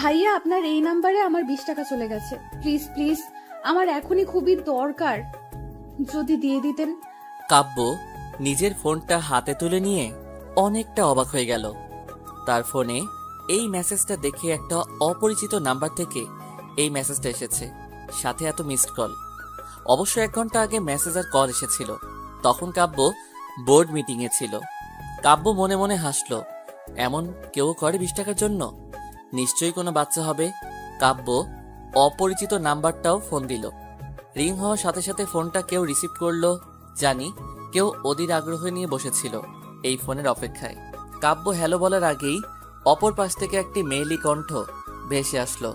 ভাইয়া, আপনার এই নাম্বারে আমার 20 টাকা চলে গেছে। প্লিজ প্লিজ, আমার এখনই খুবই দরকার, যদি দিয়ে দিতেন। কাব্য নিজের ফোনটা হাতে তুলে নিয়ে অনেকটা অবাক হয়ে গেল। তার ফোনে এই মেসেজটা দেখে একটা অপরিচিত নাম্বার থেকে এই মেসেজটা এসেছে, সাথে এত মিসড কল। অবশ্য 1 ঘন্টা আগে মেসেজ আর কল এসেছিল, তখন কাব্য বোর্ড মিটিংয়ে ছিল। কাব্য মনে মনে হাসলো, এমন কেউ করে 20 টাকার জন্য? নিশ্চয়ই কোনো বাচ্চা হবে। কাব্য অপরিচিত নাম্বারটাও ফোন দিল। রিং হওয়ার সাথে সাথে ফোনটা কেউ রিসিভ করলো, জানি কেউ অধীর আগ্রহ নিয়ে বসেছিল এই ফোনের অপেক্ষায়। কাব্য হ্যালো বলার আগেই অপর পাশ থেকে একটি মেয়েলি কণ্ঠ ভেসে আসলো।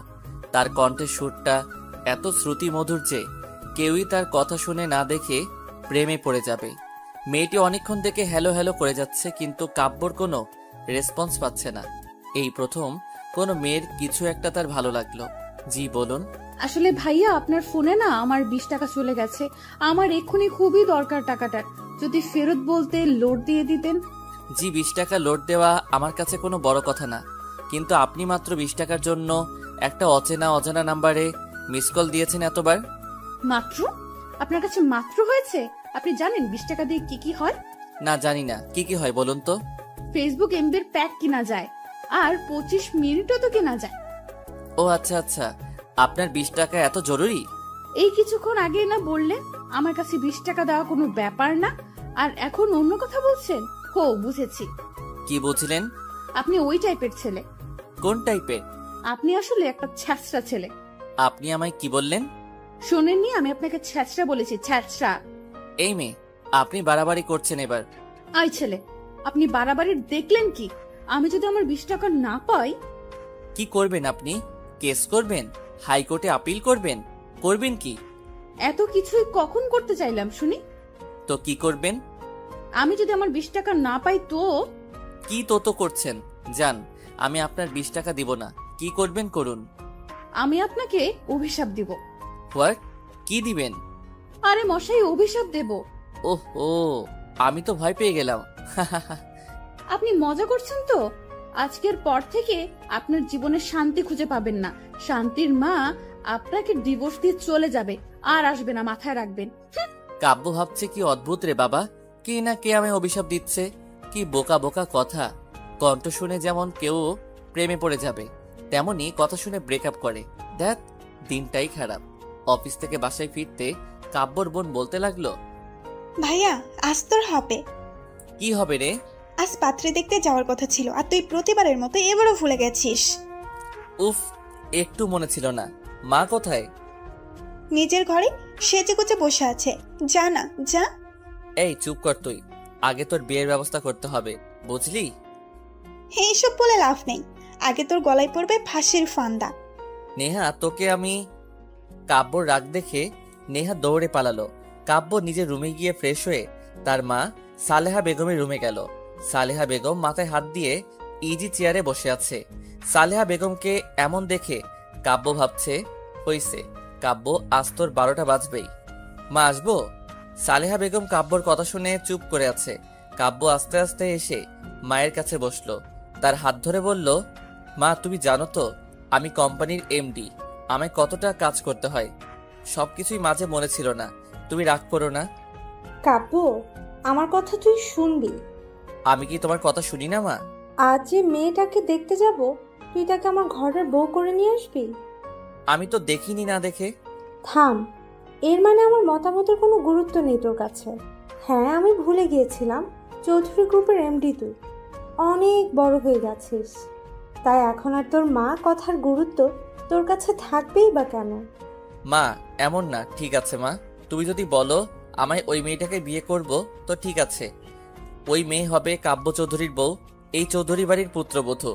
তার কণ্ঠের সুরটা এত শ্রুতি মধুর যে কেউই তার কথা শুনে না দেখে প্রেমে পড়ে যাবে। মেয়েটি অনেকক্ষণ থেকে হ্যালো হ্যালো করে যাচ্ছে, কিন্তু কাব্যর কোনো রেসপন্স পাচ্ছে না। এই প্রথম কোনো মেয়ের কিছু একটা তার ভালো লাগলো। জি বলুন। আসলে ভাইয়া, আপনার ফোনে না আমার 20 টাকা চলে গেছে। আমার এক্ষুনি খুবই দরকার টাকাটার, যদি ফেরত বলতে লোড দিয়ে দিতেন। জি, 20 টাকা লোড দেওয়া আমার কাছে কোনো বড় কথা না, কিন্তু আপনি মাত্র 20 টাকার জন্য একটা অজানা নাম্বারে মিস কল দিয়েছেন এতবার। মাত্র? আপনার কাছে মাত্র হয়েছে? আপনি জানেন 20 টাকা দিয়ে কি কি হয়? না, জানি না। কি কি হয় বলুন তো? ফেসবুক এমবির প্যাক কিনা যায়, আর 25 মিনিটও তো কেনা যায়। ও আচ্ছা আচ্ছা, আপনার 20 টাকা এত জরুরি? এই কিছুক্ষণ আগে না বললেন আমার কাছে 20 টাকা দেওয়া কোনো ব্যাপার না, আর এখন অন্য কথা বলছেন। হো, বুঝেছি। কি বুঝলেন? আপনি ওই টাইপের ছেলে। কোন টাইপের? আপনি আসলে একটা ছ্যাঁচড়া ছেলে। আপনি আমায় কি বললেন? শোনেননি? আমি আপনাকে ছ্যাঁচড়া বলেছি, ছ্যাঁচড়া। এই মেয়ে, আপনি বাড়াবাড়ি করছেন এবার। আই ছেলে, আপনি বাড়াবাড়ি দেখলেন কি? আমি যদি আমার 20 টাকা না পাই? কি করবেন আপনি? কেস করবেন? হাইকোর্টে আপিল করবেন? করবেন কি? এত কিছুই কখন করতে চাইলাম শুনি? তো কি করবেন? আমি যদি আমার 20 টাকা না পাই তো? কি তো করছেন? যান, আমি আপনার 20 টাকা দিব না। কি করবেন করুন। আমি আপনাকে অভিশাপ দিব। হোয়াট? কি দিবেন? আরে মশাই, অভিশাপ দেব। ওহো, আমি তো ভয় পেয়ে গেলাম। আপনি মজা করছেন তো? আজকের পর থেকে আপনার জীবনে শান্তি খুঁজে পাবেন না। শান্তির মা আপনাকে ডিভোর্স দিয়ে চলে যাবে, আর আসবে না, মাথায় রাখবেন। কাব্য ভাবছে কি অদ্ভুত রে বাবা, কে না কে আমায় অভিশাপ দিচ্ছে। কি বোকা বোকা কথা। কণ্ঠ শুনে যেমন কেউ প্রেমে পড়ে যাবে, তেমনি কথা শুনে ব্রেকআপ করে। দেখ, দিনটাই খারাপ। অফিস থেকে বাসায় ফিরতে কাব্যর বোন বলতে লাগলো, ভাইয়া আজ তোর হবে। কি হবে রে? আজ পাত্রে দেখতে যাওয়ার কথা ছিল, আর তুই প্রতিবারের মতো এবারও ভুলে গেছিস। উফ, একটু মনে ছিল না। মা কোথায়? নিজের ঘরে সেজে গুজে বসে আছে। যা না, যা। এই চুপ কর তুই। আগে তোর বিয়ের ব্যবস্থা করতে হবে, বুঝলি? এইসব বলে লাভ নেই, আগে তোর গলায় পড়বে ফাঁসির ফান্দা। নেহা, তোকে আমি। কাব্যর রাগ দেখে নেহা দৌড়ে পালালো। কাব্য নিজের রুমে গিয়ে ফ্রেশ হয়ে তার মা সালেহা বেগমের রুমে গেল। সালেহা বেগম মাথায় হাত দিয়ে ইজি চেয়ারে বসে আছে। সালেহা বেগমকে এমন দেখে কাব্য ভাবছে, হইছে, কাব্য আজ তোর 12টা বাজবেই। মা, আসবো? সালেহা বেগম কাব্যর কথা শুনে চুপ করে আছে। কাব্য আস্তে আস্তে এসে মায়ের কাছে বসলো, তার হাত ধরে বলল, মা তুমি জানো তো আমি কোম্পানির এমডি, আমায় কতটা কাজ করতে হয়। সবকিছুই মাঝে মনে ছিল না, তুমি রাগ করো না। কাব্য, আমার কথা তুই শুনবি। আমি কি তোমার কথা শুনি না মা? আজ যে মেয়েটাকে দেখতে যাব, তুই তাকে আমার ঘরের বউ করে নিয়ে আসবি। আমি তো দেখিনি না দেখে। থাম, এর মানে আমার মতামতের কোনো গুরুত্ব নেই তোর কাছে। হ্যাঁ, আমি ভুলে গিয়েছিলাম চৌধুরী গ্রুপের এমডি তুই অনেক বড় হয়ে গেছিস, তাই এখন আর তোর মা কথার গুরুত্ব তোর কাছে থাকবেই বা কেন? মা, এমন না। ঠিক আছে মা, তুমি যদি বলো আমায় ওই মেয়েটাকে বিয়ে করব তো ঠিক আছে। ওই মেয়ে হবে কাব্য চৌধুরীর বউ, এই চৌধুরী বাড়ির পুত্রবধূ।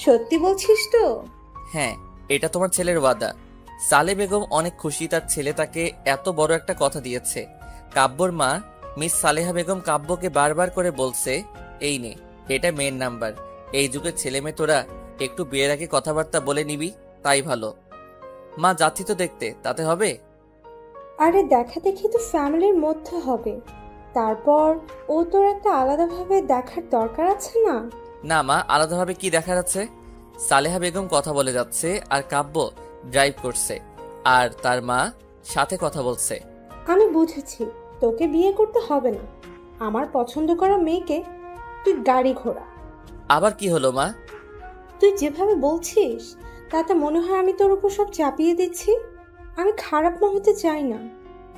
সত্যি বলছিস তো? হ্যাঁ, এটা তোমার ছেলের ওয়াদা। সালে বেগম অনেক খুশি, তার ছেলে তাকে এত বড় একটা কথা দিয়েছে। কাব্যর মা মিস সালেহা বেগম কাব্যকে বারবার করে বলছে, এই নে, এটা মেয়ের নাম্বার। এই যুগের ছেলে মেয়ে তোরা একটু বিয়ের আগে কথাবার্তা বলে নিবি, তাই ভালো। মা, যাচ্ছি তো দেখতে, তাতে হবে? আরে দেখা দেখি তো ফ্যামিলির মধ্যে হবে, তারপর ও তোর একটা আলাদাভাবে দেখার দরকার আছে না? না মা, আলাদাভাবে কি দেখা যাচ্ছে? সালেহা বেগম কথা বলে যাচ্ছে আর কাব্য ড্রাইভ করছে, আর তার মা সাথে কথা বলছে। আমি বুঝেছি তোকে বিয়ে করতে হবে না, আমার পছন্দ করা মেয়েকে তুই গাড়ি ঘোড়া। আবার কি হলো মা? তুই যেভাবে বলছিস তাতে মনে হয় আমি তোর উপর সব চাপিয়ে দিচ্ছি। আমি খারাপ মা হতে চাই না।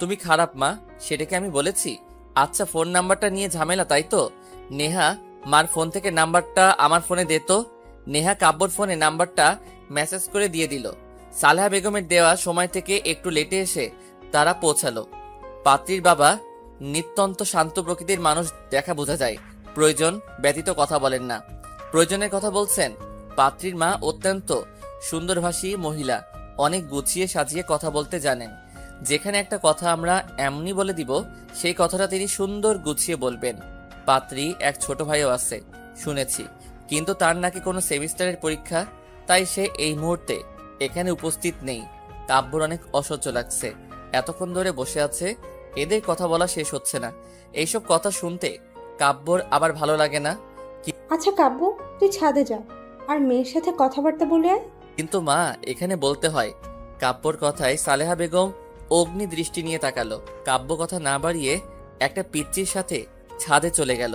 তুমি খারাপ মা, সেটাকে আমি বলেছি? আচ্ছা, ফোন নাম্বারটা নিয়ে ঝামেলা তাই তো? নেহা, মার ফোন থেকে নাম্বারটা আমার ফোনে দে তো। নেহা কাব্যর ফোনে নাম্বারটা মেসেজ করে দিয়ে দিল। সালেহা বেগমের দেওয়া সময় থেকে একটু লেটে এসে তারা পৌঁছালো। পাত্রীর বাবা নিত্যন্ত শান্ত প্রকৃতির মানুষ, দেখা বোঝা যায়। প্রয়োজন ব্যতীত কথা বলেন না, প্রয়োজনের কথা বলছেন। পাত্রীর মা অত্যন্ত সুন্দরভাষী মহিলা, অনেক গুছিয়ে সাজিয়ে কথা বলতে জানেন। যেখানে একটা কথা আমরা এমনি বলে দিব, সেই কথাটা তিনি সুন্দর গুছিয়ে বলবেন। পাত্রী এক ছোট ভাইও আছে শুনেছি, কিন্তু তার নাকি কোনো সেমিস্টারের পরীক্ষা, তাই সে এই মুহূর্তে এখানে উপস্থিত নেই। কাব্যর অনেক অসহ্য লাগছে, এতক্ষণ ধরে বসে আছে, এদের কথা বলা শেষ হচ্ছে না। এইসব কথা শুনতে কাব্যর আবার ভালো লাগে না। আচ্ছা কাব্য, তুই ছাদে যা আর মেয়ের সাথে কথাবার্তা বলে আয়। কিন্তু মা, এখানে বলতে হয়। কাব্যর কথায় সালেহা বেগম অগ্নি দৃষ্টি নিয়ে তাকালো। কাব্য কথা না বাড়িয়ে একটা পিচ্চির সাথে ছাদে চলে গেল।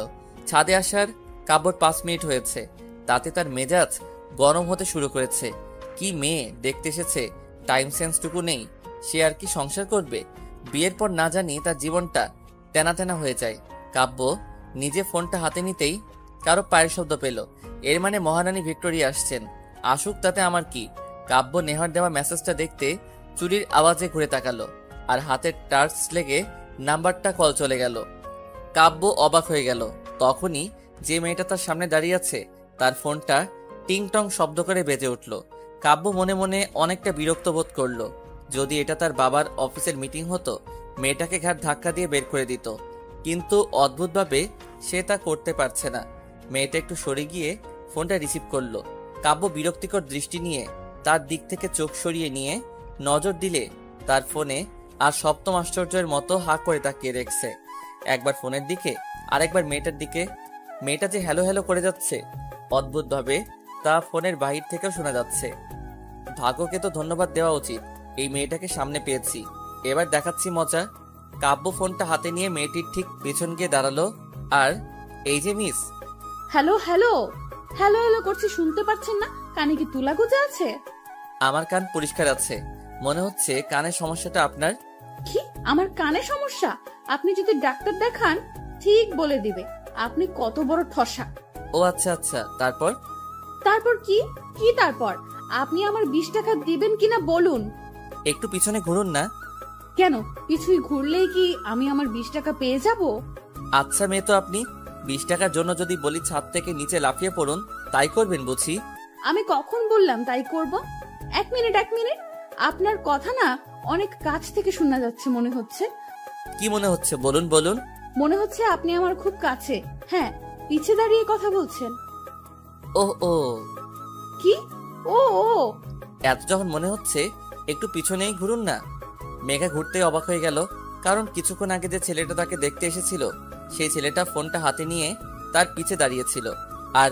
ছাদে আসার কাব্যর 5 মিনিট হয়েছে, তাতে তার মেজাজ গরম হতে শুরু করেছে। কি মেয়ে দেখতে এসেছে, টাইম সেন্সটুকু নেই। সে আর কি সংসার করবে? বিয়ের পর না জানি তার জীবনটা তেনা তেনা হয়ে যায়। কাব্য নিজে ফোনটা হাতে নিতেই কারো পায়ের শব্দ পেল। এর মানে মহারানী ভিক্টোরিয়া আসছেন। আসুক, তাতে আমার কি? কাব্য নেহার দেওয়া মেসেজটা দেখতে চুরির আওয়াজে ঘুরে তাকালো, আর হাতের টার্চ লেগে নাম্বারটা কল চলে গেল। কাব্য অবাক হয়ে গেল। তখনই যে মেয়েটা তার সামনে দাঁড়িয়ে আছে তার ফোনটা টিং টং শব্দ করে বেজে উঠল। কাব্য মনে মনে অনেকটা বিরক্ত বোধ করলো। যদি এটা তার বাবার অফিসের মিটিং হতো, মেয়েটাকে ঘাট ধাক্কা দিয়ে বের করে দিত, কিন্তু অদ্ভুতভাবে সে তা করতে পারছে না। মেয়েটা একটু সরে গিয়ে ফোনটা রিসিভ করলো। কাব্য বিরক্তিকর দৃষ্টি নিয়ে তার দিক থেকে চোখ সরিয়ে নিয়ে নজর দিলে তার ফোনে আর সপ্তম আশ্চর্যের মতো হা করে তাকিয়ে দেখছে, একবার ফোনের দিকে আর একবার মেয়েটার দিকে। মেয়েটা যে হ্যালো হ্যালো করে যাচ্ছে, অদ্ভুতভাবে তা ফোনের বাহির থেকেও শোনা যাচ্ছে। ভাগ্যকে তো ধন্যবাদ দেওয়া উচিত, এই মেয়েটাকে সামনে পেয়েছি। এবার দেখাচ্ছি মজা। কাব্য ফোনটা হাতে নিয়ে মেয়েটির ঠিক পেছন গিয়ে দাঁড়ালো। আর এই যে miss. Hello hello hello hello করছি, শুনতে পাচ্ছেন না? কানে কি তুলা গুজে আছে? আমার কান পরিষ্কার আছে, মনে হচ্ছে কানের সমস্যাটা আপনার। কি আমার কানে সমস্যা? আপনি যদি ডাক্তার দেখান ঠিক বলে দিবে আপনি কত বড় ঠসা। ও আচ্ছা আচ্ছা, তারপর? তারপর কি? কি তারপর? আপনি আমার 20 টাকা দিবেন কিনা বলুন। একটু পিছনে ঘুরুন না। কেন, পিছুই ঘুরলেই কি আমি আমার 20 টাকা পেয়ে যাব? আচ্ছা মেয়ে তো আপনি, 20 টাকার জন্য যদি বলি ছাদ থেকে নিচে লাফিয়ে পড়ুন, তাই করবেন বুঝি? আমি কখন বললাম তাই করব? এক মিনিট। আপনার কথা না অনেক কাছ থেকে শোনা যাচ্ছে মনে হচ্ছে। কি মনে হচ্ছে বলুন বলুন। মনে হচ্ছে আপনি আমার খুব কাছে, হ্যাঁ, পিছে দাঁড়িয়ে কথা বলছেন। ও ও কি ও ও? এত যখন মনে হচ্ছে একটু পিছনেই ঘুরুন না। মেঘা ঘুরতে অবাক হয়ে গেল, কারণ কিছুক্ষণ আগে যে ছেলেটা তাকে দেখতে এসেছিল, সেই ছেলেটা ফোনটা হাতে নিয়ে তার পিছে দাঁড়িয়েছিল, আর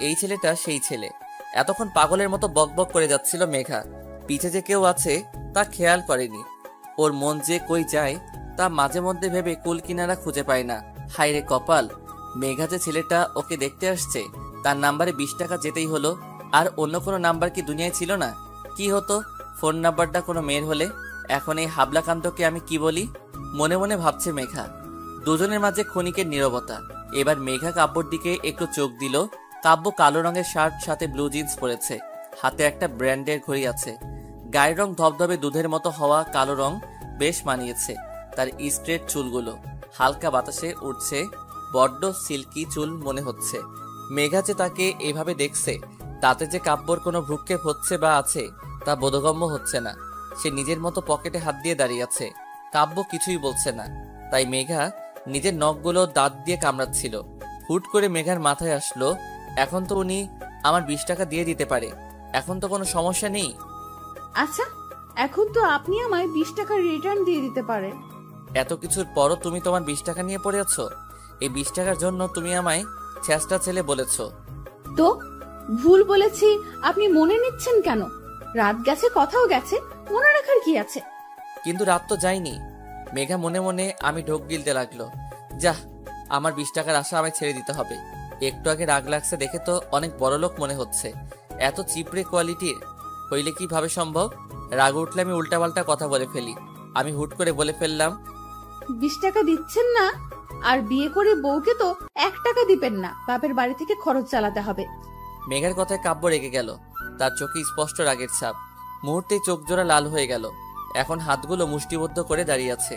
এই ছেলেটা সেই ছেলে। এতক্ষণ পাগলের মতো বকবক করে যাচ্ছিল মেঘা, পিছে যে কেউ আছে তা খেয়াল করেনি। ওর মন যে কই যায় তা মাঝে মধ্যে ভেবে কুল কিনারা খুঁজে পায় না। হায় রে কপাল, মেঘা যে ছেলেটা ওকে দেখতে আসছে তার নাম্বারে 20 টাকা যেতেই হলো। আর অন্য কোনো নাম্বার কি দুনিয়ায় ছিল না? কি হতো ফোন নাম্বারটা কোনো মেয়ের হলে? এখন এই হাবলাকান্তকে আমি কি বলি? মনে মনে ভাবছে মেঘা। দুজনের মাঝে ক্ষণিকের নীরবতা। এবার মেঘা কাব্যর দিকে একটু চোখ দিল। কাব্য কালো রঙের শার্ট সাথে ব্লু জিন্স পরেছে, হাতে একটা ব্র্যান্ডের ঘড়ি আছে। গায়ের রং ধবধবে দুধের মতো হওয়া কালো রং বেশ মানিয়েছে তার স্ট্রেট চুলগুলো, হালকা বাতাসে উঠছে, বড্ড সিল্কি চুল মনে হচ্ছে। মেঘা যে তাকে এভাবে দেখছে, তাতে যে কাব্যর কোনো ভ্রুক্ষেপ হচ্ছে বা আছে তা বোধগম্য হচ্ছে না। সে নিজের মতো পকেটে হাত দিয়ে দাঁড়িয়ে আছে, কাব্য কিছুই বলছে না। তাই মেঘা নিজের নখগুলো দাঁত দিয়ে কামড়াচ্ছিল। হুট করে মেঘার মাথায় আসলো, এখন তো উনি আমার 20 টাকা দিয়ে দিতে পারে, এখন তো কোনো সমস্যা নেই। আচ্ছা, এখন তো আপনি আমায় 20 টাকা রিটার্ন দিয়ে দিতে পারেন। এত কিছুর পরও তুমি তোমার 20 টাকা নিয়ে পড়ে আছো। এই 20 টাকার জন্য তুমি আমায় ছেঁচড়া ছেলে বলেছো। তো ভুল বলেছি আপনি মনে নিচ্ছেন কেন? রাত গেছে, কথাও গেছে, মনে রাখার কি আছে? কিন্তু রাত তো যায়নি। মেঘা মনে মনে আমি ঢোক গিলতে লাগলো। যাহ, আমার 20 টাকার আশা আমায় ছেড়ে দিতে হবে। একটু আগে রাগ লাগছে দেখে তো অনেক বড়লোক মনে হচ্ছে। এত চিপড়ে কোয়ালিটির হইলে কিভাবে সম্ভব? রাগ উঠলে আমি উল্টাপাল্টা কথা বলে ফেলি। আমি হুট করে বলে ফেললাম, 20 টাকা দিচ্ছেন না? আর বিয়ে করে বউকে তো 1 টাকা দিবেন না, বাপের বাড়ি থেকে খরচ চালাতে হবে। মেঘার কথায় কাব্য রেগে গেল। তার চোখে স্পষ্ট রাগের ছাপ। মুহূর্তে চোখ জোড়া লাল হয়ে গেল। এখন হাতগুলো মুষ্টিবদ্ধ করে দাঁড়িয়ে আছে।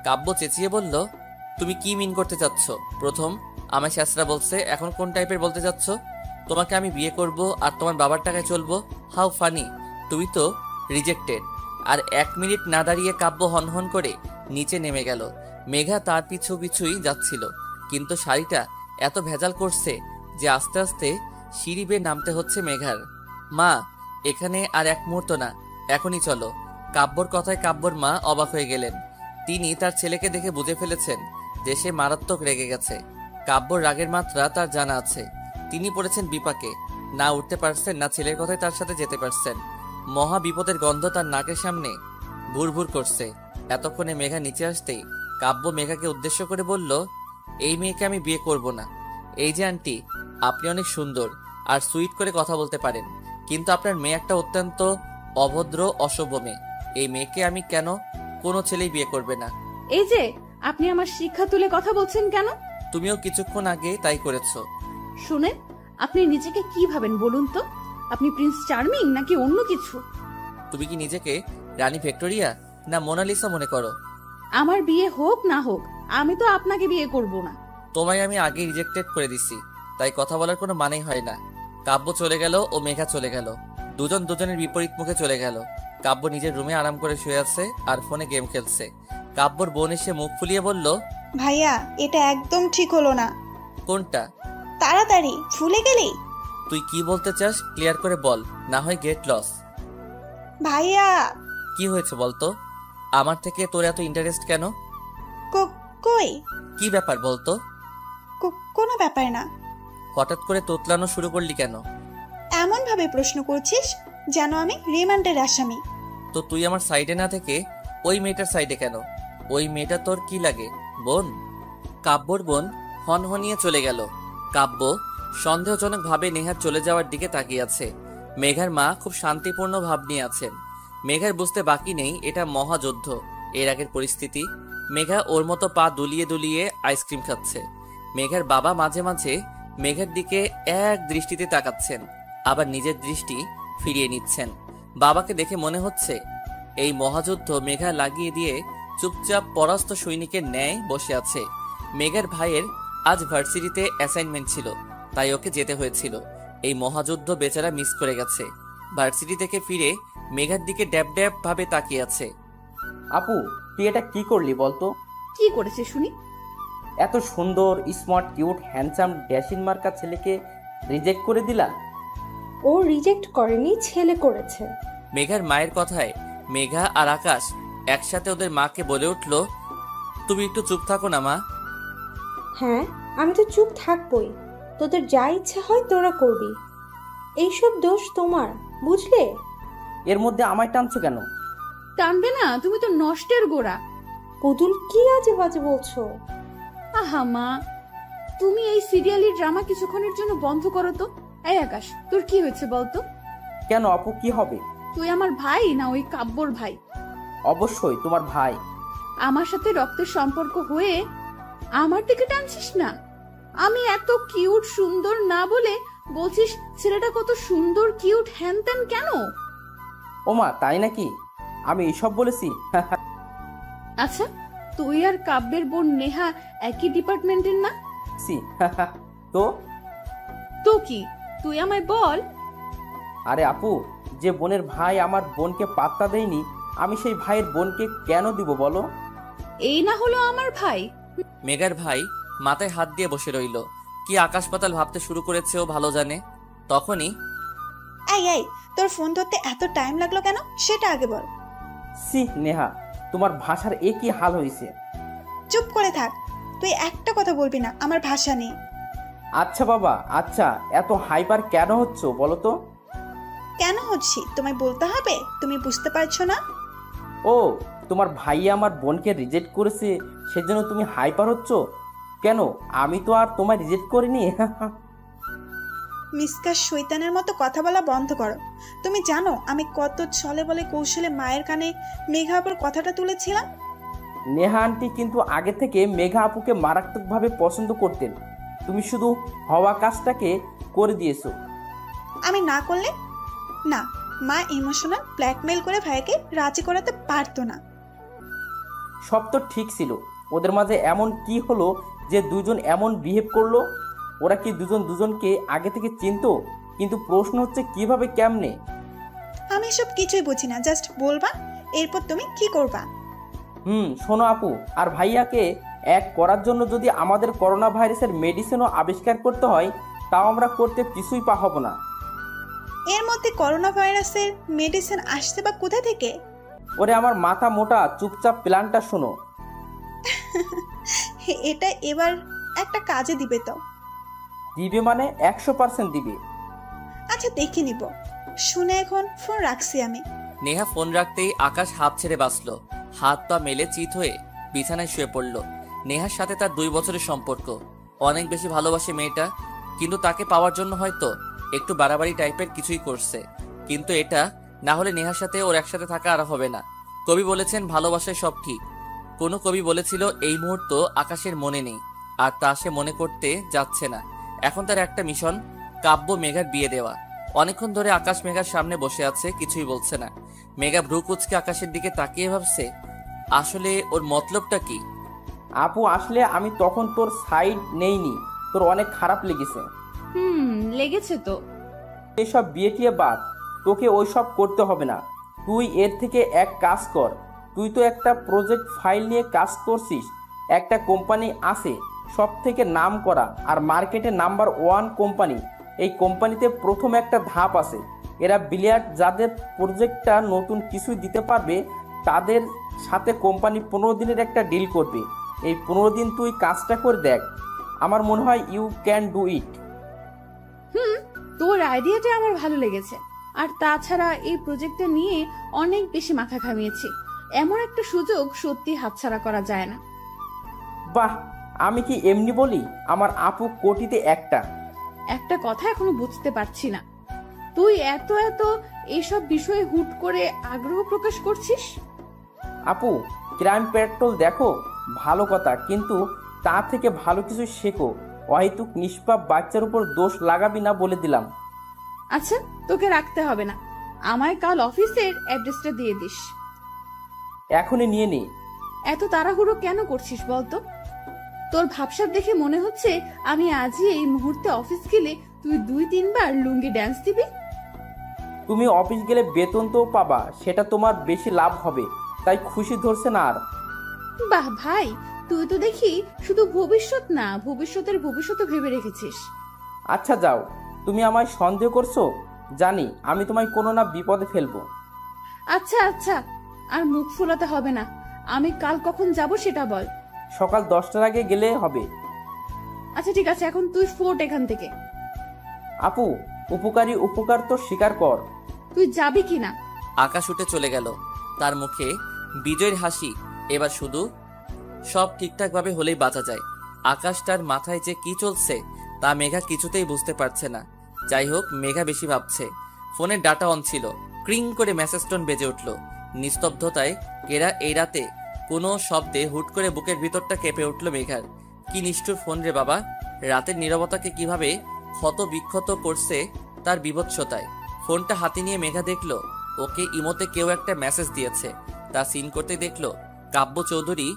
কাব্য চেঁচিয়ে বলল, তুমি কি মিন করতে চাচ্ছ? প্রথম আমায় শাস্ত্রা বলছে, এখন কোন টাইপের বলতে চাচ্ছ? তোমাকে আমি বিয়ে করব আর তোমার বাবার টাকায় চলবো? How funny! তুমি তো রিজেক্টেড। আর 1 মিনিট না দাঁড়িয়ে কাব্য হনহন করে নিচে নেমে গেল। মেঘা তার পিছু পিছুই যাচ্ছিল, কিন্তু শাড়িটা এত ভেজাল করছে যে আস্তে আস্তে সিঁড়ি বেয়ে নামতে হচ্ছে মেঘার। মা, এখানে আর 1 মুহূর্ত না, এখনই চলো। কাব্যর কথায় কাব্যর মা অবাক হয়ে গেলেন। তিনি তার ছেলেকে দেখে বুঝে ফেলেছেন যে সে মারাত্মক রেগে গেছে। কাব্যর রাগের মাত্রা তার জানা আছে। তিনি পড়েছেন বিপাকে, না উঠতে পারছেন না ছেলের কথায় তার সাথে যেতে পারছেন। মহা বিপদের গন্ধ তার নাকের সামনে ভুরভুর করছে। এতক্ষণে মেঘা নিচে আসতেই কাব্য মেঘাকে উদ্দেশ্য করে বলল, এই মেয়েকে আমি বিয়ে করব না। এই যে আন্টি, আপনি অনেক সুন্দর আর সুইট করে কথা বলতে পারেন, কিন্তু আপনার মেয়ে একটা অত্যন্ত অভদ্র অসভ্য মেয়ে। এই মেয়েকে আমি কেন কোনো ছেলেই বিয়ে করবে না। এই যে আপনি আমার শিক্ষা তুলে কথা বলছেন কেন? তুমিও কিছুক্ষণ আগে তাই করেছো। শুনেন, আপনি নিজেকে কি ভাবেন বলুন তো? আপনি প্রিন্স চার্মিং নাকি অন্য কিছু? তুমি কি নিজেকে রানী ভিক্টোরিয়া না মোনালিসা মনে করো? আমার বিয়ে হোক না হোক, আমি তো আপনাকে বিয়ে করব না। তোমায় আমি আগে রিজেক্টেড করে দিছি, তাই কথা বলার কোনো মানেই হয় না। কাব্য চলে গেল ও মেঘা চলে গেল। দুজন দুজনের বিপরীত মুখে চলে গেল। কাব্য নিজের রুমে আরাম করে শুয়ে আছে আর ফোনে গেম খেলছে। কাব্যর বোন এসে মুখ ফুলিয়ে বলল, ভাইয়া, এটা একদম ঠিক হলো না। কোনটা? তাড়াতাড়ি ভুলে গেলি? তুই কি বলতে চাস ক্লিয়ার করে বল, না হয় গেট লস। ভাইয়া, কি হয়েছে বলতো? আমার থেকে তোর এত ইন্টারেস্ট কেন? কই? কি ব্যাপার বলতো? কোনো ব্যাপার না। হঠাৎ করে তোতলানো শুরু করলি কেন? এমন ভাবে প্রশ্ন করছিস যেন আমি রিমান্ডের আসামি। তো তুই আমার সাইডে না থেকে ওই মেয়েটার সাইডে কেন? ওই মেয়েটা তোর কি লাগে, বোন? কাব্যর বোন হনহনিয়ে চলে গেল। কাব্য সন্দেহজনক ভাবে নেহার চলে যাওয়ার দিকে তাকিয়ে আছে। মেঘার মা খুব শান্তিপূর্ণ ভাব নিয়ে আছেন। মেঘার বুঝতে বাকি নেই এটা মহাযুদ্ধ। এর আগের পরিস্থিতি। মেঘা ওর মতো পা দুলিয়ে দুলিয়ে আইসক্রিম খাচ্ছে। মেঘার বাবা মাঝে মাঝে মেঘার দিকে এক দৃষ্টিতে তাকাচ্ছেন, আবার নিজের দৃষ্টি ফিরিয়ে নিচ্ছেন। বাবাকে দেখে মনে হচ্ছে এই মহাযুদ্ধ মেঘা লাগিয়ে দিয়ে চুপচাপ পরাস্ত সৈনিকের ন্যায় বসে আছে। মেঘার ভাইয়ের আজ ভার্সিটিতে অ্যাসাইনমেন্ট ছিল, তাই ওকে যেতে হয়েছিল। এই মহাযুদ্ধ বেচারা মিস করে গেছে। ভার্সিটি থেকে ফিরে মেঘার দিকে ড্যাব ড্যাব ভাবে তাকিয়ে আছে। আপু, তুই এটা কি করলি বলতো? কি করেছে শুনি? এত সুন্দর, স্মার্ট, কিউট, হ্যান্ডসাম, ড্যাশিং মার্কা ছেলেকে রিজেক্ট করে দিলা? ও রিজেক্ট করেনি, ছেলে করেছে। মেঘার মায়ের কথায় মেঘা আর আকাশ একসাথে ওদের মাকে বলে উঠল, তুমি একটু চুপ থাকো না মা। হ্যাঁ, আমি তো চুপ থাকবই। তোদের যা ইচ্ছা হয় তোরা করবি। এইসব দোষ তোমার, বুঝলে? এর মধ্যে আমায় টানছো কেন? টানবে না, তুমি তো নষ্টের গোড়া। পুতুল, কি আজে বাজে বলছো? আহা মা, তুমি এই সিরিয়ালি ড্রামা কিছুক্ষণের জন্য বন্ধ করো তো। এই আকাশ, তোর কি হয়েছে বলতো? কেন আপু, কি হবে? তুই আমার ভাই না ওই কাব্যর ভাই? অবশ্যই তোমার ভাই। আমার সাথে রক্তের সম্পর্ক হয়ে আমার দিকে টানছিস না? আমি এত কিউট সুন্দর না বলে বলছিস ছেলেটা কত সুন্দর কিউট হ্যান ত্যান কেন? ওমা, তাই নাকি? আমি এসব বলেছি? আচ্ছা, তুই আর কাব্যের বোন নেহা একই ডিপার্টমেন্টের না? তো তো কি, তুই আমায় বল। আরে আপু, যে বোনের ভাই আমার বোনকে পাত্তা দেয়নি, আমি সেই ভাইয়ের বোনকে কেন দিব বলো? এই না হলো আমার ভাই? মেঘার ভাই মাথায় হাত দিয়ে বসে রইল। কি আকাশ পাতাল ভাবতে শুরু করেছে ও ভালো জানে। তখনই, এই, তোর ফোন ধরতে এত টাইম লাগলো কেন সেটা আগে বল। সি নেহা, তোমার ভাষার একই হাল হয়েছে। চুপ করে থাক। তুই একটা কথা বলবি না আমার ভাষা নিয়ে। আচ্ছা বাবা, আচ্ছা, এত হাইপার কেন হচ্ছ বলো তো? কেন হচ্ছি তোমায় বলতে হবে? তুমি বুঝতে পারছো না? ও, তোমার ভাই আমার বোনকে রিজেক্ট করেছে, সেজন্য তুমি হাইপার হচ্ছ? কেন, আমি তো আর তোমায় রিজেক্ট করিনি। মিসকা শয়তানের মতো কথা বলা বন্ধ করো। তুমি জানো আমি কত ছলে বলে কৌশলে মায়ের কানে মেঘা আপুর কথাটা তুলেছিলাম। নেহা আন্টি কিন্তু আগে থেকে মেঘা আপুকে মারাত্মকভাবে পছন্দ করতেন, তুমি শুধু হওয়া কাজটাকে করে দিয়েছো। আমি না করলে না, মা ইমোশনাল ব্ল্যাকমেল করে ভাইকে রাজি করাতে পারতো না। সব তো ঠিক ছিল, ওদের মাঝে এমন কি হলো যে দুজন এমন বিহেভ করলো? ওরা কি দুজন দুজনকে আগে থেকে চিনতো? কিন্তু প্রশ্ন হচ্ছে কিভাবে, কেমনে? আমি সব কিছুই বুঝি না, জাস্ট বলবা, এরপর তুমি কি করবা? শোনো আপু, আর ভাইয়াকে এক করার জন্য যদি আমাদের করোনা ভাইরাসের মেডিসিনও আবিষ্কার করতে হয়, তাও আমরা করতে কিছুই হব না। এর মধ্যে করোনা ভাইরাসের মেডিসিন আসছে বা কোথা থেকে? ওরে আমার মাথা মোটা, চুপচাপ প্ল্যানটা শোনো। এটা এবার একটা কাজে দিবে তো? দিবে মানে 100% দিবে। আচ্ছা দেখে নিব, শুনে এখন ফোন রাখছি আমি। নেহা ফোন রাখতেই আকাশ হাত ছেড়ে বাঁচলো, হাত পা মেলে চিত হয়ে বিছানায় শুয়ে পড়ল। নেহার সাথে তার 2 বছরের সম্পর্ক, অনেক বেশি ভালোবাসে মেয়েটা, কিন্তু তাকে পাওয়ার জন্য হয়তো একটু বাড়াবাড়ি টাইপের কিছুই করছে। কিন্তু এটা না হলে নেহার সাথে ওর একসাথে থাকা আর হবে না। কবি বলেছেন ভালোবাসায় সব ঠিক। কোনো কবি বলেছিল এই মুহূর্ত আকাশের মনে নেই, আর তা সে মনে করতে যাচ্ছে না। এখন তার একটা মিশন, কাব্য মেঘার বিয়ে দেওয়া। অনেকক্ষণ ধরে আকাশ মেঘার সামনে বসে আছে, কিছুই বলছে না। মেঘা ভ্রু কুঁচকে আকাশের দিকে তাকিয়ে ভাবছে আসলে ওর মতলবটা কি। আপু আসলে আমি তখন তোর সাইড নেইনি, তোর অনেক খারাপ লেগেছে। লেগেছে তো। এইসব বিয়ে টিয়ে বাদ, তোকে ওইসব করতে হবে না। তুই এর থেকে এক কাজ কর, তুই তো একটা প্রজেক্ট ফাইল নিয়ে কাজ করছিস, একটা কোম্পানি আছে সব থেকে নাম করা আর মার্কেটে নাম্বার 1 কোম্পানি। এই কোম্পানিতে প্রথম একটা ধাপ আছে, এরা বিলিয়ার্ড যাদের প্রজেক্টটা নতুন কিছুই দিতে পারবে তাদের সাথে কোম্পানি 15 দিনের একটা ডিল করবে। এই 15 দিন তুই কাজটা করে দেখ, আমার মনে হয় ইউ ক্যান ডু ইট। তোর আইডিয়াটা আমার ভালো লেগেছে। আর তাছাড়া এই প্রজেক্টটা নিয়ে অনেক বেশি মাথা ঘামিয়েছি। এমন একটা সুযোগ সত্যি হাতছাড়া করা যায় না। বাহ, আমি কি এমনি বলি, আমার আপু কোটিতে একটা। একটা কথা এখনো বুঝতে পারছি না, তুই এত এত এইসব বিষয়ে হুট করে আগ্রহ প্রকাশ করছিস। আপু, ক্রাইম পেট্রোল দেখো ভালো কথা, কিন্তু তা থেকে ভালো কিছু শেখো। অহেতুক নিষ্পাপ বাচ্চার উপর দোষ লাগাবি না বলে দিলাম। আচ্ছা, তোকে রাখতে হবে না, আমায় কাল অফিসের অ্যাড্রেসটা দিয়ে দিস। এখনই নিয়ে নি। এত তাড়াহুড়ো কেন করছিস বলতো? তোর ভাবসাব দেখে মনে হচ্ছে আমি আজই এই মুহূর্তে অফিস গেলে তুই 2-3 বার লুঙ্গি ড্যান্স দিবি। তুমি অফিস গেলে বেতন তো পাবা, সেটা তোমার বেশি লাভ হবে, তাই খুশি ধরছে না আর। বাহ ভাই, তুই তো দেখি শুধু ভবিষ্যৎ না, ভবিষ্যতের ভবিষ্যৎও ভেবে রেখেছিস। আচ্ছা যাও, তুমি আমায় সন্দেহ করছো, জানি আমি তোমায় কোনো না বিপদে ফেলবো। আচ্ছা আচ্ছা, আর মুখ ফোলাতে হবে না। আমি কাল কখন যাব সেটা বল। সকাল 10টার আগে গেলে হবে। আচ্ছা ঠিক আছে, এখন তুই ফোট এখান থেকে। আপু, উপকারী উপকার তো স্বীকার কর। তুই যাবি কিনা? আকাশ উঠে চলে গেল, তার মুখে বিজয়ের হাসি। এবার শুধু সব ঠিকঠাকভাবে হলেই বাঁচা যায়। আকাশটার মাথায় যে কি চলছে তা মেঘা কিছুতেই বুঝতে পারছে না। যাই হোক, মেঘা বেশি ভাবছে। ফোনের ডাটা অন ছিল, ক্রিং করে মেসেজ টোন বেজে উঠল। নিস্তব্ধতায় কেরা এই রাতে কোনো শব্দে হুট করে বুকের ভিতরটা কেঁপে উঠল মেঘার। কি নিষ্ঠুর ফোন রে বাবা, রাতের নীরবতাকে কিভাবে ক্ষত বিক্ষত করছে তার বিভৎসতায়। ফোনটা হাতে নিয়ে মেঘা দেখলো ওকে ইমোতে কেউ একটা মেসেজ দিয়েছে। তা সিন করতে দেখলো কাব্য চৌধুরী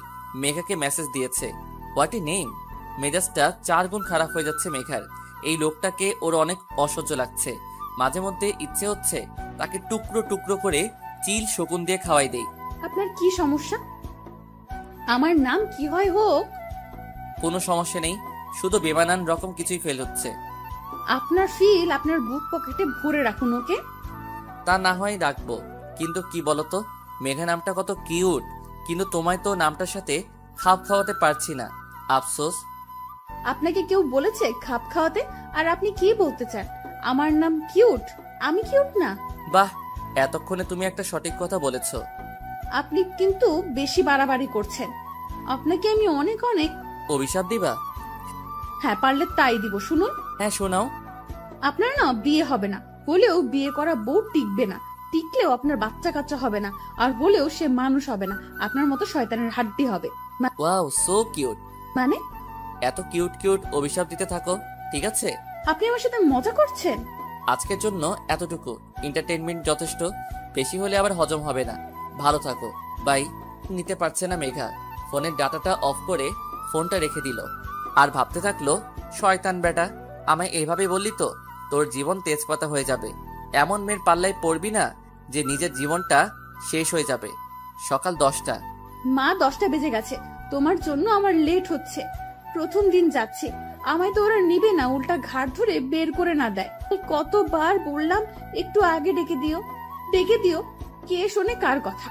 মেঘাকে মেসেজ দিয়েছে। What a name! মেজাজটা 4 গুণ খারাপ হয়ে যাচ্ছে মেঘার। এই লোকটাকে ওর অনেক অসহ্য লাগছে। মাঝে মধ্যে ইচ্ছে হচ্ছে তাকে টুকরো টুকরো করে চিল শকুন দিয়ে খাওয়াই দেই। আপনার কি সমস্যা? আমার নাম কি হয় হোক, কোনো সমস্যা নেই, শুধু বেমানান রকম কিছুই ফেল হচ্ছে। আপনার ফিল আপনার বুক পকেটে ভরে রাখুন ওকে। তা না হয় রাখবো, কিন্তু কি বলতো, মেঘা নামটা কত কিউট, কিন্তু তোমায় তো নামটার সাথে খাপ খাওয়াতে পারছি না, আফসোস। আপনাকে কেউ বলেছে খাপ খাওয়াতে? আর আপনি কি বলতে চান? আমার নাম কিউট? আমি কিউট না? বাহ, এতক্ষণে তুমি একটা সঠিক কথা বলেছো। আপনি কিন্তু বেশি বাড়াবাড়ি করছেন। আপনাকে আমি অনেক অনেক। অভিশাপ দিবা? হ্যাঁ, পারলে তাই দিব। শুনুন, হ্যাঁ শোনাও। আপনার না বিয়ে হবে না, হলেও বিয়ে করা বউ টিকবে না, টিকলেও আপনার বাচ্চা কাচ্চা হবে না, আর হলেও সে মানুষ হবে না, আপনার মতো শয়তানের হাড্ডি হবে। Wow, so cute. মানে? এত কিউট কিউট অভিশাপ দিতে থাকো, ঠিক আছে? আপনি আমার সাথে মজা করছেন? আজকের জন্য এতটুকু এন্টারটেইনমেন্ট যথেষ্ট, বেশি হলে আবার হজম হবে না। ভালো থাকো, বাই। নিতে পারছে না মেঘা, ফোনের ডাটাটা অফ করে ফোনটা রেখে দিল। আর ভাবতে থাকলো, শয়তান বেটা, আমায় এইভাবে বললি তো তোর জীবন তেজপাতা হয়ে যাবে। এমন মেয়ের পাল্লায় পড়বি না যে নিজের জীবনটা শেষ হয়ে যাবে। সকাল 10টা। মা, 10টা বেজে গেছে। তোমার জন্য আমার লেট হচ্ছে। প্রথম দিন যাচ্ছি, আমায় তো ওরা নিবে না, উল্টা ঘাট ধরে বের করে না দেয়। কতবার বললাম একটু আগে ডেকে দিও, ডেকে দিও, কে শোনে কার কথা?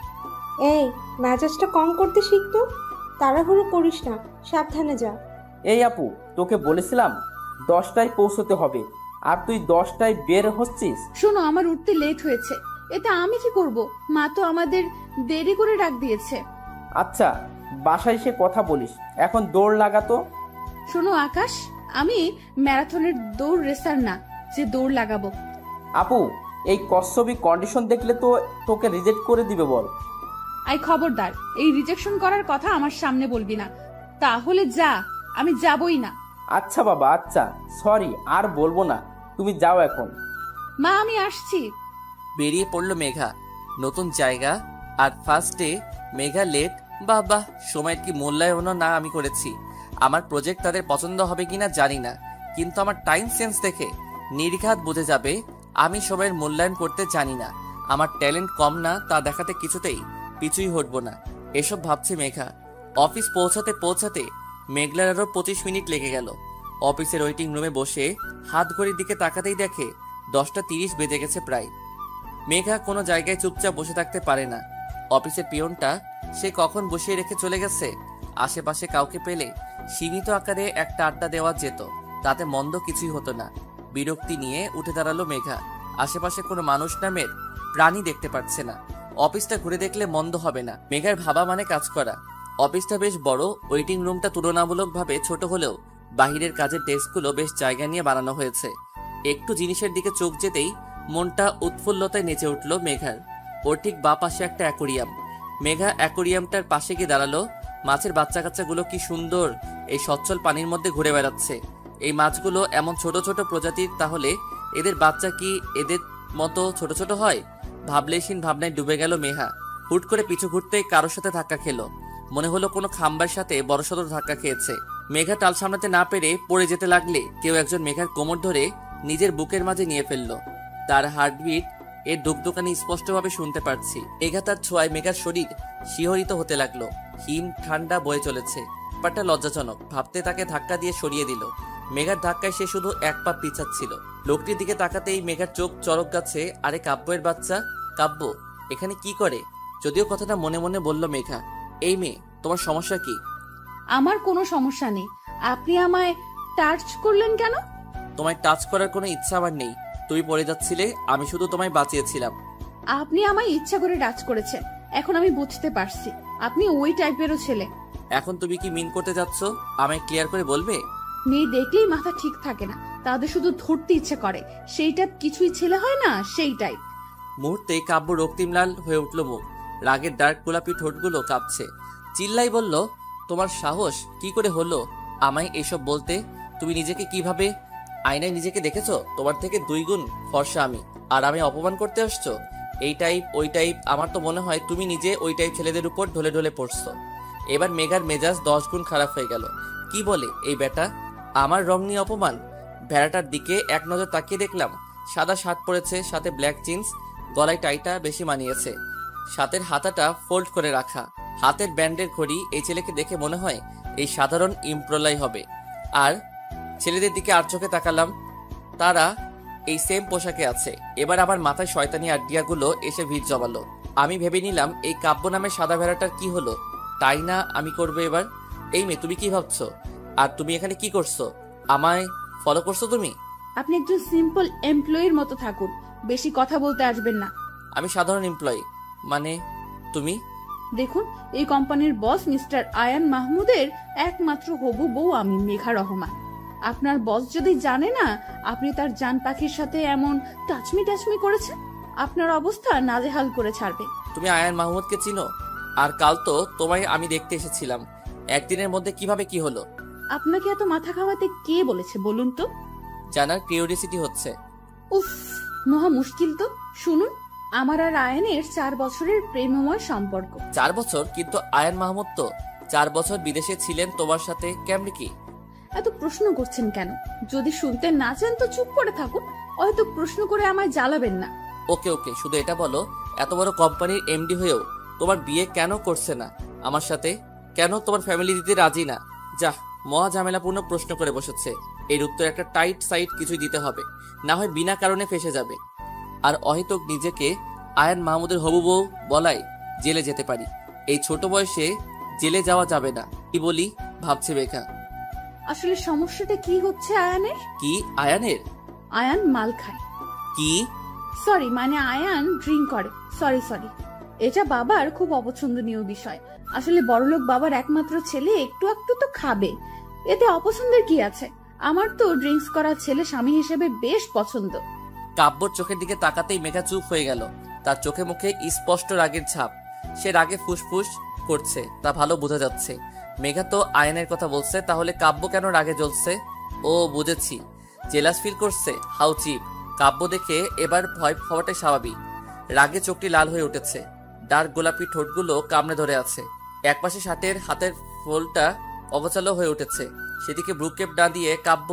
এই, মেজাজটা কম করতে শিখতো। তাড়াহুড়ো করিস না, সাবধানে যা। এই আপু, তোকে বলেছিলাম 10টায় পৌঁছতে হবে, আর তুই 10টায় বের হচ্ছিস। শোনো, আমার উঠতে লেট হয়েছে, এতে আমি কি করব? মা তো আমাদের দেরি করে ডাক দিয়েছে। আচ্ছা, বাসায় এসে কথা বলিস, এখন দৌড় লাগাতো। শোনো আকাশ, আমি ম্যারাথনের দৌড় রেসার না যে দৌড় লাগাবো। আপু, এই কচ্ছপি কন্ডিশন দেখলে তো তোকে রিজেক্ট করে দিবে বল। আই খবরদার, এই রিজেকশন করার কথা আমার সামনে বলবি না, তাহলে যা, আমি যাবই না। আচ্ছা বাবা, আচ্ছা, সরি, আর বলবো না, তুমি যাও এখন। মা, আমি আসছি। বেরিয়ে পড়লো মেঘা। নতুন জায়গা আর ফার্স্ট ডে মেঘা লেট। বাহ, সময়ের কি মূল্যায়ন না আমি করেছি। আমার প্রজেক্ট তাদের পছন্দ হবে কিনা জানি না, কিন্তু আমার টাইম সেন্স দেখে নির্ঘাত বুঝে যাবে আমি সময়ের মূল্যায়ন করতে জানি না। আমার ট্যালেন্ট কম না তা দেখাতে কিছুতেই পিছুই হটবো না, এসব ভাবছে মেঘা। অফিস পৌঁছাতে পৌঁছাতে মেঘলার আরো 25 মিনিট লেগে গেল। অফিসের ওয়েটিং রুমে বসে হাত ঘড়ির দিকে তাকাতেই দেখে 10টা 30 বেজে গেছে প্রায়। মেঘা কোনো জায়গায় চুপচাপ বসে থাকতে পারে না। অফিসের পিয়নটা সে কখন বসিয়ে রেখে চলে গেছে। আশেপাশে কাউকে পেলে সীমিত আকারে একটা আড্ডা দেওয়া যেত, তাতে মন্দ কিছুই হতো না। বিরক্তি নিয়ে উঠে দাঁড়ালো মেঘা। আশেপাশে কোনো মানুষ নামের প্রাণী দেখতে পাচ্ছে না। অফিসটা ঘুরে দেখলে মন্দ হবে না। মেঘার ভাবা মানে কাজ করা। অফিসটা বেশ বড়, ওয়েটিং রুমটা তুলনামূলকভাবে ছোট হলেও বাহিরের কাজের ডেস্কগুলো বেশ জায়গা নিয়ে বানানো হয়েছে। একটু জিনিসের দিকে চোখ যেতেই মনটা উৎফুল্লতায় নেচে উঠল মেঘার। ওর ঠিক বা পাশে একটা অ্যাকোরিয়াম। মেঘা অ্যাকোরিয়ামটার পাশে গিয়ে দাঁড়ালো। মাছের বাচ্চা কাচ্চাগুলো কি সুন্দর এই সচ্ছল পানির মধ্যে ঘুরে বেড়াচ্ছে। এই মাছগুলো এমন ছোট ছোট প্রজাতির, তাহলে এদের বাচ্চা কি এদের মতো ছোট ছোট হয়? ভাবলেশীন ভাবনায় ডুবে গেল মেঘা। হুট করে পিছু ঘুরতেই কারোর সাথে ধাক্কা খেলো। মনে হলো কোনো খাম্বার সাথে বড়সড় ধাক্কা খেয়েছে। মেঘা টাল সামলাতে না পেরে পড়ে যেতে লাগলে কেউ একজন মেঘার কোমর ধরে নিজের বুকের মাঝে নিয়ে ফেললো। তার হার্টবিট এর দুকদুকানি স্পষ্টভাবে শুনতে পারছি। মেঘা তার ছোঁয়ায় মেঘার শরীর শিহরিত হতে লাগলো। হিম ঠান্ডা বয়ে চলেছে। ব্যাপারটা লজ্জাজনক ভাবতে তাকে ধাক্কা দিয়ে সরিয়ে দিল। মেঘার ধাক্কায় সে শুধু এক পা পিছাচ্ছিল। লোকটির দিকে তাকাতেই মেঘার চোখ চরক গাছে। আরে কাব্যের বাচ্চা, কাব্য এখানে কি করে? যদিও কথাটা মনে মনে বলল মেঘা। এই মেয়ে, তোমার সমস্যা কি? আমার কোনো সমস্যা নেই, আপনি আমায় টাচ করলেন কেন? তোমায় টাচ করার কোনো ইচ্ছা আমার নেই। তুমি পড়ে যাচ্ছিলে, আমি শুধু তোমায় বাঁচিয়েছিলাম। আপনি আমায় ইচ্ছা করে টাচ করেছেন, এখন আমি বুঝতে পারছি আপনি ওই টাইপেরও ছেলে। এখন তুমি কি মিন করতে যাচ্ছ? আমায় ক্লিয়ার করে বলবে? মেয়ে দেখলেই মাথা ঠিক থাকে না, তাদের শুধু ধরতে ইচ্ছে করে, সেই টাইপ কিছুই ছেলে হয় না, সেই টাইপ। মুহূর্তে কাব্য রক্তিম লাল হয়ে উঠল মুখ। রাগের ডার্ক গোলাপি ঠোঁটগুলো কাঁপছে। চিল্লাই বলল, তোমার সাহস কি করে হলো আমায় এসব বলতে? তুমি নিজেকে কিভাবে আয়নায় নিজেকে দেখেছো? তোমার থেকে 2 গুণ ফর্সা আমি, আর আমি অপমান করতে আসছো? এই টাইপ ওই টাইপ, আমার তো মনে হয় তুমি নিজে ওই টাইপ ছেলেদের উপর ঢলে ঢলে পড়ছো। এবার মেঘার মেজাজ 10 গুণ খারাপ হয়ে গেল। কি বলে এই বেটা? আমার রং নিয়ে অপমান? ভেড়াটার দিকে এক নজর তাকিয়ে দেখলাম সাদা শার্ট পরেছে, সাথে ব্ল্যাক জিন্স, গলায় টাইটা বেশি মানিয়েছে, সাথের হাতাটা ফোল্ড করে রাখা, হাতের ব্যান্ডের ঘড়ি। এই ছেলেকে দেখে মনে হয় এই সাধারণ ইমপ্রলাই হবে। আর ছেলেদের দিকে আর চোখে তাকালাম, তারা এই সেম পোশাকে আছে। এবার আমার মাথায় শয়তানি আইডিয়াগুলো এসে ভিড় জমালো। আমি ভেবে নিলাম এই কাব্য নামের সাদা ভেড়াটার কি হলো? তাই না আমি করবো এবার? এই মেয়ে, তুমি কি ভাবছো? আর তুমি এখানে কি করছো? আমায় ফলো করছো তুমি? আপনি একজন সিম্পল এমপ্লয়ির মতো থাকুন, বেশি কথা বলতে আসবেন না। আমি সাধারণ এমপ্লয়ি। মানে তুমি? দেখুন, এই কোম্পানির বস মিস্টার আয়ান মাহমুদের একমাত্র হবু বউ আমি, মেঘা রহমান। আপনার বস যদি জানে না আপনি তার জান পাখির সাথে এমন টাচমি করেছেন, আপনার অবস্থা নাজেহাল করে ছাড়বে। তুমি আয়ান মাহমুদকে চিনো? আর কাল তো তোমায় আমি দেখতে এসেছিলাম। একদিনের মধ্যে কিভাবে কি হলো? আপনাকে এত মাথা খাওয়াতে কে বলেছে বলুন তো? জানার কিউরিওসিটি হচ্ছে। উফ, মহা মুশকিল তো। শুনুন, আমার আর আয়ানের 4 বছরের প্রেমময় সম্পর্ক। 4 বছর? কিন্তু আয়ান মাহমুদ তো 4 বছর বিদেশে ছিলেন তোমার সাথে, কেমনে কি? এত প্রশ্ন করছেন কেন? যদি শুনতে না চান তো চুপ করে থাকুন, হয়তো প্রশ্ন করে আমায় জ্বালাবেন না। ওকে ওকে, শুধু এটা বলো, এত বড় কোম্পানির এমডি হয়েও তোমার বিয়ে কেন করছে না আমার সাথে? কেন তোমার ফ্যামিলি দিতে রাজি না? যাহ, মহা ঝামেলাপূর্ণ প্রশ্ন করে বসেছে। এর উত্তর একটা টাইট সাইড কিছুই দিতে হবে, না হয় বিনা কারণে ফেসে যাবে। আর অহেতুক নিজেকে আয়ান মাহমুদের হবু বউ বলাই জেলে যেতে পারি। এই ছোট বয়সে জেলে যাওয়া যাবে না। কি বলি ভাবছে মেঘা। আসলে সমস্যাটা কি হচ্ছে আয়ানের? কি আয়ানের? আয়ান মাল খায়। কি? সরি, মানে আয়ান ড্রিঙ্ক করে। সরি, এটা বাবার খুব অপছন্দনীয় বিষয়। আসলে বড়লোক বাবার একমাত্র ছেলে একটু একটু তো খাবে, এতে অপছন্দের কি আছে? আমার তো ড্রিঙ্কস করা ছেলে স্বামী হিসেবে বেশ পছন্দ। কাব্যর চোখের দিকে তাকাতেই মেঘা চুপ হয়ে গেল। তার চোখে মুখে স্পষ্ট রাগের ছাপ। সে রাগে ফুসফুস করছে, তা ভালো বোঝা যাচ্ছে। মেঘা তো আয়নের কথা বলছে, তাহলে কাব্য কেন রাগে জ্বলছে? ও বুঝেছি, জেলাস ফিল করছে। How cheap. কাব্য দেখে এবার ভয় হওয়াটাই স্বাভাবিক। রাগে চোখটি লাল হয়ে উঠেছে, ডার্ক গোলাপি ঠোঁটগুলো কামড়ে ধরে আছে। একপাশে শার্টের হাতের ফোলটা অগোছালো হয়ে উঠেছে। সেদিকে ব্রুকেপ না দিয়ে কাব্য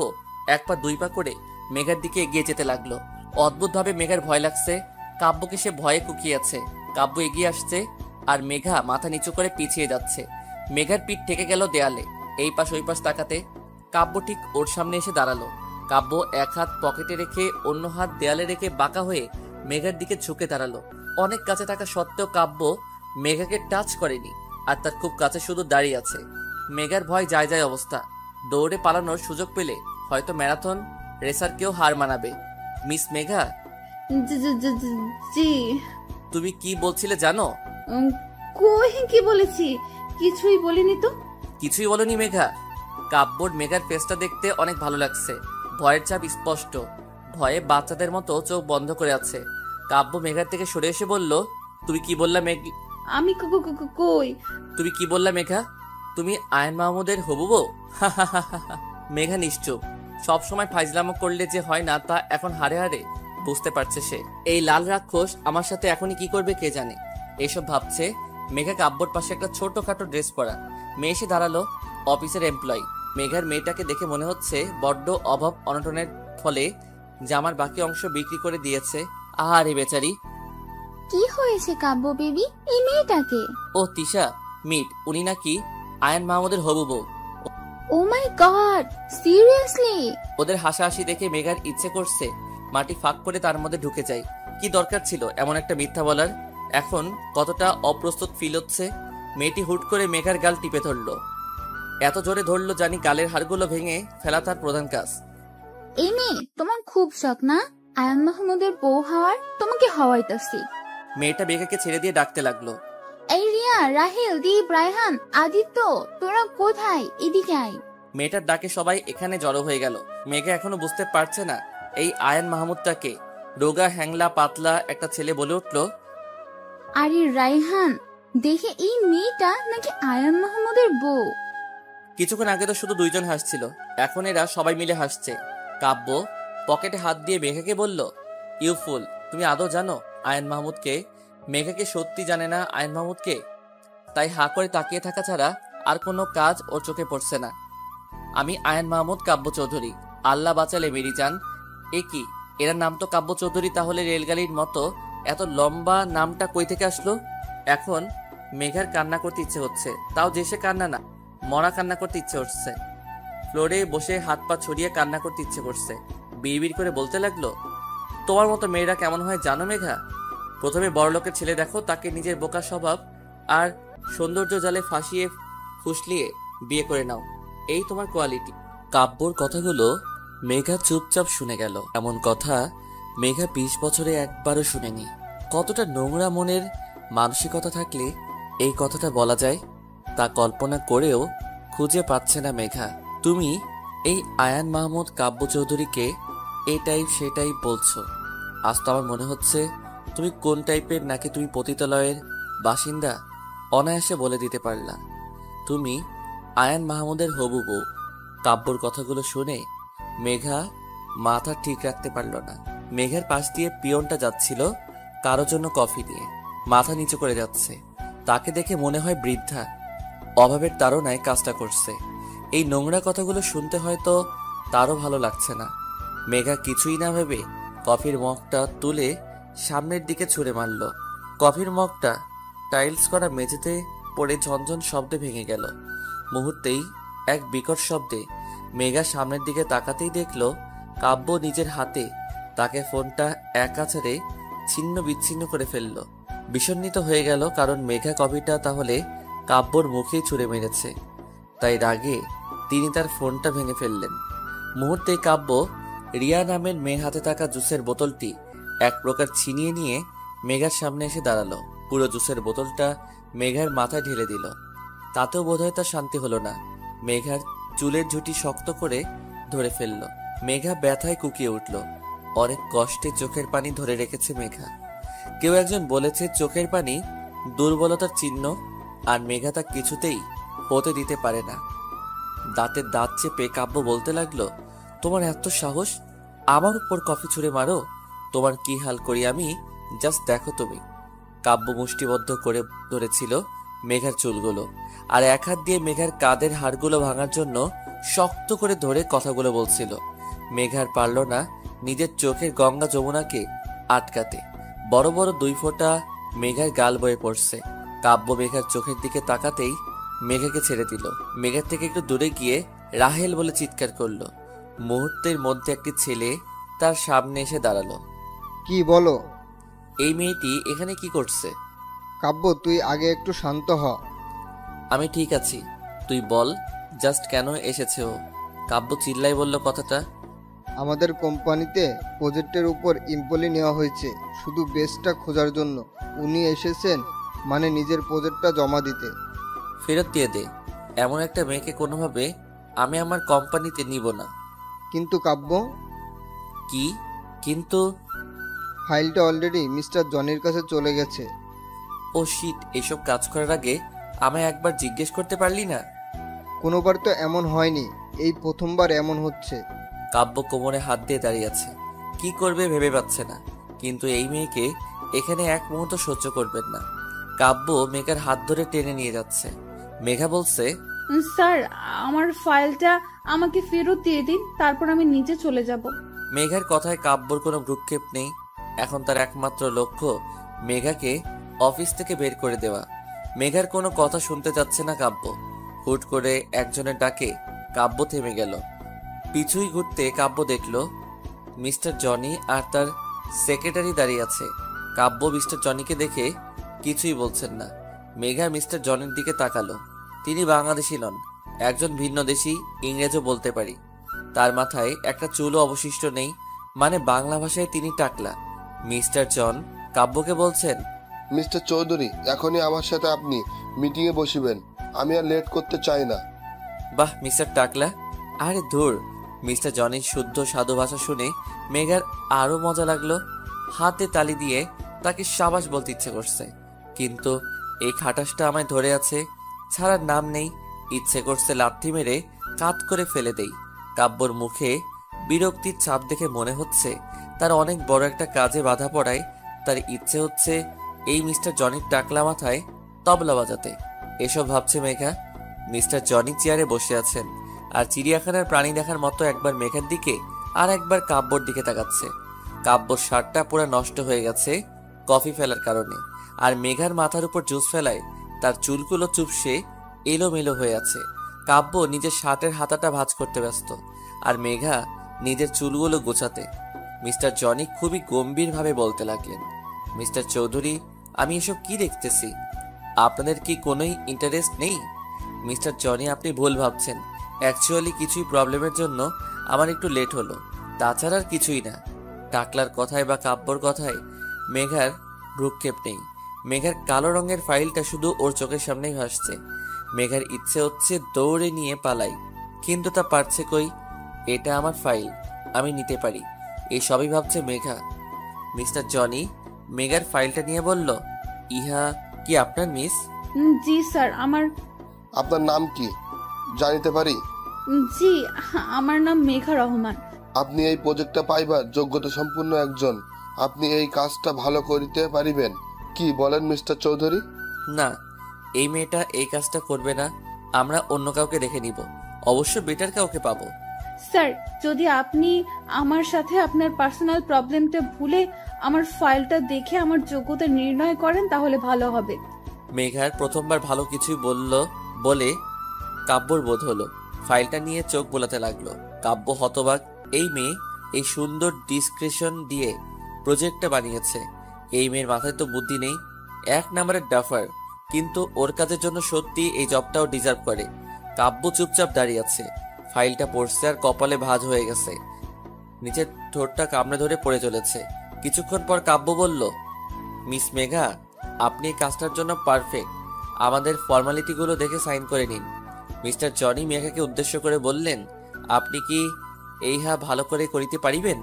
1 পা 2 পা করে মেঘার দিকে এগিয়ে যেতে লাগলো। অদ্ভুতভাবে মেঘার ভয় লাগছে। কাব্যকে সে ভয়ে কুকিয়েছে। কাব্য এগিয়ে আসছে আর মেঘা মাথা নিচু করে পিছিয়ে যাচ্ছে। মেঘার পিঠ ঠেকে গেল দেয়ালে। এই পাশ ওই পাশ তাকাতে কাব্য ঠিক ওর সামনে এসে দাঁড়ালো। কাব্য এক হাত পকেটে রেখে অন্য হাত দেয়ালে রেখে বাঁকা হয়ে মেঘার দিকে ঝুঁকে দাঁড়ালো। অনেক কাছে থাকা সত্ত্বেও কাব্য মেঘাকে টাচ করেনি, আর তার খুব কাছে শুধু দাঁড়িয়ে আছে। মেঘার ভয় যায় অবস্থা। দৌড়ে পালানোর সুযোগ পেলে হয়তো ম্যারাথন রেসারকেও হার মানাবে। মিস মেঘা। জি। তুমি কি বলছিলে জানো? কই কি বলেছি? কিছুই বলিনি তো। কিছুই বলনি মেঘা? কাব্যর মেঘার ফেসটা দেখতে অনেক ভালো লাগছে। ভয়ের ছাপ স্পষ্ট। ভয়ে বাচ্চাদের মতো চোখ বন্ধ করে আছে। কাব্য মেঘার থেকে সরে এসে বলল, তুমি কি বললা মেঘ? আমি কই? তুমি কি বললা মেঘা? তুমি আয়ন মাহমুদের হবু বউ? মেঘা নিশ্চুপ। সব সময় ফাইজলামো করলে যে হয় না তা এখন হারে হারে বুঝতে পারছে সে। এই লাল রাক্ষস আমার সাথে এখনই কি করবে কে জানে। এইসব ভাবছে। মেঘা কাব্যর পাশে একটা ছোটখাটো ড্রেস পরা মেয়ে এসে দাঁড়ালো। অফিসের এমপ্লয়ি। মেঘার মেয়েটাকে দেখে মনে হচ্ছে বড্ড অভাব অনটনের ফলে জামার বাকি অংশ বিক্রি করে দিয়েছে। আহারে বেচারি। কি হয়েছে কাব্য বেবি? এই মেয়েটাকে? ও তিশা, মিট। উনি নাকি আয়ন মাহমুদের হবু বউ। ও মাই গড, সিরিয়াসলি? ওদের হাসাহাসি দেখে মেঘার ইচ্ছে করছে মাটি ফাঁক করে তার মধ্যে ঢুকে যায়। কি দরকার ছিল এমন একটা মিথ্যা বলার? এখন কতটা অপ্রস্তুত ফিল হচ্ছে। মেয়েটি হুট করে মেঘার গাল টিপে ধরলো। এত জোরে ধরলো জানি গালের হাড়গুলো ভেঙে ফেলা তার প্রধান কাজ। এই মেয়ে, তোমার খুব শখ না আয়ান মাহমুদের বউ হওয়ার? তোমাকে হওয়াইতাছি। মেয়েটা মেঘাকে ছেড়ে দিয়ে ডাকতে লাগলো, এই রিয়া, রাহেল, দীপ, রায়হান, আদিত্য, তোরা কোথায়? এদিকে আয়। মেয়েটার ডাকে সবাই এখানে জড়ো হয়ে গেল। মেঘা এখনো বুঝতে পারছে না এই আয়ান মাহমুদটাকে। রোগা হ্যাংলা পাতলা একটা ছেলে বলে উঠলো, আরে রায়হান, দেখে এই মেয়েটা নাকি আয়ান মাহমুদের বউ। কিছুক্ষণ আগে তো শুধু 2 জন হাসছিল, এখন এরা সবাই মিলে হাসছে। কাব্য পকেটে হাত দিয়ে মেঘাকে বলল, ইউ ফুল, তুমি আদৌ জানো আয়ান মাহমুদকে? মেঘাকে সত্যি জানে না আয়ান মাহমুদকে, তাই হা করে তাকিয়ে থাকা ছাড়া আর কোনো কাজ ওর চোখে পড়ছে না। আমি আয়ান মাহমুদ কাব্য চৌধুরী। আল্লাহ বাঁচালে মেরি জান। এ কি, এর নাম তো কাব্য চৌধুরী, তাহলে রেলগাড়ির মতো এত লম্বা নামটা কই থেকে আসলো? এখন মেঘার কান্না করতে ইচ্ছে হচ্ছে, তাও যে সে কান্না না, মরা কান্না করতে ইচ্ছে হচ্ছে। ফ্লোরে বসে হাত পা ছড়িয়ে কান্না করতে ইচ্ছে করছে। বিড়বিড় করে বলতে লাগলো, তোমার মতো মেয়েরা কেমন হয় জানো মেঘা? প্রথমে বড়লোকের ছেলে দেখো, তাকে নিজের বোকা স্বভাব আর সৌন্দর্য জালে ফাঁসিয়ে ফুসলিয়ে বিয়ে করে নাও, এই তোমার কোয়ালিটি। কাব্যর কথাগুলো মেঘা চুপচাপ শুনে গেল। এমন কথা মেঘা 20 বছরে একবারও শুনেনি। কতটা নোংরা মনের মানসিকতা থাকলে এই কথাটা বলা যায় তা কল্পনা করেও খুঁজে পাচ্ছে না মেঘা। তুমি এই আয়ান মাহমুদ কাব্য চৌধুরীকে এই টাইপ সেই টাইপ বলছো। আজ তো আমার মনে হচ্ছে তুমি কোন টাইপের, নাকি তুমি পতিতালয়ের বাসিন্দা অনায়াসে বলে দিতে পারলা। তুমি আয়ান মাহমুদের হবু বউ। কাব্যর কথাগুলো শুনে মেঘা মাথা ঠিক রাখতে পারল না। মেঘার পাশ দিয়ে পিয়নটা যাচ্ছিল কারোর জন্য কফি নিয়ে, মাথা নিচু করে যাচ্ছে। তাকে দেখে মনে হয় বৃদ্ধা অভাবের তাড়নায় কাজটা করছে। এই নোংরা কথাগুলো শুনতে হয়তো তারও ভালো লাগছে না। মেঘা কিছুই না ভেবে কফির মগটা তুলে সামনের দিকে ছুঁড়ে মারল। কফির মগটা টাইলস করা মেঝেতে পড়ে ঝনঝন শব্দে ভেঙে গেল। মুহূর্তেই এক বিকট শব্দে মেঘা সামনের দিকে তাকাতেই দেখল কাব্য নিজের হাতে তাকে ফোনটা এক আছাড়ে ছিন্ন বিচ্ছিন্ন করে ফেলল। বিষণ্ণিত হয়ে গেল, কারণ মেঘা কফিটা তাহলে কাব্যর মুখেই ছুঁড়ে মেরেছে। তাই রাগে তিনি তার ফোনটা ভেঙে ফেললেন। মুহূর্তে কাব্য রিয়া নামের মেয়ে হাতে থাকা জুসের বোতলটি এক প্রকার ছিনিয়ে নিয়ে মেঘার সামনে এসে দাঁড়ালো। পুরো জুসের বোতলটা মেঘার মাথায় ঢেলে দিল। তাতেও বোধহয় তার শান্তি হলো না। মেঘার চুলের ঝুঁটি শক্ত করে ধরে ফেলল। মেঘা ব্যথায় কুকিয়ে উঠল। অনেক কষ্টে চোখের পানি ধরে রেখেছে মেঘা। কেউ একজন বলেছে চোখের পানি দুর্বলতার চিহ্ন, আর মেঘা তা কিছুতেই হতে দিতে পারে না। দাঁতের দাঁত চেপে কাব্য বলতে লাগলো, তোমার এত সাহস, আমার উপর কফি ছুঁড়ে মারো? তোমার কি হাল করি আমি, জাস্ট দেখো তুমি। কাব্য মুষ্টিবদ্ধ করে ধরেছিল মেঘার চুলগুলো, আর এক হাত দিয়ে মেঘার কাঁধের হাড়গুলো ভাঙার জন্য শক্ত করে ধরে কথাগুলো বলছিল। মেঘার পারল না নিজের চোখের গঙ্গা যমুনাকে আটকাতে। বড় বড় 2 ফোঁটা মেঘার গাল বয়ে পড়ছে। কাব্য মেঘার চোখের দিকে তাকাতেই মেঘাকে ছেড়ে দিল। মেঘার থেকে একটু দূরে গিয়ে রাহেল বলে চিৎকার করলো। মুহূর্তের মধ্যে একটি ছেলে তার সামনে এসে দাঁড়ালো। কি বলো? এই মেয়েটি এখানে কি করছে? কাব্য, তুই আগে একটু শান্ত হ। আমি ঠিক আছি, তুই বল জাস্ট কেন এসেছে ও? কাব্য চিল্লাই বলল কথাটা। আমাদের কোম্পানিতে প্রজেক্টের উপর এমপ্লয়ি নেওয়া হয়েছে শুধু বেস্টটা খোঁজার জন্য। উনি এসেছেন মানে নিজের প্রজেক্টটা জমা দিতে। ফেরত দিয়ে দে। এমন একটা মেয়েকে কোনোভাবে আমি আমার কোম্পানিতে নিব না। কিন্তু কাব্য, কি কিন্তু? ফাইলটা অলরেডি মিস্টার জনির কাছে চলে গেছে। ও শিট, এসব কাজ করার আগে আমায় একবার জিজ্ঞেস করতে পারলি না? কোনোবার তো এমন হয়নি, এই প্রথমবার এমন হচ্ছে। কাব্য কোমরে হাত দিয়ে দাঁড়িয়ে আছে, কি করবে ভেবে পাচ্ছে না। কিন্তু এই মেয়েকে এখানে এক মুহূর্ত সহ্য করবেন না। কাব্য মেঘার হাত ধরে টেনে নিয়ে যাচ্ছে। মেঘা বলছে, স্যার, আমার ফাইলটা আমাকে ফেরত দিয়ে দিন, তারপর আমি নিচে চলে যাব। মেঘার কথায় কাব্যর কোনো ভ্রুক্ষেপ নেই। এখন তার একমাত্র লক্ষ্য মেঘাকে অফিস থেকে বের করে দেওয়া। মেঘার কোনো কথা শুনতে যাচ্ছে না কাব্য। হুট করে একজনের ডাকে কাব্য থেমে গেল। পিছুই ঘুরতে কাব্য দেখল মিস্টার জনি আর তার সেক্রেটারি দাঁড়িয়ে আছে। কাব্য মিস্টার জনিকে দেখে কিছুই বলছেন না। মেঘা মিস্টার জনির দিকে তাকালো। তিনি বাংলাদেশি নন, একজন ভিন্ন দেশি, ইংরেজও বলতে পারি। তার মাথায় একটা চুলও অবশিষ্ট নেই, মানে বাংলা ভাষায় তিনি টাকলা। মিস্টার জন কাব্যকে বলছেন, মিস্টার চৌধুরী, এখনই আমার সাথে আপনি মিটিংয়ে বসিবেন। আমি আর লেট করতে চাই না। বাহ মিস্টার টাকলা। আরে ধুর, মিস্টার জনির শুদ্ধ সাধু ভাষা শুনে মেঘার আরো মজা লাগলো। হাতে তালি দিয়ে তাকে সাবাস বলতে ইচ্ছে করছে, কিন্তু এই খাটাসটা আমায় ধরে আছে, ছাড়ার নাম নেই। ইচ্ছে করছে লাথি মেরে কাত করে ফেলে দেই। কাব্যর মুখে বিরক্তির ছাপ দেখে মনে হচ্ছে তার অনেক বড় একটা কাজে বাধা পড়ায় তার ইচ্ছে হচ্ছে এই মিস্টার জনির টাকলা মাথায় তবলা বাজাতে। এসব ভাবছে মেঘা। মিস্টার জনি চেয়ারে বসে আছেন আর চিড়িয়াখানার প্রাণী দেখার মতো একবার মেঘার দিকে আর একবার কাব্যর দিকে তাকাচ্ছে। কাব্যর শার্টটা পুরো নষ্ট হয়ে গেছে কফি ফেলার কারণে, আর মেঘার মাথার উপর জুস ফেলায় তার চুলগুলো চুপসে এলোমেলো হয়ে আছে। কাব্য নিজের শার্টের হাতাটা ভাঁজ করতে ব্যস্ত, আর মেঘা নিজের চুলগুলো গোছাতে। মিস্টার জনি খুবই গম্ভীরভাবে বলতে লাগলেন, মিস্টার চৌধুরী, আমি এসব কি দেখতেছি? আপনাদের কি কোনোই ইন্টারেস্ট নেই? মিস্টার জনি, আপনি ভুল ভাবছেন। অ্যাকচুয়ালি কিছুই প্রবলেমের জন্য আমার একটু লেট হলো, তাছাড়া আর কিছুই না। টাকলার কথায় বা কাব্যর কথায় মেঘার ভ্রুক্ষেপ নেই। মেঘার কালো রঙের ফাইলটা শুধু ওর চোখের সামনেই ভাসছে। মেঘার ইচ্ছে হচ্ছে দৌড়ে নিয়ে পালাই, কিন্তু তা পারছে কই। এটা আমার ফাইল, আমি নিতে পারি, এই সবই ভাবছে মেঘা। মিস্টার জনি মেঘার ফাইলটা নিয়ে বলল, ইহা কি আপনার মিস? জি স্যার, আপনার নাম কি জানিতে পারি? জি আমার নাম মেঘা রহমান। আপনি এই প্রজেক্টটা পাইবার যোগ্যতা সম্পূর্ণ একজন। আপনি এই কাজটা ভালো করিতে পারিবেন, কি বলেন মিস্টার চৌধুরী? না, এই মেয়েটা এই কাজটা করবে না, আমরা অন্য কাউকে দেখে নিব, অবশ্য বেটার কাউকে পাবো। স্যার, যদি আপনি আমার সাথে আপনার পার্সোনাল প্রবলেমটা ভুলে আমার ফাইলটা দেখে আমার যোগ্যতা নির্ণয় করেন তাহলে ভালো হবে। মেঘার প্রথমবার ভালো কিছুই বলল বলে কাব্যর বোধ হলো। ফাইলটা নিয়ে চোখ বোলাতে লাগলো। কাব্য হতবাক। এই মেয়ে এই সুন্দর ডিসক্রিপশন দিয়ে প্রজেক্টটা বানিয়েছে। এই মেয়ের মাথায় তো বুদ্ধি নেই, 1 নম্বরের ডাফার, কিন্তু ওর কাজের জন্য সত্যি এই জবটাও ডিজার্ভ করে। কাব্য চুপচাপ দাঁড়িয়ে আছে, ফাইলটা পড়ছে আর কপালে ভাঁজ হয়ে গেছে, নিচের ঠোঁটটা কামড়ে ধরে পড়ে চলেছে। কিছুক্ষণ পর কাব্য বলল, মিস মেঘা, আপনি এই কাজটার জন্য পারফেক্ট, আমাদের ফর্মালিটিগুলো দেখে সাইন করে নিন। মিস্টার জনি মেঘাকে উদ্দেশ্য করে বললেন, আপনি কি এইহা ভালো করে করিতে পারিবেন?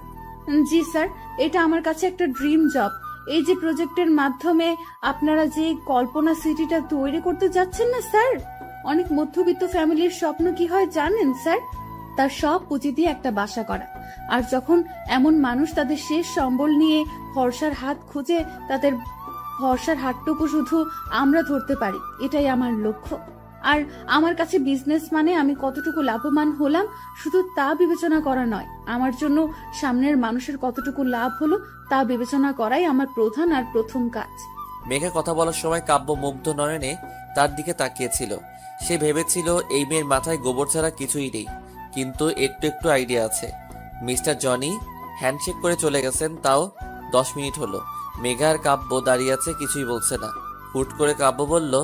জি স্যার, এটা আমার কাছে একটা ড্রিম জব। এই যে প্রজেক্টের মাধ্যমে আপনারা যে কল্পনা সিটিটা তৈরি করতে যাচ্ছেন না স্যার, অনেক মধ্যবিত্ত ফ্যামিলির স্বপ্ন কি হয় জানেন স্যার? তার সব পুঁজি দিয়ে একটা বাসা করা। আর যখন এমন মানুষ তাদের শেষ সম্বল নিয়ে ভরসার হাত খুঁজে, তাদের ভরসার হাতটুকু শুধু আমরা ধরতে পারি, এটাই আমার লক্ষ্য। আর আমার কাছে বিজনেস মানে আমি কতটুকু লাভবান হলাম শুধু তা বিবেচনা করা নয়, আমার জন্য সামনের মানুষের কতটুকু লাভ হলো তা বিবেচনা করাই আমার প্রধান আর প্রথম কাজ। মেঘা কথা বলার সময় কাব্য মুগ্ধ নয়নে তার দিকে তাকিয়েছিল। সে ভেবেছিল এই মেয়ের মাথায় গোবর ছাড়া কিছুই নেই, কিন্তু একটু একটু আইডিয়া আছে। মিস্টার জনি হ্যান্ডশেক করে চলে গেছেন, তাও 10 মিনিট হলো। মেঘা আর কাব্য দাঁড়িয়ে আছে, কিছুই বলছে না। হুট করে কাব্য বলল,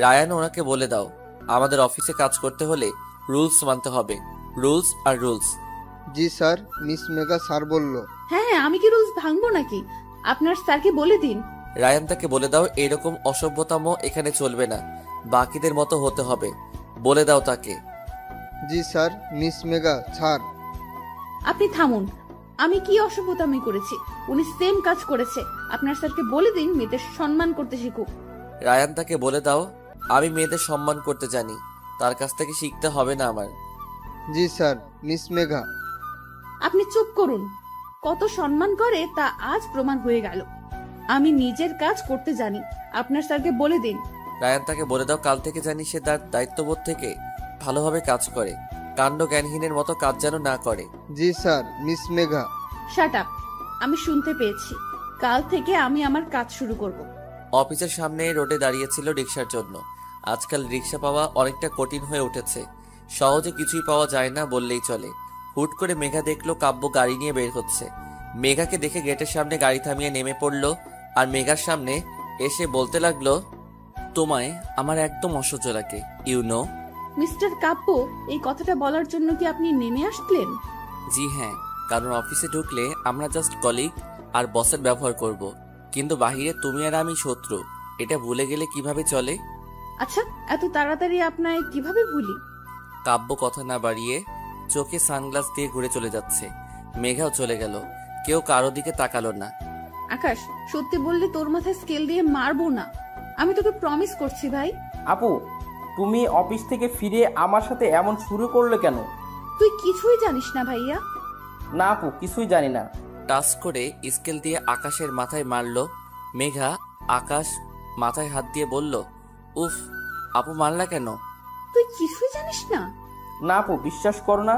রায়ান, ওনাকে বলে দাও আমাদের অফিসে কাজ করতে হলে রুলস মানতে হবে, রুলস আর রুলস। জি স্যার, মিস মেঘা স্যার বলল। হ্যাঁ, আমি কি রুলস ভাঙবো নাকি? আপনার স্যারকে বলে দিন। রায়ান, তাকে বলে দাও এরকম অসভ্যতাম এখানে চলবে না, বাকিদের মতো হতে হবে, বলে দাও তাকে। জি স্যার, মিস মেঘা স্যার। আপনি থামুন, আমি কি অসভ্যতামি করেছি? উনি সেম কাজ করেছে। আপনার স্যারকে বলে দিন মেয়েদের সম্মান করতে শিখুক। রায়ান, তাকে বলে দাও আমি মেয়েদের সম্মান করতে জানি, তার কাছ থেকে শিখতে হবে না আমার। জি স্যার, মিস মেঘা। আপনি চুপ করুন। কত সম্মান করে তা আজ প্রমাণ হয়ে গেল। আমি নিজের কাজ করতে জানি, আপনার স্যারকে বলে দিন। রায়ান, তাকে বলে দাও কাল থেকে জানি সে তার দায়িত্ববোধ থেকে ভালোভাবে কাজ করে, কাণ্ড জ্ঞানহীনের মতো কাজ যেন না করে। জি sir, miss Megha. Shut up, আমি শুনতে পেয়েছি। কাল থেকে আমি আমার কাজ শুরু করব। অফিসের সামনে রোডে দাঁড়িয়েছিল রিক্সার জন্য। আজকাল রিক্সা পাওয়া অনেকটা কঠিন হয়ে উঠেছে, সহজে কিছুই পাওয়া যায় না বললেই চলে। হুট করে মেঘা দেখলো কাব্য গাড়ি নিয়ে বের হচ্ছে। মেঘাকে দেখে গেটের সামনে গাড়ি থামিয়ে নেমে পড়লো আর মেঘার সামনে এসে বলতে লাগলো, তোমায় আমার একদম অসহ্য লাগে, ইউনো। মিস্টার কাব্য, এই কথাটা বলার জন্য কি আপনি নেমে আসলেন? জি হ্যাঁ, কারণ অফিসে ঢুকলে আমরা জাস্ট কলিগ আর বসের ব্যবহার করব, কিন্তু বাহিরে তুমি আর আমি শত্রু, এটা ভুলে গেলে কিভাবে চলে? আচ্ছা, এত তাড়াতাড়ি আপনায় কিভাবে ভুলি? কাব্য কথা না বাড়িয়ে চোখে সানগ্লাস দিয়ে ঘুরে চলে যাচ্ছে। মেঘাও চলে গেল, কেউ কারো দিকে তাকালো না। আকাশ, সত্যি বললে তোর মাথায় স্কেল দিয়ে মারবো না, আমি তোকে প্রমিস করছি ভাই। আপু, তুমি অফিস থেকে ফিরে আমার সাথে এমন শুরু করলে কেন? তুই কিছুই জানিস না ভাইয়া। না আপু, কিছুই জানি না। টাচ করে স্কেল দিয়ে আকাশের মাথায় মারলো। মেঘা আকাশ মাথায় হাত দিয়ে বলল, উফ, আপু মারলা কেন? তুই কিছুই জানিস না? না আপু, বিশ্বাস করো না।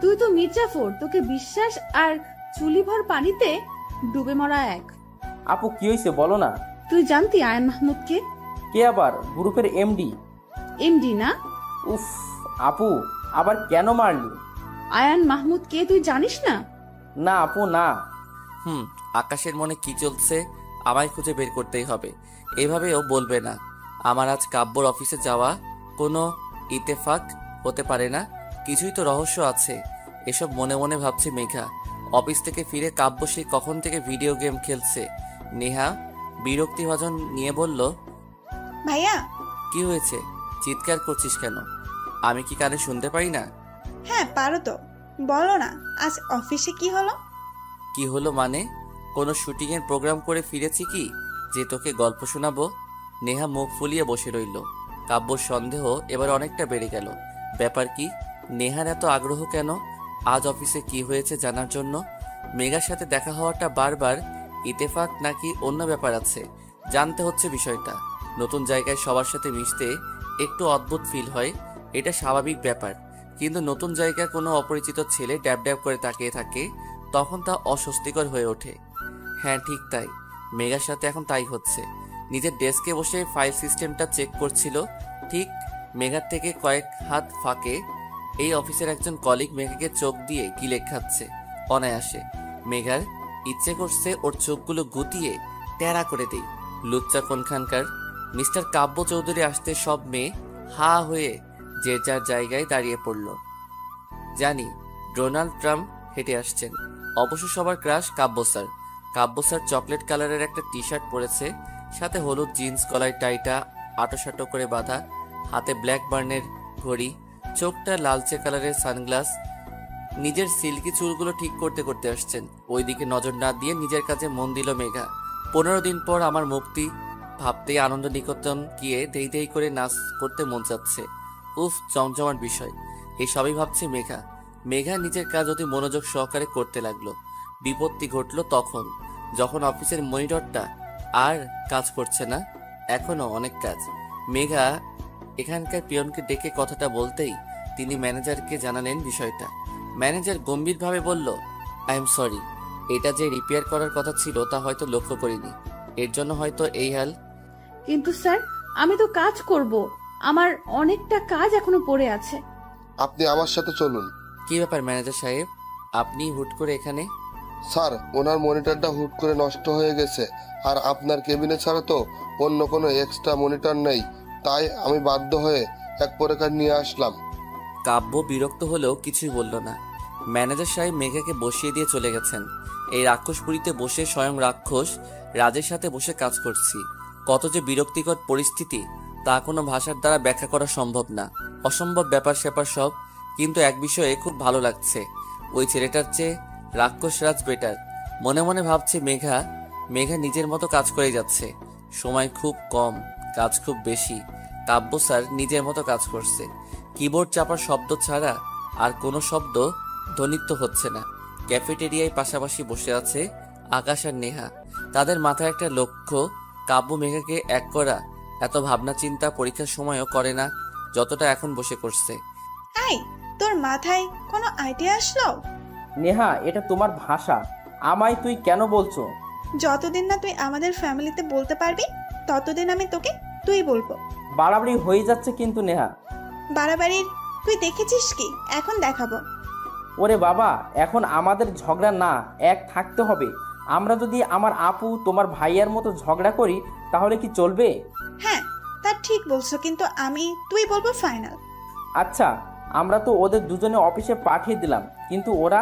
তুই তো মির্জাফর, তোকে বিশ্বাস আর চুলিভর পানিতে ডুবে মরা এক। আপু কি হয়েছে বলো না। তুই জানতি আয়ান মাহমুদকে? কে আবার? গ্রুপের এমডি। এমডি না? উফ আপু, আবার কেন মারলি? আয়ান মাহমুদ কে তুই জানিস না? না আপু, না। আকাশের মনে কি চলছে আমায় খুঁজে বের করতেই হবে, এভাবেও বলবে না। আমার আজ কাব্যর অফিসে যাওয়া কোনো ইতেফাক হতে পারে না, কিছুই তো রহস্য আছে। এসব মনে মনে ভাবছে মেঘা। অফিস থেকে ফিরে কাব্য সে কখন থেকে ভিডিও গেম খেলছে। নেহা বিরক্তিভাজন নিয়ে বলল, ভাইয়া। কি হয়েছে? চিৎকার করছিস কেন? আমি কি কানে শুনতে পাই না? হ্যাঁ পারো তো, বলো না আজ অফিসে কি হলো? কি হলো মানে? কোনো শুটিংয়ের প্রোগ্রাম করে ফিরেছি কি যে তোকে গল্প শোনাবো? নেহা মুখ ফুলিয়ে বসে রইল। কাব্যর সন্দেহ এবার অনেকটা বেড়ে গেল। ব্যাপার কি? নেহার এত আগ্রহ কেন আজ অফিসে কি হয়েছে জানার জন্য? মেঘার সাথে দেখা হওয়াটা বারবার ইতেফাক নাকি অন্য ব্যাপার আছে? জানতে হচ্ছে বিষয়টা। নতুন জায়গায় সবার সাথে মিশতে একটু অদ্ভুত ফিল হয়, এটা স্বাভাবিক ব্যাপার। কিন্তু নতুন জায়গায় কোনো অপরিচিত ছেলে ড্যাব ড্যাব করে তাকিয়ে থাকে, তখন তা অস্বস্তিকর হয়ে ওঠে। হ্যাঁ ঠিক তাই, মেঘার সাথে এখন তাই হচ্ছে। নিজের ডেস্কে বসে ফাইল সিস্টেমটা চেক করছিল, ঠিক মেঘার থেকে কয়েক হাত ফাঁকে এই অফিসের একজন কলিগ মেঘাকে চোখ দিয়ে গিলে খাচ্ছে অনায়াসে। মেঘার ইচ্ছে করছে ওর চোখগুলো গুটিয়ে টেরা করে দেই। লুচ্চা কোনখানকার। মিস্টার কাব্য চৌধুরী আসতে সব মেয়ে হা হয়ে যে যার জায়গায় দাঁড়িয়ে পড়ল। জানি ডোনাল্ড ট্রাম্প হেঁটে আসছেন। অবশ্য সবার ক্রাশ কাব্য স্যার। কাব্য স্যার চকলেট কালারের একটা টি শার্ট পরেছে, সাথে হলুদ জিন্স, গলায় টাইটা আটোসাটো করে বাঁধা, হাতে ব্ল্যাক বার্নের ঘড়ি, চোখটা লালচে কালারের সানগ্লাস। নিজের সিল্কি চুলগুলো ঠিক করতে করতে আসছেন। ওইদিকে নজর না দিয়ে নিজের কাজে মন দিল মেঘা। 15 দিন পর আমার মুক্তি ভাবতেই আনন্দ নিকেতন গিয়ে দেই দেই করে নাচ করতে মন চাচ্ছে। উফ, জমজমাট বিষয়। এই সবই ভাবছে মেঘা। মেঘা নিজের কাজ অতি মনোযোগ সহকারে করতে লাগলো। বিপত্তি ঘটলো তখন, যখন অফিসের মনিটরটা আর কাজ করছে না। এখনো অনেক কাজ। মেঘা এখানকার পিয়নকে ডেকে কথাটা বলতেই তিনি ম্যানেজারকে জানালেন বিষয়টা। ম্যানেজার গম্ভীরভাবে বলল, আই এম সরি, এটা যে রিপেয়ার করার কথা ছিল তা হয়তো লক্ষ্য করিনি, এর জন্য হয়তো এই হাল। কিন্তু স্যার, আমি তো কাজ করব, আমার অনেকটা কাজ এখনো পড়ে আছে। আপনি আমার সাথে চলুন। কি ব্যাপার ম্যানেজার সাহেব, আপনি হুট করে এখানে? স্যার, ওনার মনিটরটা হুট করে নষ্ট হয়ে গেছে, আর আপনার কেবিনে ছাড়া তো অন্য কোনো এক্সট্রা মনিটর নেই, তাই আমি বাধ্য হয়ে এক প্রকার নিয়ে আসলাম। কাব্য বিরক্ত হলেও কিছুই বলল না। ম্যানেজার সাহেব মেঘাকে বসিয়ে দিয়ে চলে গেছেন। এই রাক্ষসপুরীতে বসে স্বয়ং রাক্ষস রাজের সাথে বসে কাজ করছি। কত যে বিরক্তিকর পরিস্থিতি তা কোনো ভাষার দ্বারা ব্যাখ্যা করা সম্ভব না। অসম্ভব ব্যাপার স্যাপার সব। কিন্তু এক বিষয়ে খুব ভালো লাগছে, ওই ছেলেটার চেয়ে রাক্ষস রাজ বেটার। মনে মনে ভাবছে মেঘা। মেঘা নিজের মতো কাজ করে যাচ্ছে, সময় খুব কম, কাজ খুব বেশি। কাব্য স্যার নিজের মতো কাজ করছে। কিবোর্ড চাপার শব্দ ছাড়া আর কোনো শব্দ ধ্বনিত হচ্ছে না। ক্যাফেটেরিয়ায় পাশাপাশি বসে আছে আকাশ আর নেহা। তাদের মাথায় একটা লক্ষ্য, কাব্য মেঘাকে এক করা। এত ভাবনা চিন্তা পরীক্ষার সময়ও করে না যতটা এখন বসে করছে। এই, তোর মাথায় কোনো আইডিয়া আসলো? নেহা, এটা তোমার ভাষা, আমায় তুই কেন বলছো? যতদিন না তুই আমাদের ফ্যামিলিতে বলতে পারবি ততদিন আমি তোকে তুই বলবো। বাড়াবাড়ি হয়ে যাচ্ছে কিন্তু নেহা। বাড়াবাড়ির তুই দেখেছিস কি? এখন দেখাবো। ওরে বাবা, এখন আমাদের ঝগড়া না, এক থাকতে হবে। আমরা যদি আমার আপু তোমার ভাইয়ার মতো ঝগড়া করি তাহলে কি চলবে? হ্যাঁ, তা ঠিক বলছো, কিন্তু আমি তুই বলবো ফাইনাল। আচ্ছা, আমরা তো ওদের দুজনে অফিসে পাঠিয়ে দিলাম, কিন্তু ওরা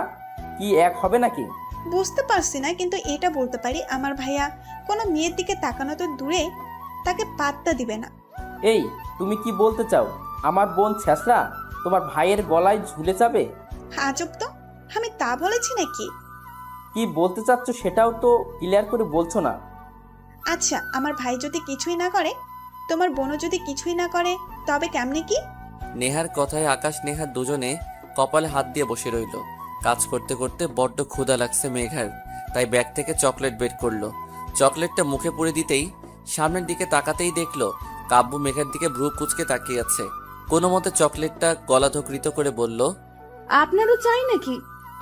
কি এক হবে নাকি? বুঝতে পারছি না, কিন্তু এটা বলতে পারি আমার ভাইয়া কোনো মেয়ের দিকে তাকানো তো দূরে, তাকে পাত্তা দিবে না। এই, তুমি কি বলতে চাও? আমার বোন ছেঁচড়া তোমার ভাইয়ের গলায় ঝুলে যাবে? আজব তো, আমি তা বলেছি নাকি? কি বলতে চাচ্ছ সেটাও তো ক্লিয়ার করে বলছো না। আচ্ছা, আমার ভাই যদি কিছুই না করে, তোমার বোনও যদি কিছুই না করে, তবে কেমনে কি? নেহার কথায় আকাশ নেহা দুজনে কপালে হাত দিয়ে বসে রইল। কাজ করতে করতে বড্ড ক্ষুধা লাগছে মেঘার, তাই ব্যাগ থেকে চকলেট বের করলো। চকলেটটা মুখে পুরে দিতেই সামনের দিকে তাকাতেই দেখলো কাব্য মেঘার দিকে ভ্রু কুচকে তাকিয়ে আছে। কোনো মতে চকলেটটা গলা ধকৃত করে বলল, আপনারও চাই নাকি?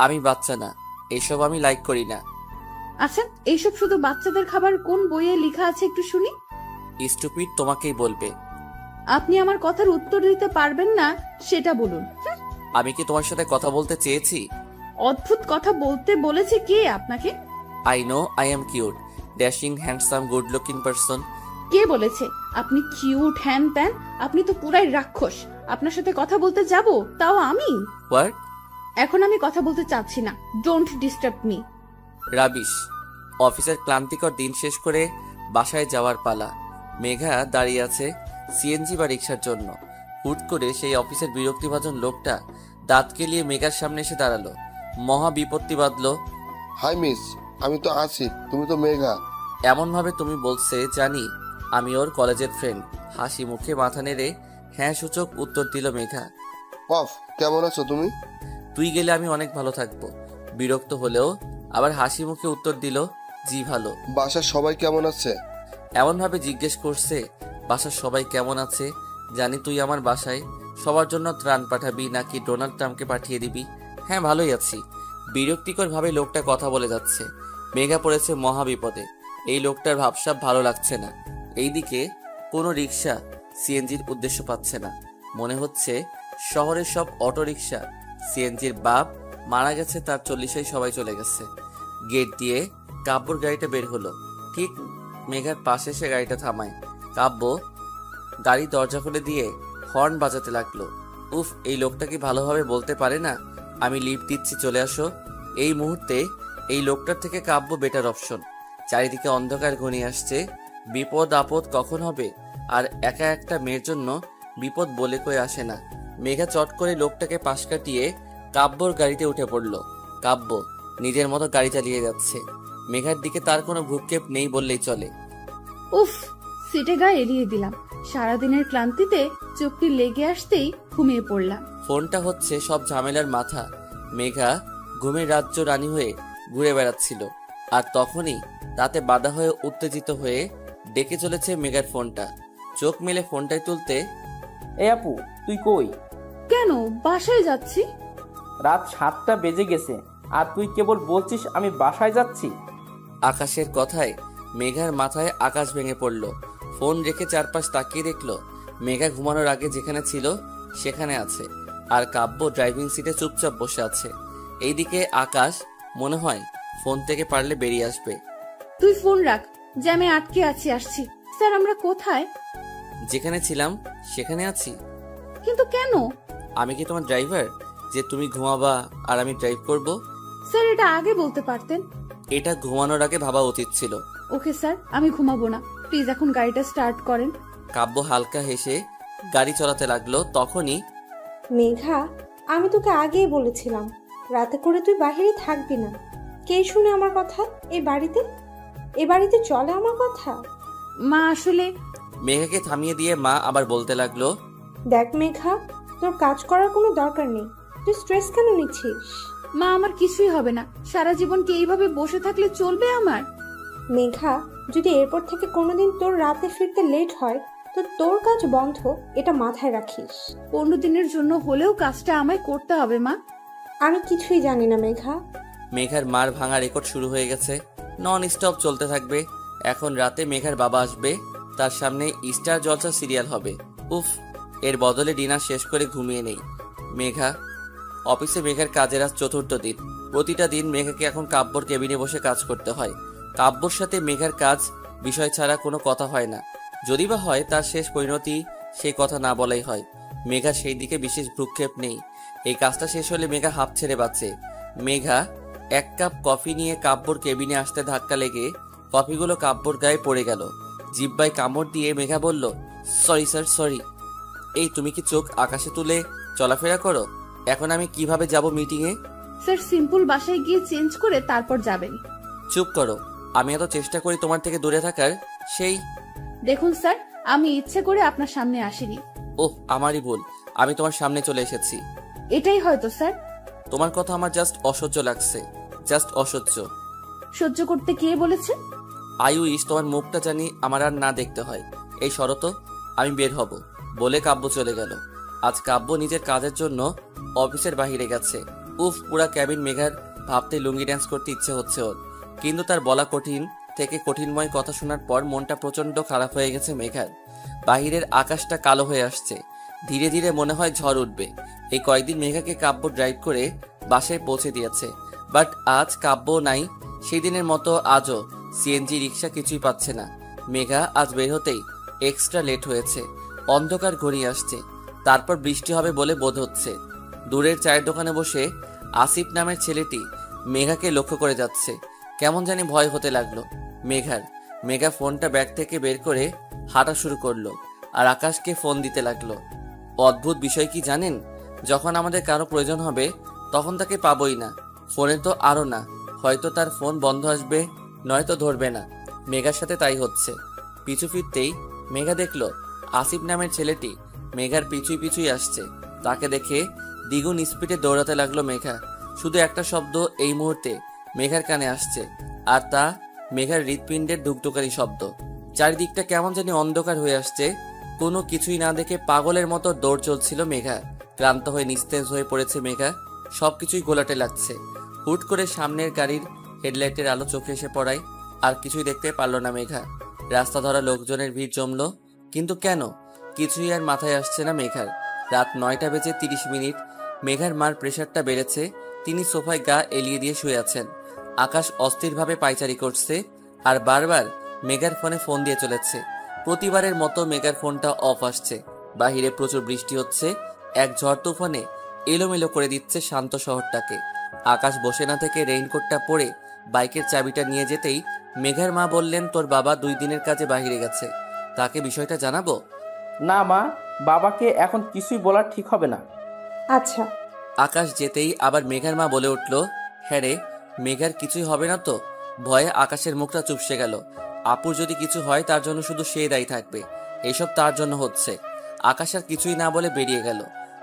আমি বাচ্চা না, এইসব আমি লাইক করি না। আচ্ছা, এইসব শুধু বাচ্চাদের খাবার কোন বইয়ে লেখা আছে একটু শুনি। স্টুপিড তোমাকেই বলবে। আপনি আমার কথার উত্তর দিতে পারবেন না সেটা বলুন। আমি কি তোমার সাথে কথা বলতে চেয়েছি? অদ্ভুত কথা বলতে বলেছে কে আপনাকে? I know I am cute, dashing, handsome, good looking person. কে বলেছে আপনি কিউট হ্যান ত্যান, আপনি তো পুরাই রাক্ষস। আপনার সাথে কথা বলতে যাব, তাও আমি? হোয়াট? এখন আমি কথা বলতে চাচ্ছি না, ডোন্ট ডিস্টার্ব মি। রাবিশ। অফিসের ক্লান্তিকর দিন শেষ করে বাসায় যাওয়ার পালা। মেঘা দাঁড়িয়ে আছে সিএনজি বা রিক্সার জন্য। হুট করে সেই অফিসের বিরক্তিভাজন লোকটা দাঁত কেলিয়ে মেঘার সামনে এসে দাঁড়ালো। মহা বিপত্তি বাঁধলো। হাই মিস, আমি তো আছি, তুমি তো মেঘা। এমন ভাবে তুমি বলছে জানি আমি ওর কলেজের ফ্রেন্ড। হাসি মুখে মাথা নেড়ে হ্যাঁ সূচক উত্তর দিল মেঘা। অফ, কেমন আছো তুমি? তুই গেলে আমি অনেক ভালো থাকবো। বিরক্ত হলেও আবার হাসি মুখে উত্তর দিল, জি ভালো। বাসার সবাই কেমন আছে? এমন ভাবে জিজ্ঞেস করছে বাসার সবাই কেমন আছে, জানি তুই আমার বাসায় সবার জন্য ত্রাণ পাঠাবি নাকি ডোনাল্ড ট্রাম্পকে পাঠিয়ে দিবি। হ্যাঁ ভালোই আছি। বিরক্তিকর ভাবে লোকটা কথা বলে যাচ্ছে। মেঘা পড়েছে মহা বিপদে। এই লোকটার ভাবসাব ভালো লাগছে না। এইদিকে কোনো রিক্সা সিএনজির উদ্দেশ্য পাচ্ছে না। মনে হচ্ছে শহরের সব অটো রিক্সা সিএনজির বাপ মারা গেছে, তার 40-এই সবাই চলে গেছে। গেট দিয়ে কাব্যর গাড়িটা বের হলো। ঠিক মেঘার পাশে সে গাড়িটা থামায়। কাব্য গাড়ির দরজা খুলে দিয়ে হর্ন বাজাতে লাগলো। উফ, এই লোকটা কি ভালোভাবে বলতে পারে না আমি লিফট দিচ্ছি চলে আসো। এই মুহূর্তে এই লোকটার থেকে কাব্য বেটার অপশন। চারিদিকে অন্ধকার ঘনিয়ে আসছে। বিপদ আপদ কখন হবে, আর একা একটা মেয়ের জন্য বিপদ বলে কই আসে না। মেঘা চট করে লোকটাকে পাশ কাটিয়ে কাব্যর গাড়িতে উঠে পড়ল। কাব্য নিজের মতো গাড়ি চালিয়ে যাচ্ছে। মেঘার দিকে তার কোনো ভ্রুক্ষেপ নেই বললেই চলে। উফ, সিটে গায়ে এড়িয়ে দিলাম। সারাদিনের ক্লান্তিতে চোখটি লেগে আসতেই ঘুমিয়ে পড়লাম। ফোনটা হচ্ছে সব ঝামেলার মাথা। মেঘা ঘুমের রাজ্য রানী হয়ে ঘুরে বেড়াচ্ছিল, আর তখনই তাতে বাধা হয়ে উত্তেজিত হয়ে ডেকে চলেছে মেঘার ফোনটা। চোখ মেলে ফোনটাই তুলতে, এই আপু, তুই কই? কেন? বাসায় যাচ্ছি। রাত 7টা বেজে গেছে আর তুই কেবল বলছিস আমি বাসায় যাচ্ছি। আকাশের কথায় মেঘার মাথায় আকাশ ভেঙে পড়ল। ফোন রেখে চারপাশ তাকিয়ে দেখলো মেঘা ঘুমানোর আগে যেখানে ছিল সেখানে আছে, আর কাব্য ড্রাইভিং সিটে চুপচাপ বসে আছে। এইদিকে আকাশ মনে হয় ফোন থেকে পারলে বেরিয়ে আসবে। তুই ফোন রাখ, জ্যামে আটকে আছি, আসছি। স্যার, আমরা কোথায়? যেখানে ছিলাম সেখানে আছি। কিন্তু কেন? আমি কি তোমার ড্রাইভার যে তুমি ঘুমাবা আর আমি ড্রাইভ করব? স্যার, এটা আগে বলতে পারতেন। এটা ঘুমানোর আগে ভাবা উচিত ছিল। ওকে স্যার, আমি ঘুমাবো না, প্লিজ এখন গাড়িটা স্টার্ট করেন। কাব্য হালকা হেসে গাড়ি চালাতে লাগলো। তখনই, মেঘা, আমি তোকে আগেই বলেছিলাম রাতে করে তুই বাহিরে থাকবি না। কে শুনে আমার কথা? এ বাড়িতে চলে আমার কথা? মা আসলে। মেঘাকে থামিয়ে দিয়ে মা আবার বলতে লাগলো, দেখ মেঘা, তোর কাজ করার কোনো দরকার নেই। তুই স্ট্রেস কেন নিচ্ছিস? মা, আমার কিছুই হবে না। সারা জীবন কি এইভাবে বসে থাকলে চলবে আমার? মেঘা, যদি এরপর থেকে কোনোদিন তোর রাতে ফিরতে লেট হয় তো তোর কাজ বন্ধ, এটা মাথায় রাখিস। 15 দিনের জন্য হলেও কাজটা আমায় করতে হবে মা। আমি কিছুই জানি না মেঘা। মেঘার মার ভাঙা রেকর্ড শুরু হয়ে গেছে। নন স্টপ চলতে থাকবে। এখন রাতে মেঘার বাবা আসবে, তার সামনে স্টার জলসা সিরিয়াল হবে। উফ, এর বদলে ডিনার শেষ করে ঘুমিয়ে নেই। মেঘা অফিসে মেঘার কাজের আজ 4র্থ দিন। প্রতিটা দিন মেঘাকে এখন কাব্যর কেবিনে বসে কাজ করতে হয়। কাব্যর সাথে মেঘার কাজ বিষয় ছাড়া কোনো কথা হয় না। যদি বা হয় তার শেষ পরিণতি সেই কথা না বলাই হয়। মেঘা সেই দিকে বিশেষ ভ্রুক্ষেপ নেই। এই কাজটা শেষ হলে মেঘা হাঁপ ছেড়ে বাঁচে। মেঘা 1 কাপ কফি নিয়ে কাব্যর কেবিনে আসতে ধাক্কা লেগে কফিগুলো কাব্যর গায়ে পড়ে গেল। জিব্বায় কামড় দিয়ে মেঘা বলল, সরি স্যার, সরি। এই তুমি কি চোখ আকাশে তুলে চলাফেরা করো? এখন আমি কিভাবে যাব মিটিংয়ে? স্যার, সিম্পল বাসায় গিয়ে চেঞ্জ করে তারপর যাবেন। চুপ করো। আমি এত চেষ্টা করি তোমার থেকে দূরে থাকার, সেই। দেখুন স্যার, আমি ইচ্ছে করে আপনার সামনে আসিনি। ওহ, আমারই ভুল। আমি তোমার সামনে চলে এসেছি। এটাই হয়তো স্যার। তোমার কথা আমার জাস্ট অসহ্য লাগছে, জাস্ট অসহ্য। সহ্য করতে কে বলেছে? আই উইশ তোমার মুখটা জানি আমার আর না দেখতে হয়। এই শরত, আমি বের হব বলে কাব্য চলে গেল। আজ কাব্য নিজের কাজের জন্য অফিসের বাহিরে গেছে। উফ, পুরা ক্যাবিন মেঘার ভাবতে লুঙ্গি ড্যান্স করতে ইচ্ছে হচ্ছে ওর। কিন্তু তার বলা কঠিন থেকে কঠিনময় কথা শোনার পর মনটা প্রচন্ড খারাপ হয়ে গেছে মেঘার। বাহিরের আকাশটা কালো হয়ে আসছে। ধীরে ধীরে মনে হয় ঝড় উঠবে। এই কয়েকদিন মেঘাকে কাব্য ড্রাইভ করে বাসায় পৌঁছে দিয়েছে, বাট আজ কাব্য নাই। সেই দিনের মতো আজও সিএনজি রিক্সা কিছুই পাচ্ছে না। মেঘা আজ বের হতেই এক্সট্রা লেট হয়েছে। অন্ধকার ঘনিয়ে আসছে, তারপর বৃষ্টি হবে বলে বোধ হচ্ছে। দূরের চায়ের দোকানে বসে আসিফ নামের ছেলেটি মেঘাকে লক্ষ্য করে যাচ্ছে। কেমন জানি ভয় হতে লাগলো মেঘার। মেঘা ফোনটা ব্যাগ থেকে বের করে হাঁটা শুরু করলো আর আকাশকে ফোন দিতে লাগলো। অদ্ভুত বিষয় কি জানেন, যখন আমাদের কারো প্রয়োজন হবে তখন তাকে পাবোই না, ফোনে তো আরও না। হয়তো তার ফোন বন্ধ আসবে, নয়তো ধরবে না। মেঘার সাথে তাই হচ্ছে। পিছু ফিরতেই মেঘা দেখলো আসিফ নামের ছেলেটি মেঘার পিছুই পিছুই আসছে। তাকে দেখে দ্বিগুণ স্পিডে দৌড়াতে লাগলো মেঘা। শুধু একটা শব্দ এই মুহূর্তে মেঘার কানে আসছে, আর তা মেঘার হৃৎপিণ্ডের ধুকধুকারি শব্দ। চারিদিকটা কেমন জানি অন্ধকার হয়ে আসছে। কোনো কিছুই না দেখে পাগলের মতো দৌড় চলছিল মেঘা। ক্লান্ত হয়ে নিস্তেজ হয়ে পড়েছে মেঘা, সবকিছুই গোলাটে লাগছে। হুট করে সামনের গাড়ির হেডলাইটের আলো চোখে এসে পড়ায় আর কিছুই দেখতে পারল না মেঘা। রাস্তা ধরা লোকজনের ভিড় জমলো, কিন্তু কেন কিছুই আর মাথায় আসছে না মেঘার। রাত 9:30। মেঘার মার প্রেশারটা বেড়েছে, তিনি সোফায় গা এলিয়ে দিয়ে শুয়ে আছেন। আকাশ অস্থিরভাবে পায়চারি করছে আর বারবার মেঘার ফোনে ফোন দিয়ে চলেছে। প্রতিবারের মতো মেঘার ফোনটা অফ আসছে। বাহিরে প্রচুর বৃষ্টি হচ্ছে, এক ঝড় তুফানে এলোমেলো করে দিচ্ছে শান্ত শহরটাকে। আকাশ বসে না থেকে রেইনকোটটা পরে বাইকের চাবিটা নিয়ে যেতেই মেঘার মা বললেন, তোর বাবা 2 দিনের কাজে বাহিরে গেছে, তাকে বিষয়টা জানাবো? না মা, বাবাকে এখন কিছুই বলা ঠিক হবে না। আচ্ছা। আকাশ যেতেই আবার মেঘার মা বলে উঠল, হ্যাঁ রে, মেঘার কিছুই হবে না তো? ভয়ে আকাশের মুখটা চুপসে গেল। আপুর যদি কিছু হয় তার জন্য শুধু সে দায়ী থাকবে, এসব তার জন্য হচ্ছে। আকাশ আর কিছুই না বলে বেরিয়ে গেল।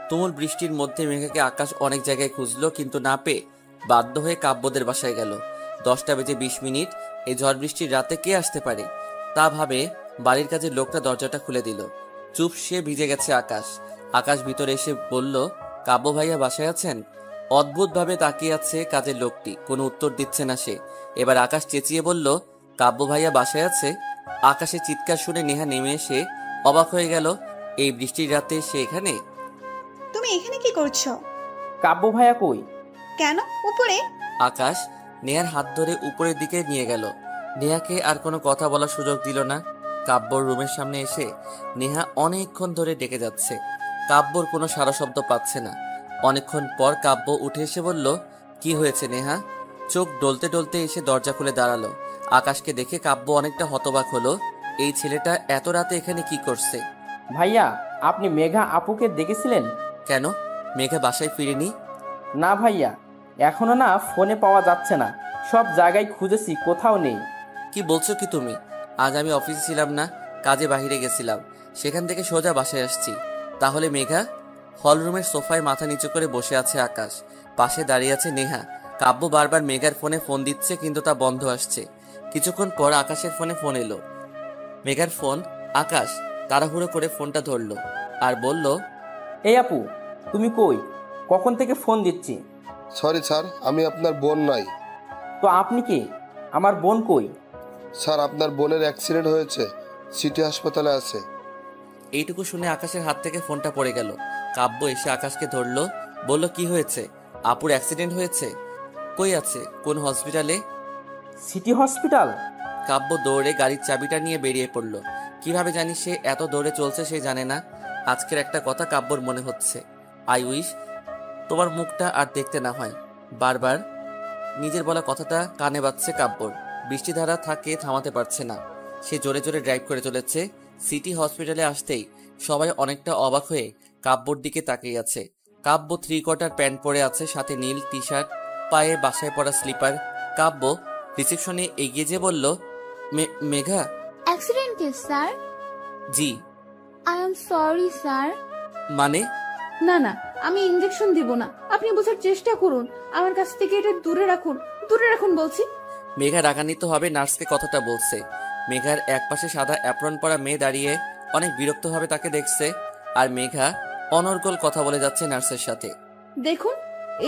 তুমুল বৃষ্টির মধ্যে মেঘাকে আকাশ অনেক জায়গায় খুঁজলো, কিন্তু না পেয়ে বাধ্য হয়ে কাব্যদের বাসায় গেল। 10:20। এই ঝড় বৃষ্টির রাতে কে আসতে পারে তা ভাবে বাড়ির কাজের লোকটা দরজাটা খুলে দিল। চুপ সে ভিজে গেছে আকাশ। আকাশ ভিতরে এসে বলল, কাব্য ভাইয়া বাসায় আছেন? অদ্ভুতভাবে তাকিয়ে আছে কাজের লোকটি, কোনো উত্তর দিচ্ছে না সে। এবার আকাশ চেঁচিয়ে বলল, কাব্য ভাইয়া বাসায় আছে? আকাশের চিৎকার শুনে নেহা নেমে এসে অবাক হয়ে গেল। এই বৃষ্টির রাতে সে এখানে? তুমি এখানে কি করছো? কাব্য ভাইয়া কই? কেন উপরে? আকাশ নেহার হাত ধরে উপরের দিকে নিয়ে গেল। নেহাকে আর কোনো কথা বলার সুযোগ দিল না। কাব্যর রুমের সামনে এসে নেহা অনেকক্ষণ ধরে ডেকে যাচ্ছে। কাব্যর কোনো সারা শব্দ পাচ্ছে না। অনেকক্ষণ পর কাব্য উঠে এসে বলল, কি হয়েছে নেহা? চোখ ডলতে ডলতে এসে দরজা খুলে দাঁড়ালো। আকাশকে দেখে কাব্য অনেকটা হতবাক হলো। এই ছেলেটা এত রাতে এখানে কি করছে? ভাইয়া, আপনি মেঘা আপুকে দেখেছিলেন? কেন, মেঘা বাসায় ফিরেনি? না ভাইয়া, এখনো না ফোনে পাওয়া যাচ্ছে না, সব জায়গায় খুঁজেছি, কোথাও নেই। কি বলছো কি তুমি? আজ আমি অফিসে ছিলাম না, কাজে বাহিরে গেছিলাম, সেখান থেকে সোজা বাসায় আসছি। তাহলে মেঘা? হলরুমের সোফায় মাথা নিচু করে বসে আছে আকাশ, পাশে দাঁড়িয়ে আছে নেহা। কাব্য বারবার মেঘার ফোনে ফোন দিচ্ছে, কিন্তু তা বন্ধ আসছে। কিছুক্ষণ পর আকাশের ফোনে ফোন এলো। মেঘার ফোন। আকাশ তাড়াহুড়ো করে ফোনটা ধরলো আর বলল, এই আপু, তুমি কই? কখন থেকে ফোন দিচ্ছি। সরি স্যার, আমি আপনার বোন নাই। তো আপনি কি? আমার বোন কই? স্যার, আপনার বোনের অ্যাক্সিডেন্ট হয়েছে, সিটি হাসপাতালে আছে। এইটুকু শুনে আকাশের হাত থেকে ফোনটা পড়ে গেল। কাব্য এসে আকাশকে ধরলো, বলল, কি হয়েছে? আপুর অ্যাক্সিডেন্ট হয়েছে? কই আছে, কোন হসপিটালে? City hospital. কাব্য দৌড়ে গাড়ির চাবিটা নিয়ে বেরিয়ে পড়ল। কিভাবে জানি সে এত দৌড়ে চলছে সে জানে না। আজকের একটা কথা কাব্যর মনে হচ্ছে, আই উইশ তোমার মুখটা আর দেখতে না হয়। বারবার নিজের বলা কথাটা কানে বাজছে কাব্যর। বৃষ্টিধারা থাকে থামাতে পারছে না। সে জোরে জোরে ড্রাইভ করে চলেছে। সিটি হসপিটালে আসতেই সবাই অনেকটা অবাক হয়ে কাব্যর দিকে তাকিয়ে আছে। কাব্য 3/4 প্যান্ট পরে আছে, সাথে নীল টি শার্ট, পায়ে বাসায় পরা স্লিপার। কাব্য রিসেপশনে এগিয়ে যে বলল, Megha accident case sir. G. I am sorry sir. মানে? না না, আমি ইনজেকশন দিব না, আপনি বোঝার চেষ্টা করুন। আমার কাছ থেকে এটা দূরে রাখুন, দূরে রাখুন বলছি। মেঘা রাগান্বিত হবে নার্সকে কথাটা বলছে। মেঘার একপাশে সাদা অ্যাপ্রন পরা মেয়ে দাঁড়িয়ে অনেক বিরক্তভাবে তাকে দেখছে, আর মেঘা অনর্গল কথা বলে যাচ্ছে নার্সের সাথে। দেখুন,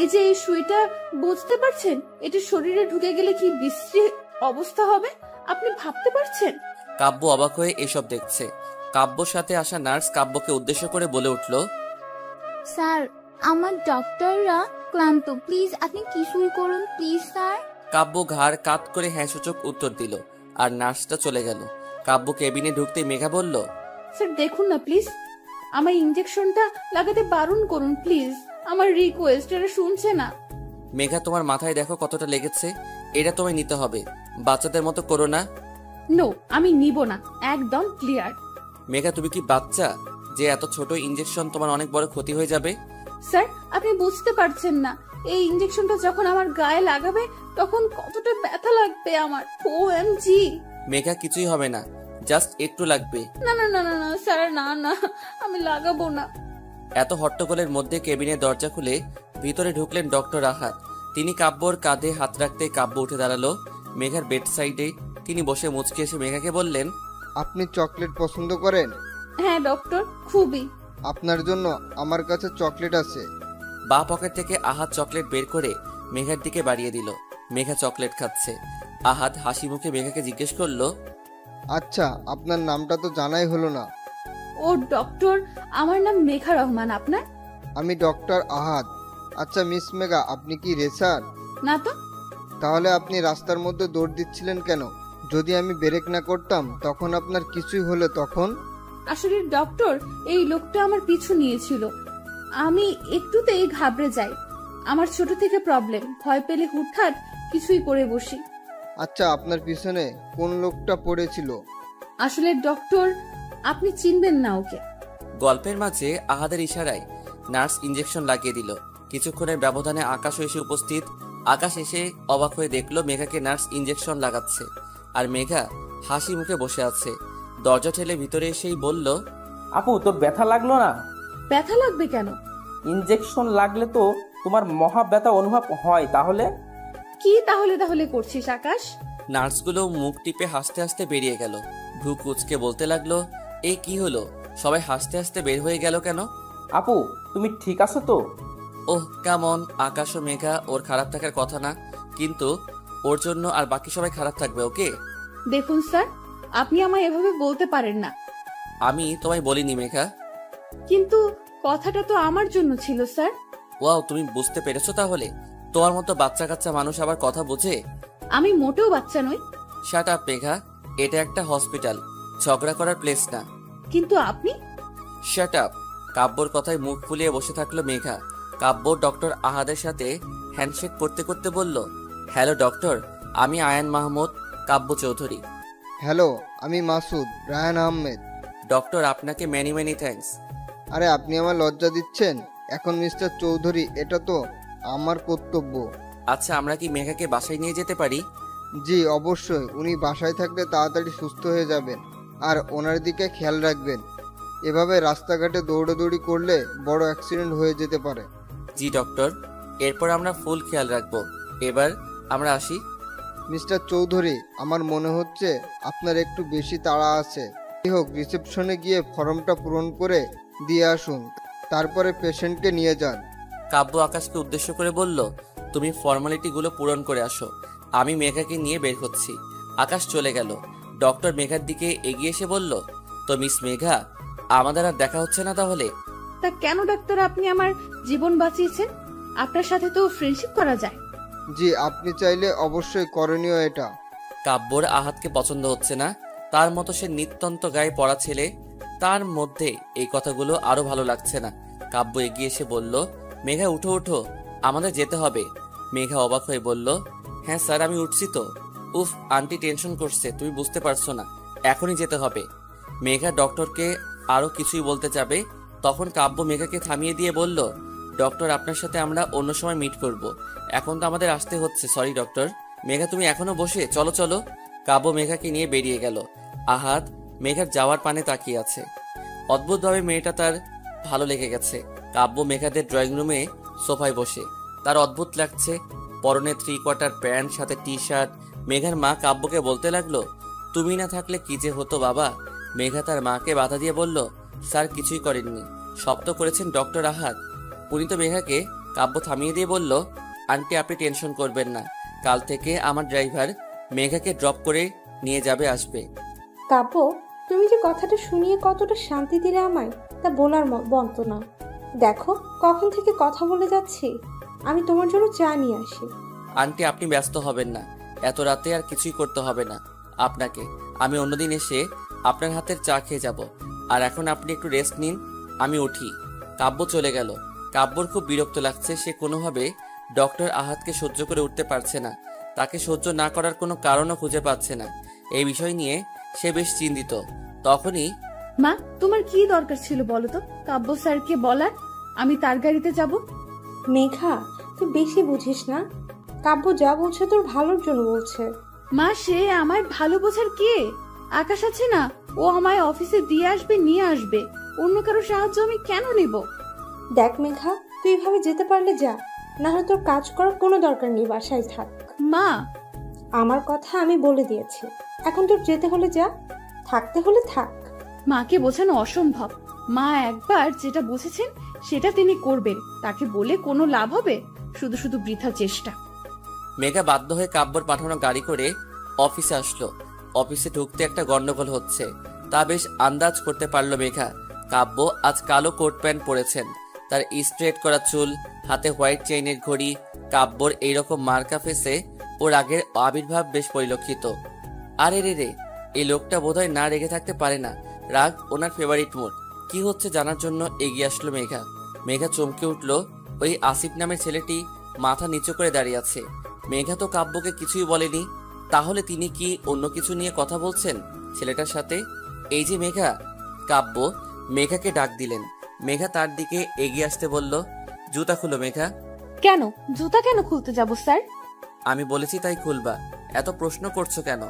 এই যে এই সুইটা, বুঝতে পারছেন এটা শরীরে ঢুকে গেলে কি বিশ্রী অবস্থা হবে আপনি ভাবতে পারছেন? কাব্য অবাক হয়ে এসব দেখছে। কাব্যর সাথে আসা নার্স কাব্যকে উদ্দেশ্য করে বলে উঠল, স্যার, আমার ডক্টররা ক্লান্ত, প্লিজ আপনি কিছুই করুন প্লিজ স্যার। কাব্য ঘাড় কাত করে হ্যাঁ সূচক উত্তর দিল, আর নার্সটা চলে গেল। কাব্য কেবিনে ঢুকতে মেঘা বলল, স্যার দেখুন না প্লিজ, আমার ইঞ্জেকশনটা লাগাতে বারণ করুন প্লিজ, আমার রিকোয়েস্ট, এটা শুনছে না। মেঘা, তোমার মাথায় দেখো কতটা লেগেছে, এটা তোমায় নিতে হবে, বাচ্চাদের মতো করো না। নো, আমি নিব না, একদম ক্লিয়ার। মেঘা, তুমি কি বাচ্চা যে এত ছোট ইঞ্জেকশন তোমার অনেক বড় ক্ষতি হয়ে যাবে? স্যার আপনি বুঝতে পারছেন না, এই ইঞ্জেকশনটা যখন আমার গায়ে লাগাবে তখন কতটা ব্যথা লাগবে আমার। ওএমজি। মেঘা, কিছুই হবে না, জাস্ট একটু লাগবে। না না না না না স্যার, না না, আমি লাগাবো না। এত হট্টগোলের মধ্যে কেবিনের দরজা খুলে ভিতরে ঢুকলেন ডক্টর আহাদ। তিনি কাব্যর কাঁধে হাত রাখতে কাব্য উঠে দাঁড়ালো মেঘার বেড সাইডে। তিনি বসে মুচকি এসে মেঘাকে বললেন, আপনি চকলেট পছন্দ করেন? হ্যাঁ ডক্টর, খুবই। আপনার জন্য আমার কাছে চকলেট আছে। বা পকেট থেকে আহাদ চকলেট বের করে মেঘার দিকে বাড়িয়ে দিল। মেঘা চকলেট খাচ্ছে। আহাদ হাসি মুখে মেঘাকে জিজ্ঞেস করলো, আচ্ছা, আপনার নামটা তো জানাই হলো না। ও ডক্টর, আমার নাম মেঘা রহমান। আপনার? আমি ডক্টর আহাদ। আচ্ছা মিস মেঘা, আপনি কি রেসার? না তো। তাহলে আপনি রাস্তার মধ্যে দৌড় দিচ্ছিলেন কেন? যদি আমি ব্রেক না করতাম তখন আপনার কিছুই হলো তখন? আসলে ডক্টর, এই লোকটা আমার পিছু নিয়েছিল, আমি একটুতেই ঘাবড়ে যাই। আমার ছোট থেকে প্রবলেম, ভয় পেলে হুটহাট কিছুই করে বসি। আচ্ছা, আপনার পিছনে কোন লোকটা পড়েছিল? আসলে ডক্টর, আপনি চিনবেন না ওকে। গল্পের মাঝে আহাদের ইশারায় নার্স ইঞ্জেকশন লাগিয়ে দিল। কিছুক্ষণের ব্যবধানে আকাশও এসে উপস্থিত। আকাশ এসে অবাক হয়ে দেখলো মেঘাকে নার্স ইঞ্জেকশন লাগাচ্ছে, আর মেঘা হাসি মুখে বসে আছে। দরজা ঠেলে ভিতরে এসেই বলল, আপু, তোর ব্যথা লাগলো না? ব্যথা লাগবে কেন? ইঞ্জেকশন লাগলে তো তোমার মহা ব্যথা অনুভব হয়। তাহলে কি তাহলে তাহলে করছিস আকাশ? নার্সগুলো মুখ টিপে হাসতে হাসতে বেরিয়ে গেল। ভ্রু কুচকে বলতে লাগলো, এই কি হলো, সবাই হাসতে হাসতে বের হয়ে গেল কেন? আপু, তুমি ঠিক আছো তো? ওহ কেমন, আকাশ ও মেঘা ওর খারাপ থাকার কথা না, কিন্তু ওর জন্য আর বাকি সবাই খারাপ থাকবে ওকে? দেখুন স্যার, আপনি আমায় এভাবে বলতে পারেন না। আমি তোমায় বলিনি মেঘা। কিন্তু কথাটা তো আমার জন্য ছিল স্যার। ওয়াও, তুমি বুঝতে পেরেছো তাহলে? তোমার মতো বাচ্চা কাচ্চা মানুষ আবার কথা বোঝে? আমি মোটেও বাচ্চা নই। শাট আপ মেঘা, এটা একটা হসপিটাল, ঝগড়া করার প্লেস না। কিন্তু আপনি। Shut up. কাব্যর কথায় মুখ ফুলিয়ে বসে থাকলো মেঘা। কাব্য ডক্টর আহাদের সাথে হ্যান্ডশেক করতে করতে বলল, হ্যালো ডক্টর, আমি আয়ান মাহমুদ, কাব্য চৌধুরী। হ্যালো, আমি মাসুদ রায়হান আহমেদ। ডক্টর, আপনাকে মেনি মেনি থ্যাঙ্কস। আরে আপনি আমার লজ্জা দিচ্ছেন এখন মিস্টার চৌধুরী, এটা তো আমার কর্তব্য। আচ্ছা, আমরা কি মেঘাকে বাসায় নিয়ে যেতে পারি? জি অবশ্যই, উনি বাসায় থাকলে তাড়াতাড়ি সুস্থ হয়ে যাবেন, আর ওনার দিকে খেয়াল রাখবেন। এভাবে রাস্তাঘাটে দৌড়াদৌড়ি করলে বড় অ্যাক্সিডেন্ট হয়ে যেতে পারে। জি ডক্টর, এরপর আমরা ফুল খেয়াল রাখবো। এবার আমরা আসি। মিস্টার চৌধুরী, আমার মনে হচ্ছে আপনার একটু বেশি তাড়া আছে। যাই হোক, রিসেপশনে গিয়ে ফর্মটা পূরণ করে দিয়ে আসুন, তারপরে পেশেন্টকে নিয়ে যান। কাব্য আকাশকে উদ্দেশ্য করে বলল, তুমি ফর্মালিটিগুলো পূরণ করে আসো, আমি মেঘাকে নিয়ে বের হচ্ছি। আকাশ চলে গেল। ডক্টর মেঘার দিকে এগিয়ে এসে বলল, তো মিস মেঘা, আমাদের আর দেখা হচ্ছে না তাহলে? তা কেন ডাক্তার, আপনি আমার জীবন বাঁচিয়েছেন, আপনার সাথে তো ফ্রেন্ডশিপ করা যায়। জি, আপনি চাইলে অবশ্যই করণীয় এটা। কাব্যর আহাতকে পছন্দ হচ্ছে না, তার মতো সে নিত্যন্ত গায়ে পড়া ছেলে, তার মধ্যে এই কথাগুলো আরো ভালো লাগছে না। কাব্য এগিয়ে এসে বলল, মেঘা উঠো উঠো, আমাদের যেতে হবে। মেঘা অবাক হয়ে বলল, হ্যাঁ স্যার, আমি উঠছি তো। উফ, আন্টি টেনশন করছে, তুমি বুঝতে পারছো না, এখনই যেতে হবে। মেঘা ডক্টরকে আরো কিছুই বলতে যাবে, তখন কাব্য মেঘাকে থামিয়ে দিয়ে বলল, ডক্টর, আপনার সাথে আমরা অন্য সময় মিট করব, এখন তো আমাদের আসতে হচ্ছে, সরি ডক্টর। মেঘা, তুমি এখনো বসে, চলো চলো। কাব্য মেঘাকে নিয়ে বেরিয়ে গেল। আহাদ মেঘার যাওয়ার পানে তাকিয়ে আছে। অদ্ভুতভাবে মেয়েটা তার ভালো লেগে গেছে। কাব্য মেঘাদের ড্রয়িং রুমে সোফায় বসে, তার অদ্ভুত লাগছে। পরনে 3/4 প্যান্ট, সাথে টি শার্ট। মেঘার মা কাব্যকে বলতে লাগলো, তুমি না থাকলে কি যে হতো বাবা। মেঘা তার মাকে বাধা দিয়ে বলল, স্যার কিছুই করেননি, সব তো করেছেন ডক্টর আহাদ। উনি তো মেঘাকে। কাব্য থামিয়ে দিয়ে বলল, আন্টি আপনি টেনশন করবেন না, কাল থেকে আমার ড্রাইভার মেঘাকে ড্রপ করে নিয়ে যাবে, আসবে। কাব্য, তুমি যে কথাটা শুনিয়ে কতটা শান্তি দিলে আমায়, তা বলার মতো না। দেখো কখন থেকে কথা বলে যাচ্ছি, আমি তোমার জন্য চা নিয়ে আসি। আন্টি আপনি ব্যস্ত হবেন না, এত রাতে আর কিছুই করতে হবে না আপনাকে। আমি অন্যদিন এসে আপনার হাতের চা খেয়ে যাব। আর এখন আপনি একটু রেস্ট নিন, আমি উঠি। কাব্য চলে গেল। কাব্যর খুব বিরক্ত লাগছে। সে কোনোভাবে ডক্টর আহাদকে সহ্য করে উঠতে পারছে না। তাকে সহ্য না করার কোনো কারণও খুঁজে পাচ্ছে না। এই বিষয় নিয়ে সে বেশ চিন্তিত। তখনই মা, তোমার কি দরকার ছিল বলো তো কাব্য স্যারকে বলার আমি তার গাড়িতে যাব? মেঘা, তুই বেশি বুঝিস না। কাব্য যা বলছে তোর ভালোর জন্য বলছে। মা, সে আমার ভালো বোঝার কে? আকাশ আছে না, ও আমায় অফিসে দিয়ে আসবে, নিয়ে আসবে। অন্য কারো সাহায্য আমি কেন নেব? দেখ মেঘা, তুই এভাবে যেতে পারলে যা, না হলে তোর কাজ করার কোনো দরকার নেই, বাসায় থাক। মা, আমার কথা আমি বলে দিয়েছি। এখন তোর যেতে হলে যা, থাকতে হলে থাক। মাকে বোঝানো অসম্ভব। মা একবার যেটা বুঝেছেন সেটা তিনি করবেন। তাকে বলে কোনো লাভ হবে? শুধু শুধু বৃথা চেষ্টা। মেঘা বাধ্য হয়ে কাব্যর পাঠানো গাড়ি করে অফিসে আসলো। অফিসে ঢুকতে একটা গন্ডগোল হচ্ছে তা বেশ আন্দাজ করতে পারলো মেঘা। কাব্য আজ কালো কোট প্যান্ট পরেছেন, তার স্ট্রেট করা চুল, হাতে হোয়াইট চেইনের ঘড়ি। কাব্যর এইরকম মার্কা ফেসে ওর আগের আবির্ভাব বেশ পরিলক্ষিত। আরে রে, এই লোকটা বোধহয় না রেগে থাকতে পারে না। রাগ ওনার ফেভারিট মুড। কি হচ্ছে জানার জন্য এগিয়ে আসলো মেঘা। মেঘা চমকে উঠল। ওই আসিফ নামের ছেলেটি মাথা নিচু করে দাঁড়িয়ে আছে। মেঘা তো কাব্যকে কিছুই বলেনি, তাহলে তিনি কি অন্য কিছু নিয়ে কথা বলছেন ছেলেটার সাথে? এই যে মেঘা। কাব্য মেঘাকে ডাক দিলেন। মেঘা তার দিকে এগিয়ে আসতে বলল, জুতা খুলো মেঘা। কেন? জুতা কেন খুলতে যাব স্যার? আমি বলেছি তাই খুলবা, এত প্রশ্ন করছো কেন?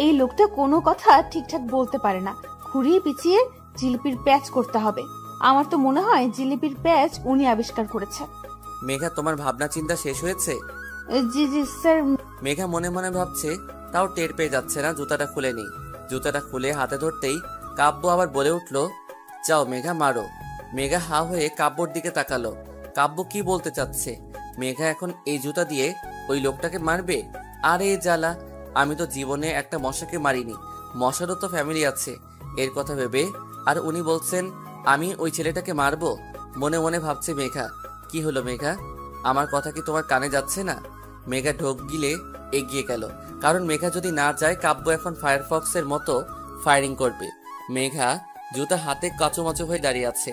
এই লোকটা কোনো কথা ঠিকঠাক বলতে পারে না। ঘুরিয়ে পিছিয়ে জিলিপির প্যাচ করতে হবে। আমার তো মনে হয় জিলিপির প্যাচ উনি আবিষ্কার করেছে। মেঘা, তোমার ভাবনা চিন্তা শেষ হয়েছে? জি জি স্যার। মেঘা মনে মনে ভাবছে, তাও টের পেয়ে যাচ্ছে না জুতাটা খুলে নি। জুতাটা খুলে হাতে ধরতেই কাব্য আবার বলে উঠল, যাও মেঘা মারো। মেঘা হা হয়ে কাব্যর দিকে তাকালো। কাব্য কি বলতে চাচ্ছে? মেঘা এখন এই জুতা দিয়ে ওই লোকটাকে মারবে? আরে জ্বালা, আমি তো জীবনে একটা মশাকে মারিনি। মশারও তো ফ্যামিলি আছে। এর কথা ভেবে আর উনি বলছেন আমি ওই ছেলেটাকে মারবো। মনে মনে ভাবছে মেঘা। কি হলো মেঘা, আমার কথা কি তোমার কানে যাচ্ছে না? মেঘা ঢোক গিলে এগিয়ে গেল, কারণ মেঘা যদি না যায় কাব্য এখন ফায়ারফক্সের মতো ফায়ারিং করবে। মেঘা জুতা হাতে কাচুমাচু হয়ে দাঁড়িয়ে আছে।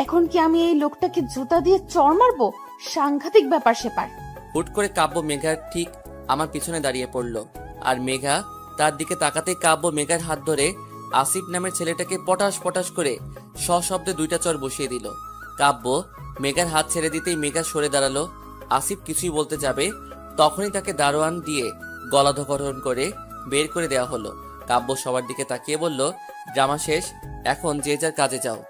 এখন কি আমি এই লোকটাকে জুতা দিয়ে চড় মারবো? সাংঘাতিক ব্যাপার সেপার। হুট করে কাব্য মেঘার ঠিক আমার পিছনে দাঁড়িয়ে পড়লো, আর মেঘা তার দিকে তাকাতেই কাব্য মেঘার হাত ধরে আসিফ নামের ছেলেটাকে পটাশ পটাশ করে সশব্দে দুইটা চড় বসিয়ে দিল। কাব্য মেঘার হাত ছেড়ে দিতেই মেঘা সরে দাঁড়ালো। আসিফ কিছুই বলতে যাবে, তখনই তাকে দারোয়ান দিয়ে গলাধকরণ করে বের করে দেওয়া হলো। কাব্য সবার দিকে তাকিয়ে বলল, ড্রামা শেষ, এখন যে যার কাজে যাও।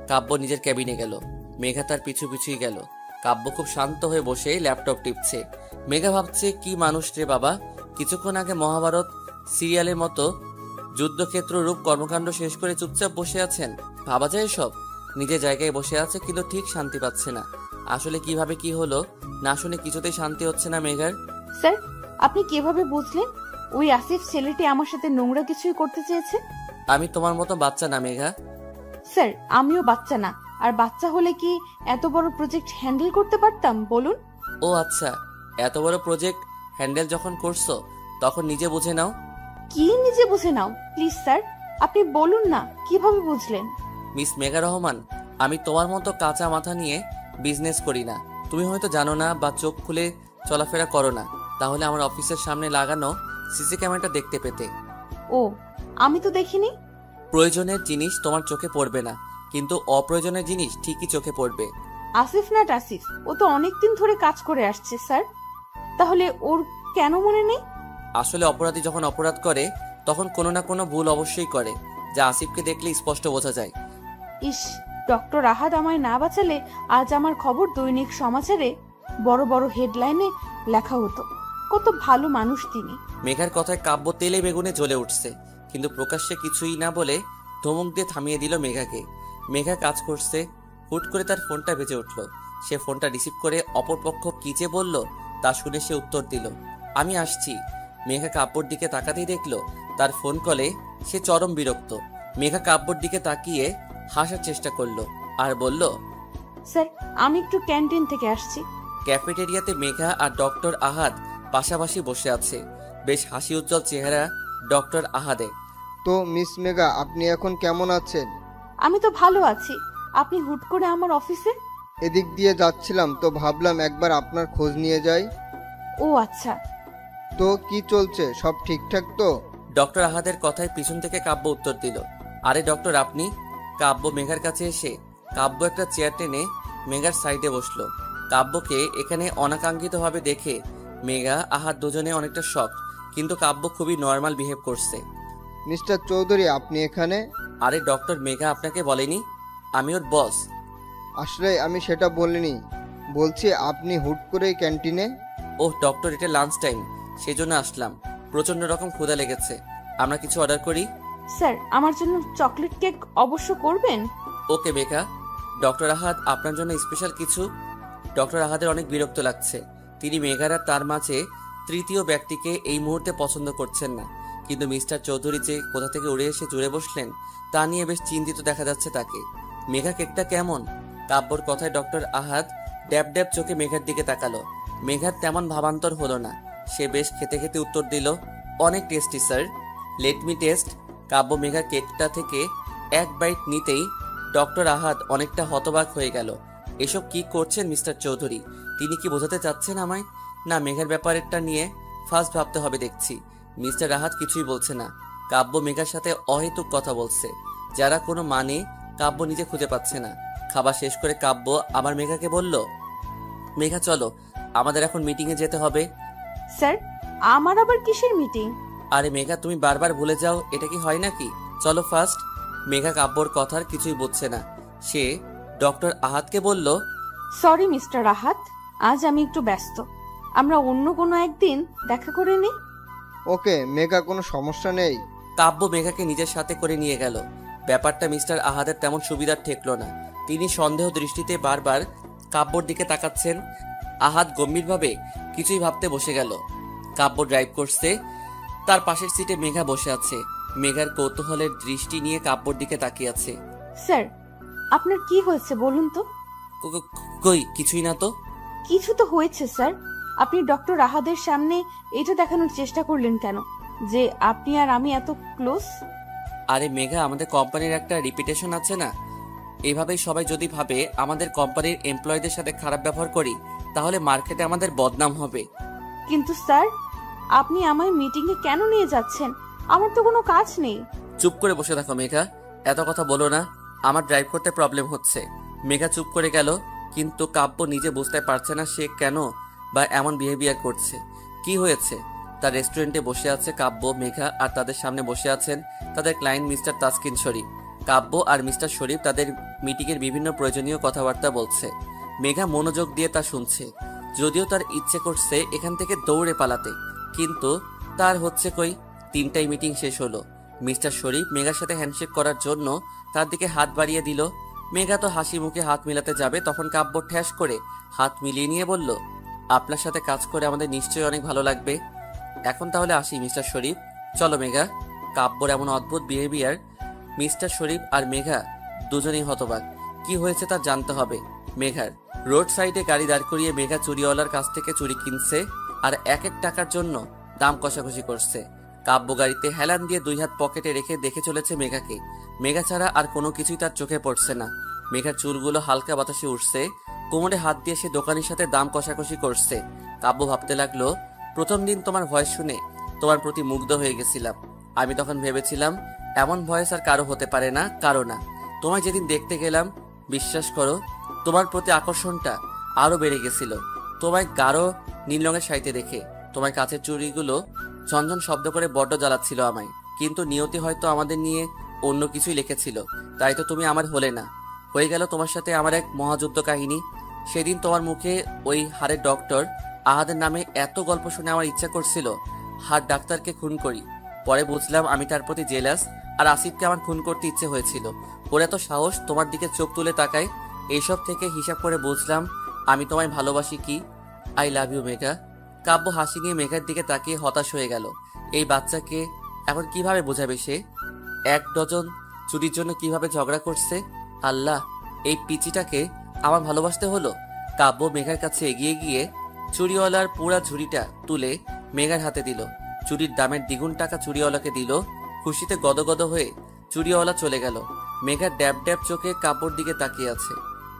কাব্য নিজের ক্যাবিনে গেল। মেঘা তার পিছু পিছুই গেল। কাব্য খুব শান্ত হয়ে বসে ল্যাপটপ টিপছে। মেঘা ভাবছে, কি মানুষ রে বাবা, কিছুক্ষণ আগে মহাভারত সিরিয়ালের মতো যুদ্ধক্ষেত্র রূপ কর্মকাণ্ড শেষ করে চুপচাপ বসে আছেন। ভাবা যায় সব। নিজের জায়গায় বসে আছে কিন্তু ঠিক শান্তি পাচ্ছে না। আসলে কিভাবে কি হলো না শুনে কিছুতেই শান্তি হচ্ছে না মেঘার। স্যার, আপনি কিভাবে বুঝলেন ওই আসিফ ছেলেটি আমার সাথে নোংরা কিছুই করতে চেয়েছে? আমি তোমার মতো বাচ্চা না মেঘা। স্যার, আমিও বাচ্চা না। আর বাচ্চা হলে কি এত বড় প্রজেক্ট হ্যান্ডেল করতে পারতাম বলুন? ও আচ্ছা, এত বড় প্রজেক্ট হ্যান্ডেল যখন করছো তখন নিজে বুঝে নাও। কি নিজে বুঝে নাও? প্লিজ স্যার, আপনি বলুন না কিভাবে বুঝলেন? মিস মেঘা রহমান, আমি তোমার মতো কাঁচা মাথা নিয়ে বিজনেস করি না। তুমি হয়তো জানো না বা চোখ খুলে চলাফেরা করো না, তাহলে আমার অফিসের সামনে লাগানো সিসি ক্যামেরাটা দেখতে পেতে। ও, আমি তো দেখিনি। প্রয়োজনের জিনিস তোমার চোখে পড়বে না, কিন্তু অপ্রয়োজনের জিনিস ঠিকই চোখে পড়বে। আসিফ না আসিফ, ও তো অনেকদিন ধরে কাজ করে আসছে স্যার। তাহলে ওর কেন মনে নেই? আসলে অপরাধী যখন অপরাধ করে তখন কোনো না কোনো ভুল অবশ্যই করে, যা আসিফকে দেখলে স্পষ্ট বোঝা যায়। ইস, ডক্টর আহাদ আমায় না বাঁচালে আজ আমার খবর দৈনিক সমাচারে বড় বড় হেডলাইনে লেখা হতো। কত ভালো মানুষ তিনি। মেঘার কথায় কাব্য তেলে বেগুনে জ্বলে উঠছে, কিন্তু প্রকাশ্যে কিছুই না বলে ধমক দিয়ে থামিয়ে দিল মেঘাকে। মেঘা কাজ করছে, হুট করে তার ফোনটা বেজে উঠল। সে ফোনটা রিসিভ করে অপরপক্ষ কি যে বলল তা শুনে সে উত্তর দিল, আমি আসছি। মেঘা কাব্যর দিকে তাকাতেই দেখলো তার ফোন কলে সে চরম বিরক্ত। মেঘা কাব্যর দিকে তাকিয়ে হাসার চেষ্টা করলো আর বলল, স্যার, আমি একটু ক্যান্টিন থেকে আসছি। ক্যাফেটেরিয়াতে মেঘা আর ডক্টর আহাদ পাশাপাশি বসে আছে। বেশ হাসি উজ্জ্বল চেহারা ডক্টর আহাদের। তো মিস মেঘা, আপনি এখন কেমন আছেন? আমি তো ভালো আছি। আপনি হুট করে আমার অফিসে? এদিক দিয়ে যাচ্ছিলাম তো ভাবলাম একবার আপনার খোঁজ নিয়ে যাই। ও আচ্ছা। তো কি চলছে, সব ঠিকঠাক তো? ডক্টর আহাদের কথায় পিছন থেকে কাব্য উত্তর দিল, আরে ডক্টর আপনি? কাব্য মেঘার কাছে এসে কাব্য একটা চেয়ার টেনে মেঘার সাইডে বসলো। কাব্যকে এখানে অনাকাঙ্ক্ষিতভাবে দেখে মেঘা আহাদ দুজনে অনেকটা শক, কিন্তু কাব্য খুবই নর্মাল বিহেভ করছে। মিস্টার চৌধুরী আপনি এখানে? আরে ডক্টর, মেঘা আপনাকে বলেনি আমি ওর বস? আসলে আমি সেটা বলিনি, বলছি আপনি হুট করেই ক্যান্টিনে? ওহ ডক্টর, এটা লাঞ্চ টাইম, সেই জন্য আসলাম। প্রচন্ড রকম ক্ষুধা লেগেছে, আমরা কিছু অর্ডার করি? স্যার আমার জন্য চকলেট কেক অবশ্য করবেন। ওকে মেঘা। ডক্টর আহাদ আপনার জন্য স্পেশাল কিছু। ডক্টর আহাদের অনেক বিরক্ত লাগছে, তিনি মেঘার আর তার মাঝে তৃতীয় ব্যক্তিকে এই মুহূর্তে পছন্দ করছেন না, কিন্তু মিস্টার চৌধুরী যে কোথা থেকে উড়ে এসে জুড়ে বসলেন তা নিয়ে বেশ চিন্তিত দেখা যাচ্ছে তাকে। মেঘা কেকটা কেমন? কাব্যর কথায় ডক্টর আহাদ ড্যাব ড্যাব চোখে মেঘার দিকে তাকালো। মেঘার তেমন ভাবান্তর হলো না, সে বেশ খেতে খেতে উত্তর দিল, অনেক tasty sir, let me taste. Kavya মেঘার কেকটা থেকে এক বাইট নিতেই ডক্টর আহাদ অনেকটা হতবাক হয়ে গেল। এসব কি করছেন মিস্টার চৌধুরী? তিনি কি বোঝাতে চাচ্ছেন আমায়? না মেঘার ব্যাপারটা নিয়ে ফার্স্ট ভাবতে হবে দেখছি। মিস্টার আহাদ কিছুই বলছে না, কাব্য মেঘার সাথে অহেতুক কথা বলছে, যারা কোনো মানে কাব্য নিজে খুঁজে পাচ্ছে না। খাবার শেষ করে কাব্য আবার মেঘাকে বলল, মেঘা চলো, আমাদের এখন মিটিংয়ে যেতে হবে। স্যার আমার আবার কিসের মিটিং? আরে মেঘা তুমি বারবার ভুলে যাও, এটা কি হয় নাকি? চলো ফার্স্ট। মেঘা কাব্যর কথার কিছুই বুঝছে না, সে ডক্টর আহাদকে বলল, সরি মিস্টার আহাদ, আজ আমি একটু ব্যস্ত, আমরা অন্য কোনো একদিন দেখা করে নিই। ওকে মেঘা, কোনো সমস্যা নেই। কাব্য মেঘাকে নিজের সাথে করে নিয়ে গেল। ব্যাপারটা মিস্টার আহাদের তেমন সুবিধার ঠেকল না, তিনি সন্দেহ দৃষ্টিতে বারবার কাব্যর দিকে তাকাচ্ছেন। আহাদ গম্ভীরভাবে কিছুই ভাবতে বসে গেল। কাব্য ড্রাইভ করছে, তার পাশের সিটে মেঘা বসে আছে। মেঘার কৌতূহলের দৃষ্টি নিয়ে কাব্যর দিকে তাকিয়ে আছে। স্যার আপনার কি হয়েছে বলুন তো? কই কিছুই না তো। কিছু তো হয়েছে স্যার, আপনি ডক্টর আহাদের সামনে এটা দেখানোর চেষ্টা করলেন কেন যে আপনি আর আমি এত ক্লোজ? আরে মেঘা, আমাদের কোম্পানির একটা রিপিটেশন আছে না, এভাবেই সবাই যদি ভাবে আমাদের কোম্পানির এমপ্লয়ীদের সাথে খারাপ ব্যবহার করি তাহলে মার্কেটে আমাদের বদনাম হবে। কিন্তু স্যার আপনি আমায় মিটিং এ কেন নিয়ে যাচ্ছেন? আমার তো কোনো কাজ নেই। চুপ করে বসে থাকো মেঘা, এত কথা বলো না, আমার ড্রাইভ করতে প্রবলেম হচ্ছে। মেঘা চুপ করে গেল, কিন্তু কাব্য নিজে বুঝতে পারছে না সে কেন বা এমন বিহেভিয়ার করছে। কি হয়েছে? তার রেস্টুরেন্টে বসে আছে কাব্য, মেঘা, আর তাদের সামনে বসে আছেন তাদের ক্লায়েন্ট মিস্টার তাসকিন শরীফ। কাব্য আর মিস্টার শরীফ তাদের মিটিংয়ের বিভিন্ন প্রয়োজনীয় কথাবার্তা বলছে। মেঘা মনোযোগ দিয়ে তা শুনছে, যদিও তার ইচ্ছে করছে এখান থেকে দৌড়ে পালাতে, কিন্তু তার হচ্ছে কই। 3টায় মিটিং শেষ হলো। মিস্টার শরীফ মেঘার সাথে হ্যান্ডশেক করার জন্য তার দিকে হাত বাড়িয়ে দিল। মেঘা তো হাসি মুখে হাত মিলাতে যাবে, তখন কাব্য ঠ্যাস করে হাত মিলিয়ে নিয়ে বলল, আপনার সাথে কাজ করে আমাদের নিশ্চয়ই অনেক ভালো লাগবে। এখন তাহলে আসি মিস্টার শরীফ, চলো মেঘা। কাব্যর এমন অদ্ভুত বিহেভিয়ার, মিস্টার শরীফ আর মেঘা দুজনেই হতবাক। কি হয়েছে তা জানতে হবে মেঘার। রোড সাইডে গাড়ি দাঁড় করিয়ে মেঘা চুরিওয়ালার কাছ থেকে চুরি কিনছে আর এক এক টাকার জন্য দাম কষাকষি করছে। কাব্য গাড়িতে হেলান দিয়ে 2 হাত পকেটে রেখে দেখে চলেছে মেঘাকে। মেঘা ছাড়া আর কোনো কিছুই তার চোখে পড়ছে না। মেঘার চুলগুলো হালকা বাতাসে উঠছে, কোমরে হাত দিয়ে সে দোকানের সাথে দাম কষাকষি করছে। কাব্য ভাবতে লাগলো, প্রথম দিন তোমার ভয়েস শুনে তোমার প্রতি মুগ্ধ হয়ে গেছিলাম। আমি তখন ভেবেছিলাম এমন ভয়েস আর কারো হতে পারে না, কারো না। তোমায় যেদিন দেখতে গেলাম, বিশ্বাস করো তোমার প্রতি আকর্ষণটা আরো বেড়ে গেছিল। তোমায় গাঢ় নীল রঙের শাড়িতে দেখে তোমার কাছের চুড়িগুলো ঝনঝন শব্দ করে বড্ড জ্বালাচ্ছিল আমায়, কিন্তু নিয়তি হয়তো আমাদের নিয়ে অন্য কিছুই লিখেছিল, তাই তো তুমি আমার হলে না। হয়ে গেল তোমার সাথে আমার এক মহাযুদ্ধ কাহিনী। সেদিন তোমার মুখে ওই হাড়ের ডক্টর আহাদের নামে এত গল্প শুনে আমার ইচ্ছা করছিল হাড় ডাক্তারকে খুন করি। পরে বুঝলাম আমি তার প্রতি জেলাস, আর আসিফকে আমার খুন করতে ইচ্ছে হয়েছিল। ওর এত সাহস তোমার দিকে চোখ তুলে তাকায়। এইসব থেকে হিসাব করে বুঝলাম আমি তোমায় ভালোবাসি। কি আই লাভ ইউ মেঘা। কাব্য হাসি নিয়ে মেঘার দিকে তাকিয়ে হতাশ হয়ে গেল। এই বাচ্চাকে এখন কিভাবে বোঝাবে সে? 1 ডজন চুরির জন্য কিভাবে ঝগড়া করছে। আল্লাহ, এই পিচিটাকে আমার ভালোবাসতে হলো। কাব্য মেঘার কাছে এগিয়ে গিয়ে চুরিওয়ালার পুরা ঝুড়িটা তুলে মেঘার হাতে দিল। চুরির দামের দ্বিগুণ টাকা চুরিওয়ালাকে দিল। খুশিতে গদগদ হয়ে চুরিওয়ালা চলে গেল। মেঘা ড্যাব ড্যাব চোখে কাপড় দিকে তাকিয়ে আছে।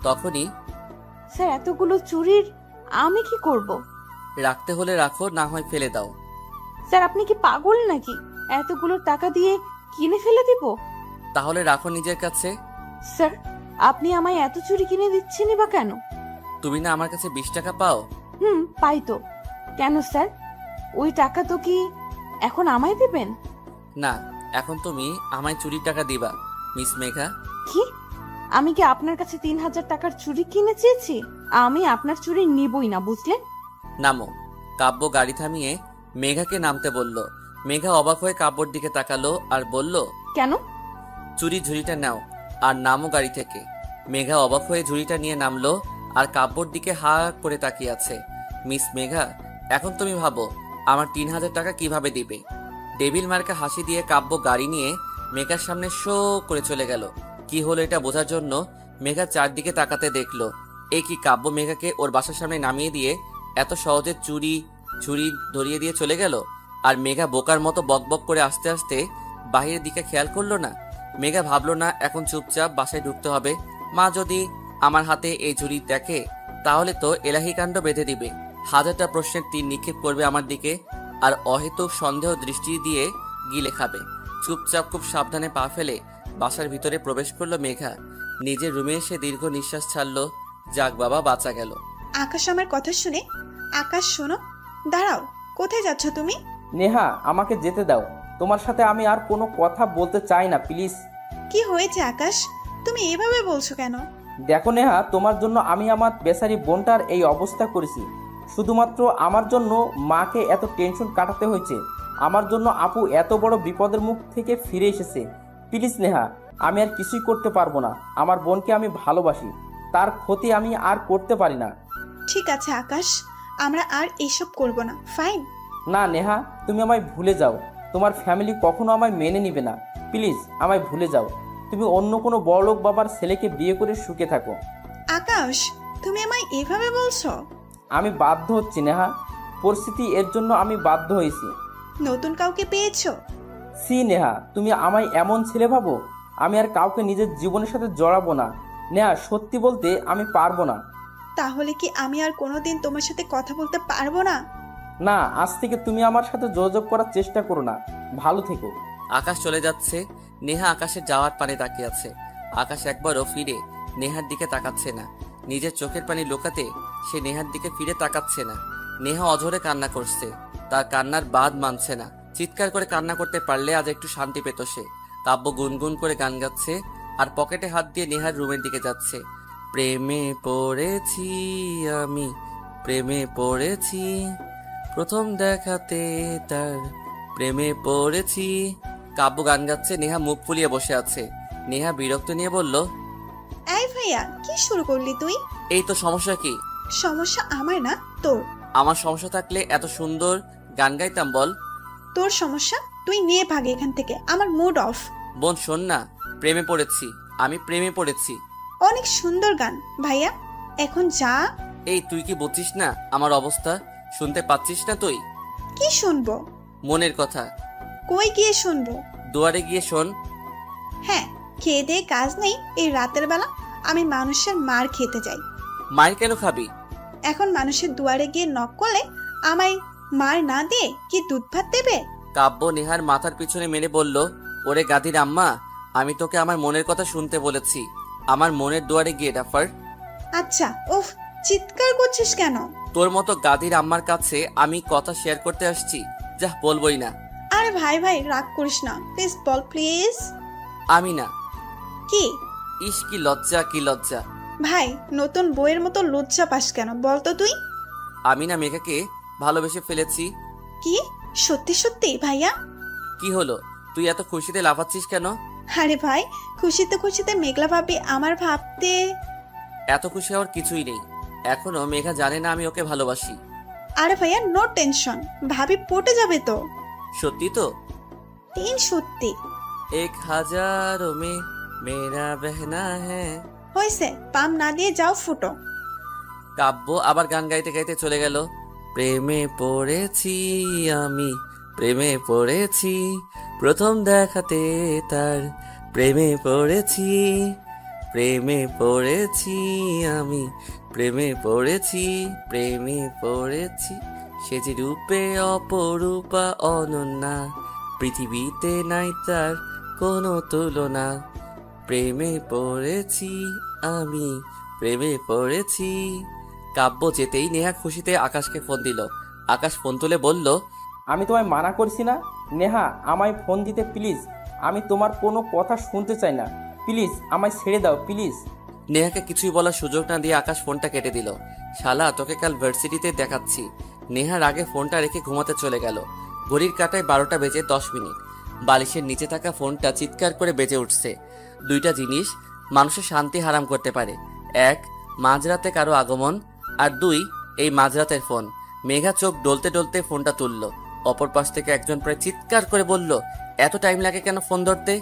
তখনই, স্যার এতগুলো চুরির আমি কি করব? রাখতে হলে রাখো, না হয় ফেলে দাও। স্যার আপনি কি পাগল নাকি? এতগুলো টাকা দিয়ে কিনে ফেলে দিব? তাহলে রাখো নিজের কাছে। স্যার আপনি আমায় এত চুরি কিনে দিচ্ছেনই বা কেন? তুমি না আমার কাছে 20 টাকা পাও? পাই তো। কেন স্যার, ওই টাকা তো কি এখন আমায় দিবেন? না, এখন তুমি আমায় চুরির টাকা দিবা মিস মেঘা। কি? আমি কি আপনার কাছে 3000 টাকার চুরি কিনে চেয়েছি? আমি আপনার চুরি নিবই না, বুঝলেন? নামো। কাব্য গাড়ি থামিয়ে মেঘাকে নামতে বলল। মেঘা অবাক হয়ে কাব্যর দিকে তাকালো আর বলল, কেন? চুরি ঝুড়িটা নাও আর নামো গাড়ি থেকে। মেঘা অবাক হয়ে ঝুড়িটা নিয়ে নামলো আর কাব্যর দিকে হা করে তাকিয়ে আছে। মিস মেঘা, এখন তুমি ভাবো আমার 3000 টাকা কিভাবে দিবে? ডেভিল মার্কা হাসি দিয়ে কাব্য গাড়ি নিয়ে মেঘার সামনে শো করে চলে গেল। কি হলো এটা বোঝার জন্য মেঘা চারদিকে তাকাতে দেখলো এ কি, কাব্য মেঘাকে ওর বাসার সামনে নামিয়ে দিয়ে এত সহজে ছুরি ধরিয়ে দিয়ে চলে গেল। আর মেঘা বোকার মতো বকবক করে আস্তে আস্তে বাহিরের দিকে খেয়াল করলো না। মেঘা ভাবলো না এখন চুপচাপ বাসায় ঢুকতে হবে। মা যদি আমার হাতে এই ঝুড়ি দেখে তাহলে তো এলাহি কাণ্ড বেঁধে দিবে, হাজারটা প্রশ্নের তীর নিক্ষেপ করবে আমার দিকে আর অহেতুক সন্দেহ দৃষ্টি দিয়ে গিলে খাবে। চুপচাপ খুব সাবধানে পা ফেলে বাসার ভিতরে প্রবেশ করলো মেঘা। নিজের রুমে এসে দীর্ঘ নিঃশ্বাস ছাড়লো। যাক বাবা, বাঁচা গেল। আকাশ আমার কথা শুনে, আকাশ শোনো, দাঁড়াও, কোথায় যাচ্ছ তুমি? নেহা, আমাকে যেতে দাও। তোমার সাথে আমি আর কোনো কথা বলতে চাই না, প্লিজ। কি হয়েছে আকাশ, তুমি এভাবে বলছো কেন? দেখো নেহা, তোমার জন্য আমি আমার বেচারি বোনটার এই অবস্থা করেছি। শুধুমাত্র আমার জন্য মাকে এত টেনশন কাটাতে হয়েছে। আমার জন্য আপু এত বড় বিপদের মুখ থেকে ফিরে এসেছে। প্লিজ নেহা, আমি আর কিছুই করতে পারবো না। আমার বোনকে আমি ভালোবাসি, তার ক্ষতি আমি আর করতে পারি না। ঠিক আছে আকাশ, আমরা আর এসব করব না, ফাইন? না নেহা, তুমি আমায় ভুলে যাও। তোমার ফ্যামিলি কখনো আমায় মেনে নিবে না। প্লিজ আমায় ভুলে যাও। তুমি অন্য কোনো বড়লোক বাবার ছেলেকে বিয়ে করে সুখে থাকো। আকাশ, তুমি আমায় এভাবে বলছো? আমি বাধ্য হচ্ছি নেহা, পরিস্থিতি এর জন্য আমি বাধ্য হয়েছি। নতুন কাউকে পেয়েছো? সি নেহা, তুমি আমায় এমন ছেলে ভাবো? আমি আর কাউকে নিজের জীবনের সাথে জড়াবো না। নেহা, সত্যি বলতে আমি পারবো না। তাহলে কি আমি আর কোনোদিন তোমার সাথে কথা বলতে পারবো না? না, আজ থেকে তুমি আমার সাথে যোগাযোগ করার চেষ্টা করো না। ভালো থেকো। আকাশ চলে যাচ্ছে। নেহা আকাশের যাওয়ার পানে তাকিয়ে আছে। আকাশ একবারও ফিরে নেহার দিকে তাকাচ্ছে না। নিজের চোখের পানি লুকাতে সে নেহার দিকে ফিরে তাকাচ্ছে না। নেহা অঝরে কান্না করছে। তার কান্নার বাদ মানছে না। চিৎকার করে কান্না করতে পারলে আজ একটু শান্তি পেত সে। কাব্য গুনগুন করে গান গাচ্ছে আর পকেটে হাত দিয়ে নেহার রুমের দিকে যাচ্ছে। প্রেমে পড়েছি আমি, প্রেমে পড়েছি, প্রথম দেখাতে তার প্রেমে পড়েছি। কাব্য গান গাচ্ছে, নেহা মুখ ফুলিয়ে বসে আছে। নেহা বিরক্ত নিয়ে বলল, এই ভাইয়া, কি শুরু করলি তুই? এই তো সমস্যা কি? সমস্যা আমার না, তোর। আমার সমস্যা থাকলে এত সুন্দর গান গাইতাম বল? তোর সমস্যা, তুই নিয়ে ভাগে এখান থেকে, আমার মুড অফ। বোন শোন না, প্রেমে পড়েছি, আমি প্রেমে পড়েছি। অনেক সুন্দর গান ভাইয়া, এখন যা। এই তুই কি বুঝছিস না আমার অবস্থা? শুনতে পাচ্ছিস না তুই? কি শুনবো? মনের কথা। কই গিয়ে শুনবো? দুয়ারে গিয়ে শোন। হ্যাঁ, খেয়ে দিয়ে কাজ নেই, এই রাতের বেলা আমি মানুষের মার খেতে যাই। মায়ের কেন খাবি? এখন মানুষের দুয়ারে গিয়ে নক করলে আমায় মার না দিয়ে কি দুধ ভাত দেবে? কাব্য নেহার মাথার পিছনে মেরে বলল, ওরে গাধির আম্মা, আমি তোকে আমার মনের কথা শুনতে বলেছি। আমার মনের দুয়ারে গিয়ে ডাফার। আচ্ছা, উফ, চিৎকার করছিস কেন? তোর মতো গাধির আম্মার কাছে আমি কথা শেয়ার করতে আসছি, যা বলবোই না। আরে ভাই ভাই, রাগ করিস না, প্লিজ বল, প্লিজ। আমি না। কি? ইস কি লজ্জা, কি লজ্জা। ভাই, নতুন বইয়ের মতো লজ্জা পাস কেন বলতো তুই? আমি না মেঘাকে ভালোবেসে ফেলেছি। কি? সত্যি সত্যি ভাইয়া? কি হলো, তুই এত খুশিতে লাফাচ্ছিস কেন? আরে ভাই, খুশিতে খুশিতে মেঘলা ভাবি আমার ভাবতে। এত খুশি হওয়ার কিছুই নেই। এখনো মেঘা জানে না আমি ওকে ভালোবাসি। আরে ভাইয়া, নো টেনশন, ভাবি পটে যাবে তো। সত্যি তো? সত্যি। 1000 में मेरा बहना है। হয়েছে, পাম না দিয়ে যাও, ফুটো। কাব্য আবার গান গাইতে গাইতে চলে গেল। প্রেমে পড়েছি আমি, প্রেমে পড়েছি, প্রথম দেখাতে তার প্রেমে পড়েছি, প্রেমে পড়েছি আমি, প্রেমে পড়েছি, প্রেমে পড়েছি। সে যে রূপে অপরূপা অনন্যা, পৃথিবীতে নাই তার কোনো তুলনা। প্রেমে পড়েছি আমি, প্রেমে পড়েছি। কাব্য যেতেই নেহা খুশিতে আকাশকে ফোন দিল। আকাশ ফোন তুলে বলল, আমি তোমায় মানা করছি না নেহা, আমায় ফোন দিতে প্লিজ। আমি তোমার কোনো কথা শুনতে চাই না, প্লিজ আমায় ছেড়ে দাও প্লিজ। নেহাকে কিছুই বলার সুযোগ না দিয়ে আকাশ ফোনটা কেটে দিল। শালা, তোকে কাল ভার্সিটিতে দেখাচ্ছি। নেহার আগে ফোনটা রেখে ঘুমাতে চলে গেল। ঘড়ির কাঁটায় 12টা বেজে 10 মিনিট। বালিশের নিচে থাকা ফোনটা চিৎকার করে বেজে উঠছে। দুইটা জিনিস মানুষের শান্তি হারাম করতে পারে। এক, মাঝরাতে কারো আগমন, আর দুই, এই মাঝরাতের ফোন। মেঘা চোখ ডলতে ডলতে ফোনটা তুলল। অপর পাশ থেকে একজন প্রায় চিৎকার করে বলল, এত টাইম লাগে কেন ফোন ধরতে?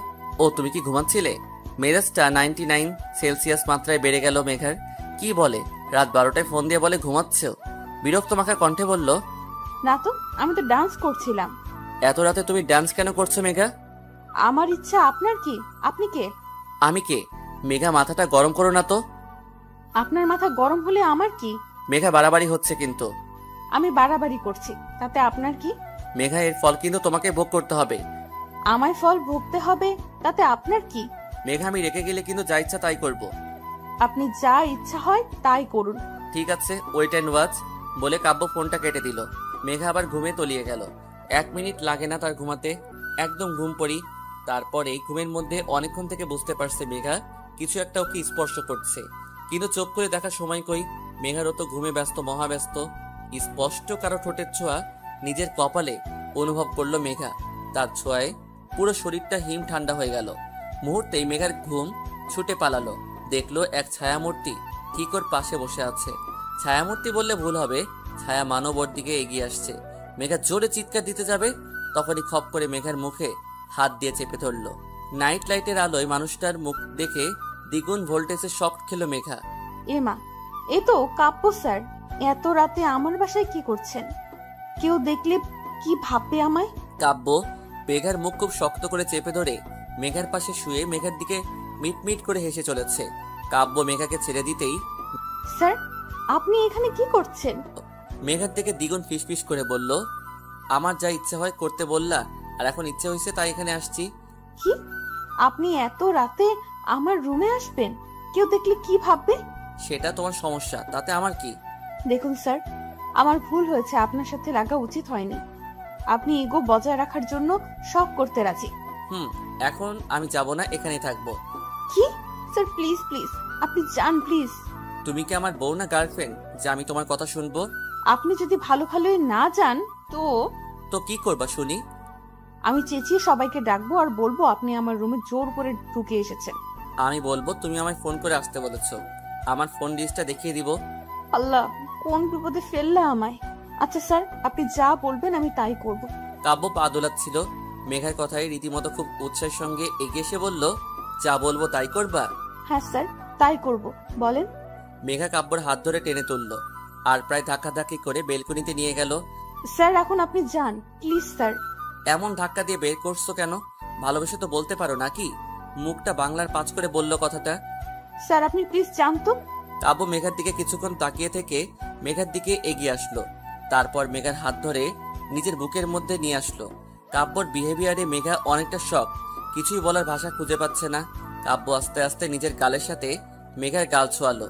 ও, তুমি কি ঘুমাচ্ছিলে? মেজাজটা 99 সেলসিয়াস মাত্রায় বেড়ে গেল মেঘার। কি বলে, রাত 12টায় ফোন দিয়ে বলে ঘুমাচ্ছ? বিরক্ত মাখা কণ্ঠে বলল, না তো, আমি তো ডান্স করছিলাম। এত রাতে তুমি ডান্স কেন করছো মেঘা? আমার ইচ্ছা, আপনার কি? আপনি কে? আমি কে? মেঘা, মাথাটা গরম করো না তো। আপনার মাথা গরম হলে আমার কি? মেঘা, বাড়াবাড়ি হচ্ছে কিন্তু। আমি বাড়াবাড়ি করছি, তাতে আপনার কি? মেঘা, এর ফল কিন্তু তোমাকে ভোগ করতে হবে। আমায় ফল ভুগতে হবে, তাতে আপনার কি? মেঘা, আমি রেখে গেলে কিন্তু যা ইচ্ছা তাই করব। আপনি যা ইচ্ছা হয় তাই করুন। ঠিক আছে, ওয়েট অ্যান্ড ওয়াচ বলে কাব্য ফোনটা কেটে দিল। মেঘা আবার ঘুমে তলিয়ে গেল। 1 মিনিট লাগে না তার ঘুমাতে, একদম ঘুম পড়ি। তারপরে ঘুমের মধ্যে অনেকক্ষণ থেকে বুঝতে পারছে মেঘা কিছু একটা ওকে স্পর্শ করছে, কিন্তু চোখ করে দেখার সময় কই। মেঘারও তো ঘুমে ব্যস্ত, মহাব্যস্ত। স্পষ্ট কারো ঠোঁটের ছোঁয়া নিজের কপালে অনুভব করলো মেঘা। তার ছোঁয়ায় পুরো শরীরটা হিম ঠান্ডা হয়ে গেল। মুহূর্তেই মেঘার ঘুম ছুটে পালালো। দেখলো এক ছায়ামূর্তি ঠিক ওর পাশে বসে আছে। ছায়ামূর্তি বললে ভুল হবে, ছায়া মানব ওর দিকে এগিয়ে আসছে। মেঘা জোরে চিৎকার দিতে যাবে, তখনই খপ করে মেঘার মুখে হাত দিয়ে চেপে ধরল। নাইট লাইটের আলোয় মানুষটার মুখ দেখে দ্বিগুণ ভোল্টেজে শক খেলো মেঘা। এ মা, এ তো কাব্য স্যার। এত রাতে আমার বাসায় কি করছেন? কেউ দেখলে কি ভাববে আমায়? কাব্য মেঘার মুখ খুব শক্ত করে চেপে ধরে মেঘার পাশে শুয়ে মেঘার দিকে মিটমিট করে হেসে চলেছে। কাব্য মেঘাকে ছেড়ে দিতেই, স্যার, আপনি এখানে কি করছেন? মেঘার দিকে দ্বিগুণ ফিসফিস করে বলল, আমার যা ইচ্ছে হয় করতে বললা, আর এখন ইচ্ছে হয়েছে তাই এখানে আসছি। কি? আপনি এত রাতে আমার রুমে আসবেন? কেউ দেখলে কি ভাববে? সেটা তোমার সমস্যা, তাতে আমার কি? দেখুন স্যার, আমার ভুল হয়েছে, আপনার সাথে লাগা উচিত হয়নি। আপনি ইগো বজায় রাখার জন্য সব করতে রাজি। এখন আমি যাব না, এখানেই থাকবো। কি? স্যার প্লিজ প্লিজ, আপনি যান প্লিজ। তুমি কি আমার বউ না গার্লফ্রেন্ড যে আমি তোমার কথা শুনবো? আপনি যদি ভালো ভালোই না যান তো কি করবা শুনি? আমি চেঁচিয়ে সবাইকে ডাকবো আর বলবো আপনি আমার রুমে জোর করে ঢুকে এসেছেন। আমি বলবো তুমি আমায় ফোন করে আসতে বলেছো। আমার ফোন লিস্টটা দেখিয়ে দিব। আল্লাহ, কোন বিপদে ফেললা আমায়। আচ্ছা স্যার, আপনি যা বলবেন আমি তাই করব। কাব্য পা দোলাচ্ছিল। মেঘার কথায় রীতিমতো খুব উৎসাহের সঙ্গে এগিয়ে এসে বলল, যা বলবো তাই করবা? হ্যাঁ স্যার, তাই করব, বলেন। মেঘা কাব্যর হাত ধরে টেনে তুললো আর প্রায় ধাক্কাধাক্কি করে বেলকনিতে নিয়ে গেল। স্যার, এখন আপনি যান প্লিজ স্যার। এমন ধাক্কা দিয়ে বের করছো কেন? ভালোবেসে তো বলতে পারো নাকি? মুখটা বাংলার পাঁচ করে বলল কথাটা। স্যার, আপনি প্লিজ যান তো। কাব্য মেঘার দিকে কিছুক্ষণ তাকিয়ে থেকে মেঘার দিকে এগিয়ে আসলো। তারপর মেঘার হাত ধরে নিজের বুকের মধ্যে নিয়ে আসলো। কাব্যর বিহেভিয়ারে মেঘা অনেকটা শক, কিছুই বলার ভাষা খুঁজে পাচ্ছে না। কাব্য আস্তে আস্তে নিজের গালের সাথে মেঘার গাল ছোয়ালো।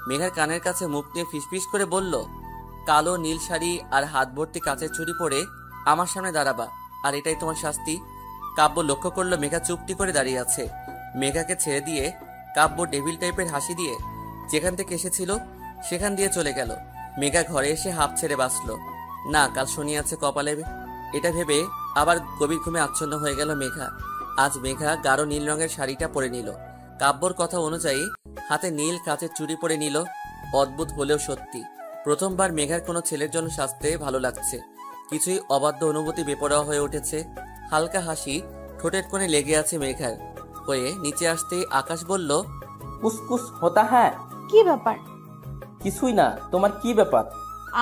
মেঘার কানের কাছে মুখ নিয়ে ফিসফিস করে বলল, কালো নীল শাড়ি আর হাত ভর্তি কাচের চুড়ি পরে আমার সামনে দাঁড়াবা, আর এটাই তোমার শাস্তি। কাব্য লক্ষ্য করলো মেঘা চুপটি করে দাঁড়িয়ে আছে। মেঘাকে ছেড়ে দিয়ে কাব্য ডেভিল টাইপের হাসি দিয়ে যেখান থেকে এসেছিল সেখান দিয়ে চলে গেল। মেঘা ঘরে এসে হাঁপ ছেড়ে বাঁচলো। না, কাল শনি আছে কপালে, এটা ভেবে আবার গভীর ঘুমে আচ্ছন্ন হয়ে গেল মেঘা। আজ মেঘা গাঢ় নীল রঙের শাড়িটা পরে নিল। কাব্যর কথা অনুযায়ী হাতে নীল কাচের চুড়ি পরে নিল। অদ্ভুত হলেও সত্যি, প্রথমবার মেঘার কোনো ছেলের জন্য সাজতে ভালো লাগছে। কিছুই অবাধ্য অনুভূতি বেপরোয়া হয়ে উঠেছে। হালকা হাসি ঠোঁটের কোণে লেগে আছে মেঘার। হয়ে নিচে আসতেই আকাশ বলল, কুসকুস হতা হ্যাঁ। কি ব্যাপার? কিছুই না, তোমার কি ব্যাপার?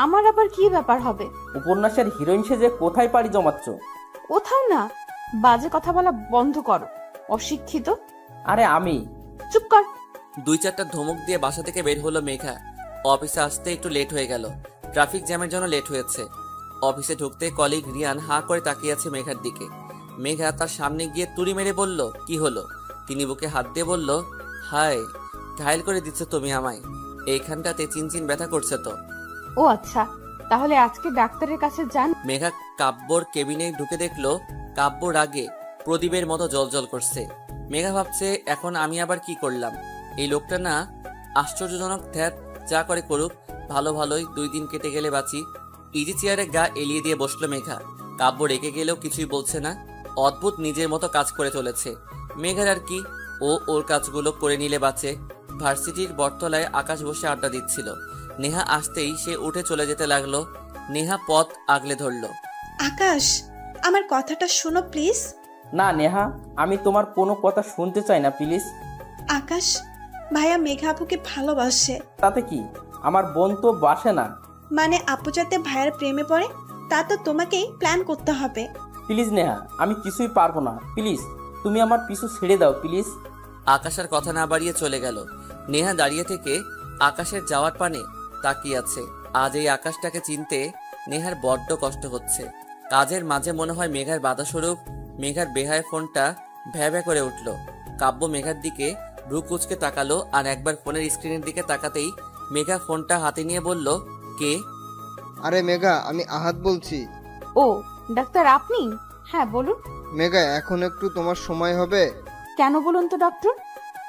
আমার আবার কি ব্যাপার হবে? উপন্যাসের হিরোইন সেজে কোথায় পাড়ি জমাচ্ছ? কোথাও না, বাজে কথা বলা বন্ধ করো। অশিক্ষিত। আরে আমি। চুপ কর। 2-4টা ধমক দিয়ে বাসা থেকে বের হলো মেঘা। অফিসে আসতে একটু লেট হয়ে গেল, ট্রাফিক জ্যামের জন্য লেট হয়েছে। অফিসে ঢুকতে কলিগ রিয়ান হাঁ করে তাকিয়ে আছে মেঘার দিকে। মেঘা তার সামনে গিয়ে তুড়ি মেরে বলল, কি হলো? তিনি বুকে হাত দিয়ে বলল, হায়, ঘায়েল করে দিচ্ছ তুমি আমায়। এইখানটাতে চিনচিন ব্যথা করছে তো। ও আচ্ছা, তাহলে আজকে ডাক্তারের কাছে যান। মেঘা কাব্যর কেবিনে ঢুকে দেখলো কাব্য রাগে প্রদীপের মতো জ্বলজ্বল করছে। মেঘা ভাবছে, এখন আমি আবার কি করলাম? এই লোকটা না আশ্চর্যজনক। ধ্যাত, যা করে করুক, ভালো ভালোই 2 দিন কেটে গেলে বাঁচি। ইজি চেয়ারে গা এলিয়ে দিয়ে বসলো মেঘা। কাব্য রেগে গেলেও কিছুই বলছে না, অদ্ভুত নিজের মতো কাজ করে চলেছে। মেঘার আর কি, ও ওর কাজগুলো করে নিলে বাঁচে। ভার্সিটির বটতলায় আকাশ বসে আড্ডা দিচ্ছিল। নেহা আসতেই সে উঠে চলে যেতে লাগলো। নেহা পথ আগলে ধরলো। আকাশ, আমার কথাটা শোনো প্লিজ। না নেহা, আমি তোমার কোনো কথা শুনতে চাই না প্লিজ। আকাশ, ভাইয়া মেঘা আপুকে ভালোবাসে। তাতে কি? আমার বোন তো বাসে না। মানে আপু যাতে ভাইয়ার প্রেমে পড়ে তা তো তোমাকেই প্ল্যান করতে হবে। প্লিজ নেহা, আমি কিছুই পারবো না। প্লিজ তুমি আমার পিছু ছেড়ে দাও প্লিজ। আকাশের কথা না বাড়িয়ে চলে গেল। নেহা দাঁড়িয়ে থেকে আকাশের যাওয়ার পানে তাকিয়ে আছে। আজ এই আকাশটাকে চিনতে নেহার বড্ড কষ্ট হচ্ছে। কাজের মাঝে মনে হয় মেঘার বাধাস্বরূপ। মেঘার বেহায় ফোনটা ভ্যা ভ্যা করে উঠল। কাব্য মেঘার দিকে ভ্রু কুচকে তাকালো, আর একবার ফোনের স্ক্রিনের দিকে তাকাতেই মেঘা ফোনটা হাতে নিয়ে বলল, কে? আরে মেঘা, আমি আহাদ বলছি। ও ডাক্তার, আপনি? হ্যাঁ বলুন। মেঘা, এখন একটু তোমার সময় হবে? কেন বলুন তো ডক্টর?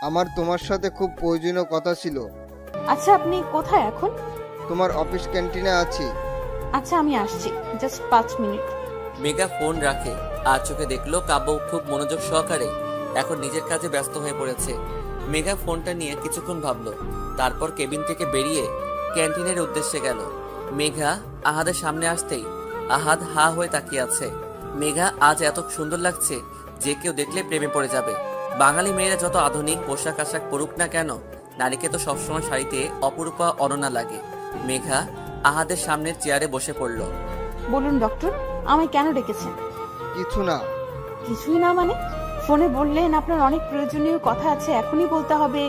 আমার তোমার সাথে খুব প্রয়োজনীয় কথা ছিল। আচ্ছা, আপনি কোথায় এখন? তোমার অফিস ক্যান্টিনে আছি। আচ্ছা, আমি আসছি, জাস্ট 5 মিনিট। মেঘা ফোন রাখে আর চোখে দেখলো কাব্য খুব মনোযোগ সহকারে এখন নিজের কাজে ব্যস্ত হয়ে পড়েছে। মেঘা ফোনটা নিয়ে কিছুক্ষণ ভাবলো, তারপর কেবিন থেকে বেরিয়ে ক্যান্টিনের উদ্দেশ্যে গেল। মেঘা আহাদের সামনে আসতেই আহাদ হা হয়ে তাকিয়ে আছে। মেঘা আজ এত সুন্দর লাগছে যে কেউ দেখলে প্রেমে পড়ে যাবে। বাঙালি মেয়েরা যত আধুনিক পোশাক আশাক পরুক না কেন, নারীকে তো সবসময় শাড়িতে অপরূপা অনন্যা লাগে। মেঘা আহাদের সামনের চেয়ারে বসে পড়ল। বলুন ডক্টর, আমায় কেন ডেকেছেন? কিছু না। কিছুই না মানে? ফোনে বললেন আপনার অনেক প্রয়োজনীয় কথা আছে, এখনই বলতে হবে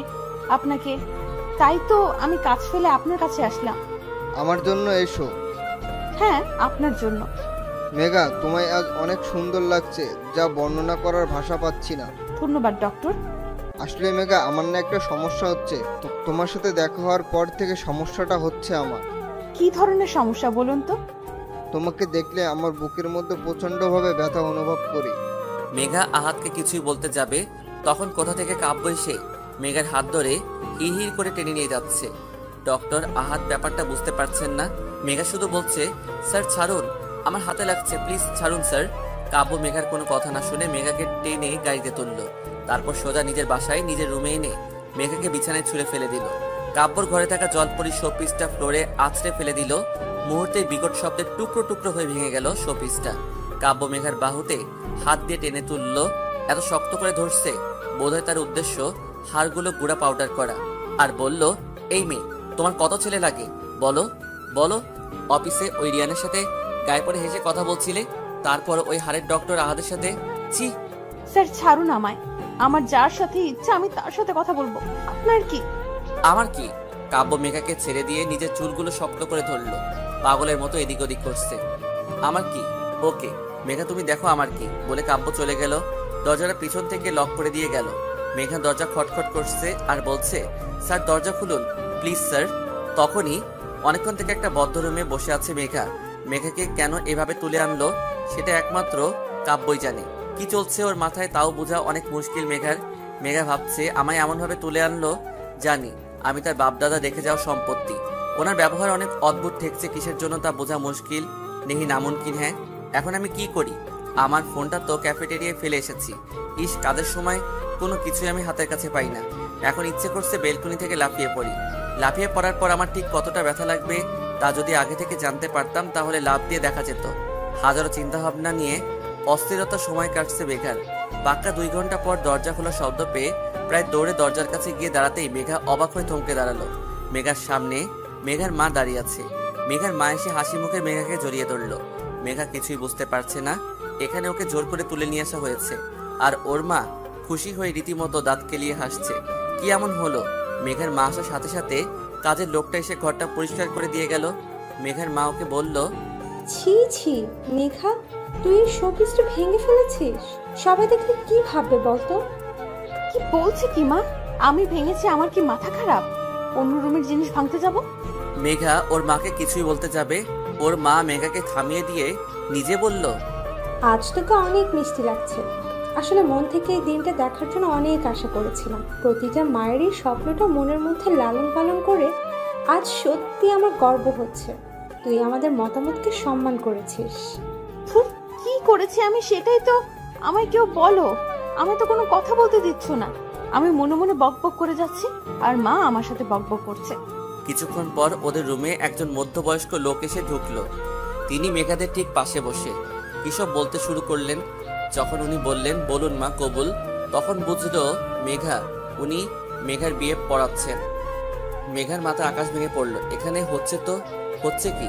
আপনাকে। তাই তো আমি কাজ ফেলে আপনার কাছে আসলাম। আমার জন্য এসো। হ্যাঁ, আপনার জন্য। মেঘা, তোমায় আজ অনেক সুন্দর লাগছে, যা বর্ণনা করার ভাষা পাচ্ছি না। ধন্যবাদ ডক্টর। আসলে মেঘা, আমার না একটা সমস্যা হচ্ছে। তোমার সাথে দেখা হওয়ার পর থেকে সমস্যাটা হচ্ছে আমার। কি ধরনের সমস্যা বলুন তো? তোমাকে দেখলে আমার বুকের মধ্যে প্রচন্ডভাবে ব্যথা অনুভব করি। মেঘা আহাদকে কিছুই বলতে যাবে, তখন কোথা থেকে কাব্য এসে মেঘার হাত ধরে হিড় করে টেনে নিয়ে যাচ্ছে। ডক্টর আহাদ ব্যাপারটা বুঝতে পারছেন না। মেঘা শুধু বলছে, স্যার ছাড়ুন, আমার হাতে লাগছে, প্লিজ ছাড়ুন স্যার। কাব্য মেঘার কোনো কথা না শুনে মেঘাকে টেনে গাড়িতে তুললো। তারপর সোজা নিজের বাসায় নিজের রুমে এনে মেঘাকে বিছানায় ছুঁড়ে ফেলে দিল। কাব্যর ঘরে থাকা জলপরি শোপিসটা ফ্লোরে আছড়ে ফেলে দিল। মুহূর্তে বিকট শব্দে টুকরো টুকরো হয়ে ভেঙে গেল শোপিসটা। কাব্য মেঘার বাহুতে হাত দিয়ে টেনে তুলল। এত শক্ত করে ধরছে, বোধহয় তার উদ্দেশ্য হাড়গুলো গুঁড়া পাউডার করা। আর বলল, এই মেয়ে, তোমার কত ছেলে লাগে বলো বলো? অফিসে ওই রিয়ানের সাথে গায়ে পড়ে হেসে কথা বলছিলে, তারপর ওই হাড়ের ডক্টর আহাদের সাথে। ছি স্যার ছাড়ুন আমায়, আমার যার সাথে ইচ্ছা আমি তার সাথে কথা বলবো, আপনার কি? আমার কি? কাব্য মেঘাকে ছেড়ে দিয়ে নিজের চুলগুলো শক্ত করে ধরলো, পাগলের মতো এদিক ওদিক করছে। আমার কি? ওকে মেঘা, তুমি দেখো আমার কি, বলে কাব্য চলে গেল। দরজাটা পিছন থেকে লক করে দিয়ে গেল। মেঘা দরজা খটখট করছে আর বলছে, স্যার দরজা খুলুন প্লিজ স্যার। তখনই অনেকক্ষণ থেকে একটা বদ্ধ রুমে বসে আছে মেঘা। মেঘাকে কেন এভাবে তুলে আনলো সেটা একমাত্র কাব্যই জানে। কি চলছে ওর মাথায় তাও বোঝা অনেক মুশকিল মেঘার। মেঘা ভাবছে, আমায় এমনভাবে তুলে আনলো, জানি আমি তার বাপদাদা রেখে যাওয়া সম্পত্তি। ওনার ব্যবহার অনেক অদ্ভুত ঠেকছে, কিসের জন্য তা বোঝা মুশকিল, নেহি নামুনকিন। হ্যাঁ, এখন আমি কি করি? আমার ফোনটা তো ক্যাফেটেরিয়ায় ফেলে এসেছি। ইস, কাজের সময় কোনো কিছুই আমি হাতের কাছে পাই না। এখন ইচ্ছে করছে বেলকনি থেকে লাফিয়ে পড়ি। লাফিয়ে পড়ার পর আমার ঠিক কতটা ব্যথা লাগবে তা যদি আগে থেকে জানতে পারতাম তাহলে লাফ দিয়ে দেখা যেত। হাজারো চিন্তাভাবনা নিয়ে অস্থিরতা সময় কাটছে মেঘার। পাক্কা 2 ঘন্টা পর দরজা খোলা শব্দ পেয়ে প্রায় দৌড়ে দরজার কাছে গিয়ে দাঁড়াতেই মেঘা অবাক হয়ে থমকে দাঁড়ালো। মেঘার সামনে মেঘার মা দাঁড়িয়ে আছে। মেঘার মা এসে হাসি মুখে মেঘাকে জড়িয়ে ধরল। মেঘা কিছুই বুঝতে পারছে না, এখানে ওকে জোর করে তুলে নিয়ে আসা হয়েছে, আর ওর মা খুশি হয়ে রীতিমতো দাঁত কেলিয়ে হাসছে। কি এমন হলো? মেঘার মা আসার সাথে সাথে কাজের লোকটা এসে ঘরটা পরিষ্কার করে দিয়ে গেল। মেঘার মা ওকে বলল, ছি ছি মেঘা, তুই এই শোপিসটা ভেঙে ফেলেছিস। সবাই দেখলে কি ভাববে বলতো? কি বলছে কি মা? আমি ভেঙেছি? আমার কি মাথা খারাপ? অন্য রুমের জিনিস ভাঙতে যাব? মেঘা ওর মাকে কিছুই বলতে যাবে, ওর মা মেঘাকে থামিয়ে দিয়ে নিজে বলল, আজ তোকে অনেক মিষ্টি লাগছে। আসলে মন থেকে এই দিনটা দেখার জন্য অনেক আশা করেছিলাম। প্রতিটা মায়ের এই স্বপ্নটা মনের মধ্যে লালন পালন করে আজ সত্যি আমার গর্ব হচ্ছে। তুই আমাদের মতামতকে সম্মান করেছিস। কি করেছি আমি সেটাই তো আমায় কেউ বলো। আমি তো কোনো কথা বলতে দিচ্ছ না। আমি মনে মনে বকবক করে যাচ্ছি আর মা আমার সাথে বকবক করছে। কিছুক্ষণ পর ওদের রুমে একজন মধ্যবয়স্ক লোক এসে ঢুকলো। তিনি মেঘাদের ঠিক পাশে বসে কিসব বলতে শুরু করলেন। যখন উনি বললেন, বলুন মা কবুল, তখন বুঝলো উনি মেঘার বিয়ে পড়াচ্ছেন। মেঘার মাথা আকাশ ভেঙে পড়লো। এখানে হচ্ছে কি?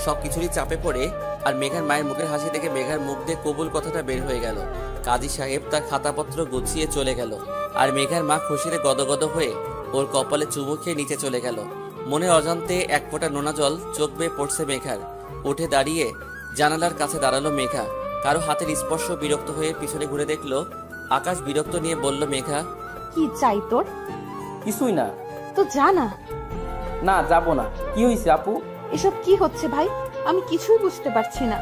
সবকিছুরই চাপে পড়ে আর মেঘার মায়ের মুখের হাসি দেখে মেঘার মুখ দিয়ে কবুল কথাটা বের হয়ে গেল। কাজী সাহেব তার খাতাপত্র গুছিয়ে চলে গেল আর মেঘার মা খুশিতে গদগদ হয়ে ওর কপালে চুমু খেয়ে নিচে চলে গেল। মনে অজান্তে এক ফোঁটা নোনা জল চোখ বেয়ে পড়ছে মেঘার। উঠে দাঁড়িয়ে জানালার কাছে দাঁড়ালো মেঘা। কারো হাতের স্পর্শ বিরক্ত হয়ে পিছনে ঘুরে দেখলো আকাশ। বিরক্ত নিয়ে বলল, মেঘা কি চাই তোর? কিছুই না। তো জানা। না, যাব না। কি হয়েছে আপু? এসব কি হচ্ছে ভাই? আমি কিছুই বুঝতে পারছি না।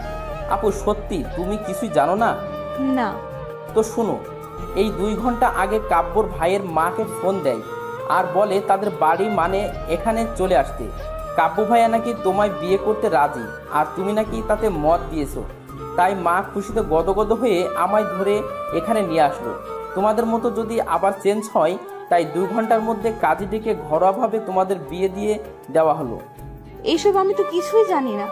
আপু সত্যি তুমি কিছুই জানো না? না। তো শুনো, এই 2 ঘন্টা আগে কাব্যর ভাইয়ের মাকে ফোন দেয় আর বলে তাদের বাড়ি মানে এখানে চলে আসতে। কাব্য ভাইয়া নাকি তোমায় বিয়ে করতে রাজি আর তুমি নাকি তাতে মত দিয়েছো। তাই মা খুশিতে গদগদ হয়ে আমায় ধরে এখানে নিয়ে আসলো। তোমাদের মতো যদি আবার চেঞ্জ হয়, তাই 2 ঘন্টার মধ্যে কাজী ডেকে ঘরোয়াভাবে তোমাদের বিয়ে দিয়ে দেওয়া হলো। এইসব আমি তো কিছুই জানি না।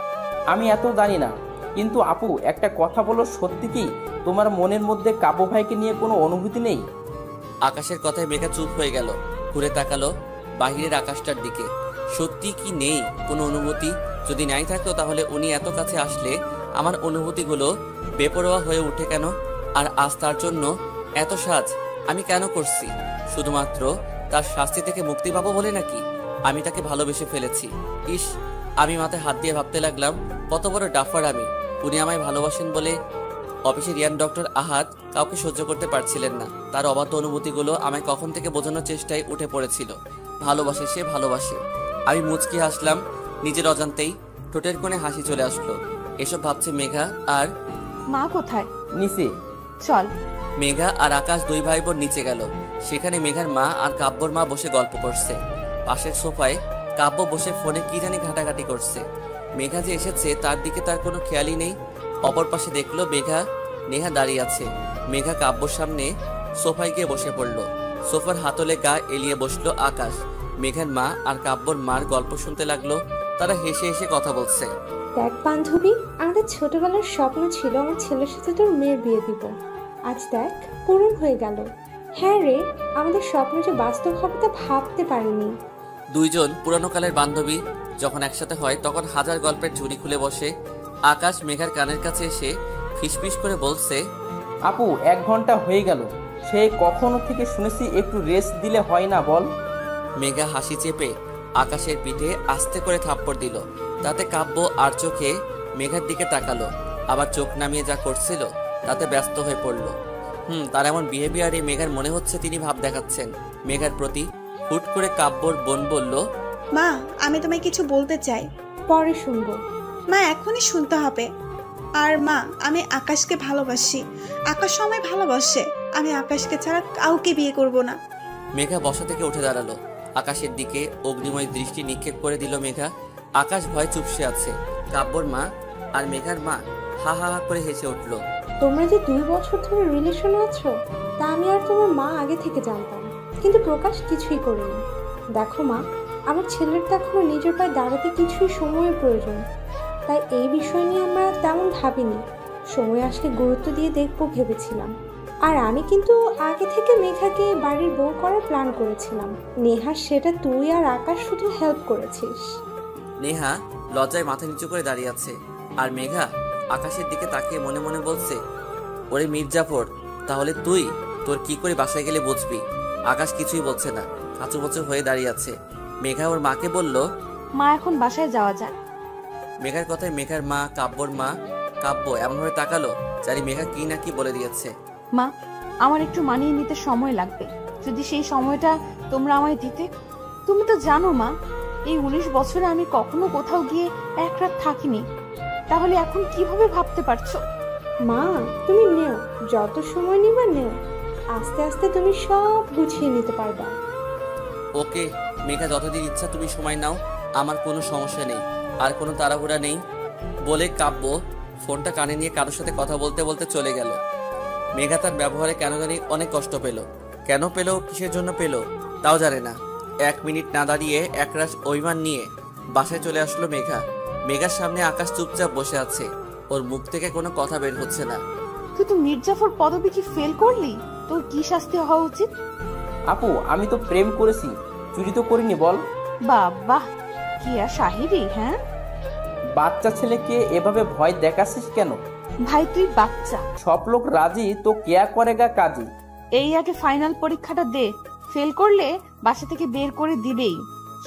আমি এত জানি না, কিন্তু আপু একটা কথা বলো, সত্যি কি তোমার মনের মধ্যে কাব্য ভাইকে নিয়ে কোনো অনুভূতি নেই? আকাশের কথায় মেঘা চুপ হয়ে গেল। ঘুরে তাকালো বাহিরের আকাশটার দিকে। সত্যি কি নেই কোনো অনুভূতি? যদি নাই থাকতো তাহলে উনি এত কাছে আসলে আমার অনুভূতিগুলো বেপরোয়া হয়ে উঠে কেন? আর আজ তার জন্য এত সাজ আমি কেন করছি? শুধুমাত্র তার শাস্তি থেকে মুক্তি পাবো বলে নাকি? আমি তাকে ভালোবেসে ফেলেছি। ইস, আমি মাথায় হাত দিয়ে ভাবতে লাগলাম কত বড় ডাফার আমি। উনি আমায় ভালোবাসেন বলে। অফিসে রিয়ান ডক্টর আহাদ কাউকে সহ্য করতে পারছিলেন না। তার অবাধ্য অনুভূতিগুলো আমায় কখন থেকে বোঝানোর চেষ্টায় উঠে পড়েছিল। ভালোবাসে সে, ভালোবাসে। আমি মুচকি হাসলাম নিজের অজান্তেই। ঠোঁটের কোণে হাসি চলে আসলো। এসব ভাবছে মেঘা। আর মা কোথায়? নিচে চল। মেঘা আর আকাশ 2 ভাই বোন নিচে গেল। সেখানে মেঘার মা আর কাব্যর মা বসে গল্প করছে। পাশের সোফায় কাব্য বসে ফোনে কি জানি ঘাটাঘাটি করছে। মেঘা যে এসেছে তার দিকে তার কোনো খেয়ালই নেই। অপর পাশে দেখলো নেহা দাঁড়িয়ে আছে। মেঘা কাব্যর সামনে সোফায় গিয়ে বসে পড়লো। সোফার হাতলে গা এলিয়ে বসলো আকাশ। মেঘার মা আর কাব্যর মার গল্প শুনতে লাগলো। তারা হেসে হেসে কথা বলছে। দেখ বান্ধবী, আমাদের ছোটবেলার স্বপ্ন ছিল আমার ছেলের সাথে তোর মেয়ের বিয়ে দিব। আজ দেখ পূরণ হয়ে গেল। হ্যাঁ রে, আমাদের স্বপ্ন যে বাস্তব হবে তা ভাবতে পারিনি। 2 জন পুরানো কালের বান্ধবী যখন একসাথে হয় তখন হাজার গল্পের ঝুড়ি খুলে বসে। আকাশ মেঘার কানের কাছে এসে ফিসফিস করে বলছে, আপু 1 ঘন্টা হয়ে গেল, সে কখনো থেকে শুনেছি একটু রেস্ট দিলে হয় না বল? মেঘা হাসি চেপে আকাশের পিঠে আস্তে করে থাপ্পড় দিল। তাতে কাব্য আর চোখে মেঘার দিকে তাকালো, আবার চোখ নামিয়ে যা করছিল তাতে ব্যস্ত হয়ে পড়ল। তার এমন বিহেভিয়ারে মেঘার মনে হচ্ছে তিনি ভাব দেখাচ্ছেন মেঘার প্রতি। হুট করে কাব্যর বোন বলল, মা আমি তোমায় কিছু বলতে চাই। পরে শুনবো। মা এখনই শুনতে হবে। আর মা, আমি আকাশকে ভালোবাসি। আকাশ আমায় ভালোবাসে। আমি আকাশকে ছাড়া কাউকে বিয়ে করব না। মেঘা বসা থেকে উঠে দাঁড়ালো। আকাশের দিকে অগ্নিময় দৃষ্টি নিক্ষেপ করে দিল মেঘা। আকাশ ভয় চুপসে আছে। কাব্যর মা আর মেঘার মা হা হা হা করে হেসে উঠল। তোমরা যে 2 বছর ধরে রিলেশনে আছো তা আমি আর তোমার মা আগে থেকে জানতাম, কিন্তু প্রকাশ কিছুই করেনি। দেখো মা, আমার ছেলের তো এখনো নিজের পায়ে দাঁড়াতে কিছুই সময়ের প্রয়োজন। তাই এই বিষয় নিয়ে আমরা তেমন ভাবিনি। সময় আসলে গুরুত্ব দিয়ে দেখবো ভেবেছিলাম। আর আমি কিন্তু আগে থেকে মেঘাকে বাড়ির বউ করার প্ল্যান করেছিলাম। নেহা সেটা তুই আর আকাশ শুধু হেল্প করেছিস। নেহা লজ্জায় মাথা নিচু করে দাঁড়িয়ে আছে আর মেঘা আকাশের দিকে তাকিয়ে মনে মনে বলছে, ওরে মির্জাফর, তাহলে তুই তোর কি করে বাসায় গেলে বুঝবি। আকাশ কিছুই বলছে না, কাঁচুমচু হয়ে দাঁড়িয়ে আছে। মেঘা ওর মাকে বলল, মা এখন বাসায় যাওয়া যাক। মেঘার কথায় মেঘার মা, কাব্যর মা, কাব্য এমনভাবে তাকালো জানি মেঘা কি না কি বলে দিয়েছে। মা, আমার একটু মানিয়ে নিতে সময় লাগবে, যদি সেই সময়টা তোমরা আমায় দিতে। তুমি তো জানো মা, এই 19 বছরে আমি কখনো কোথাও গিয়ে এক রাত থাকিনি, তাহলে এখন কিভাবে ভাবতে পারছো? মা, তুমি নেও, যত সময় নিবা নেও, আস্তে আস্তে তুমি সব গুছিয়ে নিতে পারবা। ওকে মেঘা, যতদিন ইচ্ছা তুমি সময় নাও, আমার কোনো সমস্যা নেই, আর কোনো তাড়াহুড়া নেই বলে কাব্য ফোনটা কানে নিয়ে কারোর সাথে কথা বলতে বলতে চলে গেল। মেঘা তার ব্যবহারে কেন জানি অনেক কষ্ট পেল। কেন পেল, কিসের জন্য পেল তাও জানে না। 1 মিনিট না দাঁড়িয়ে একরাশ অভিমান নিয়ে বাসায় চলে আসলো মেঘা। মেঘার সামনে আকাশ চুপচাপ বসে আছে, ওর মুখ থেকে কোনো কথা বের হচ্ছে না। তুই তো মির্জাফর পদবী কি ফেল করলি? তোর কি শাস্তি হওয়া উচিত? আপু, আমি তো প্রেম করেছি, চুরি তো করিনি বল। বাহ, কি আর শাহিরি। হ্যাঁ, বাচ্চা ছেলেকে এভাবে ভয় দেখাচ্ছিস কেন? ভাই তুই বাচ্চা। সব লোক রাজি তো কেয়া করেগা কাজী। এই আগে ফাইনাল পরীক্ষাটা দে, ফেল করলে বাসা থেকে বের করে দিবেই,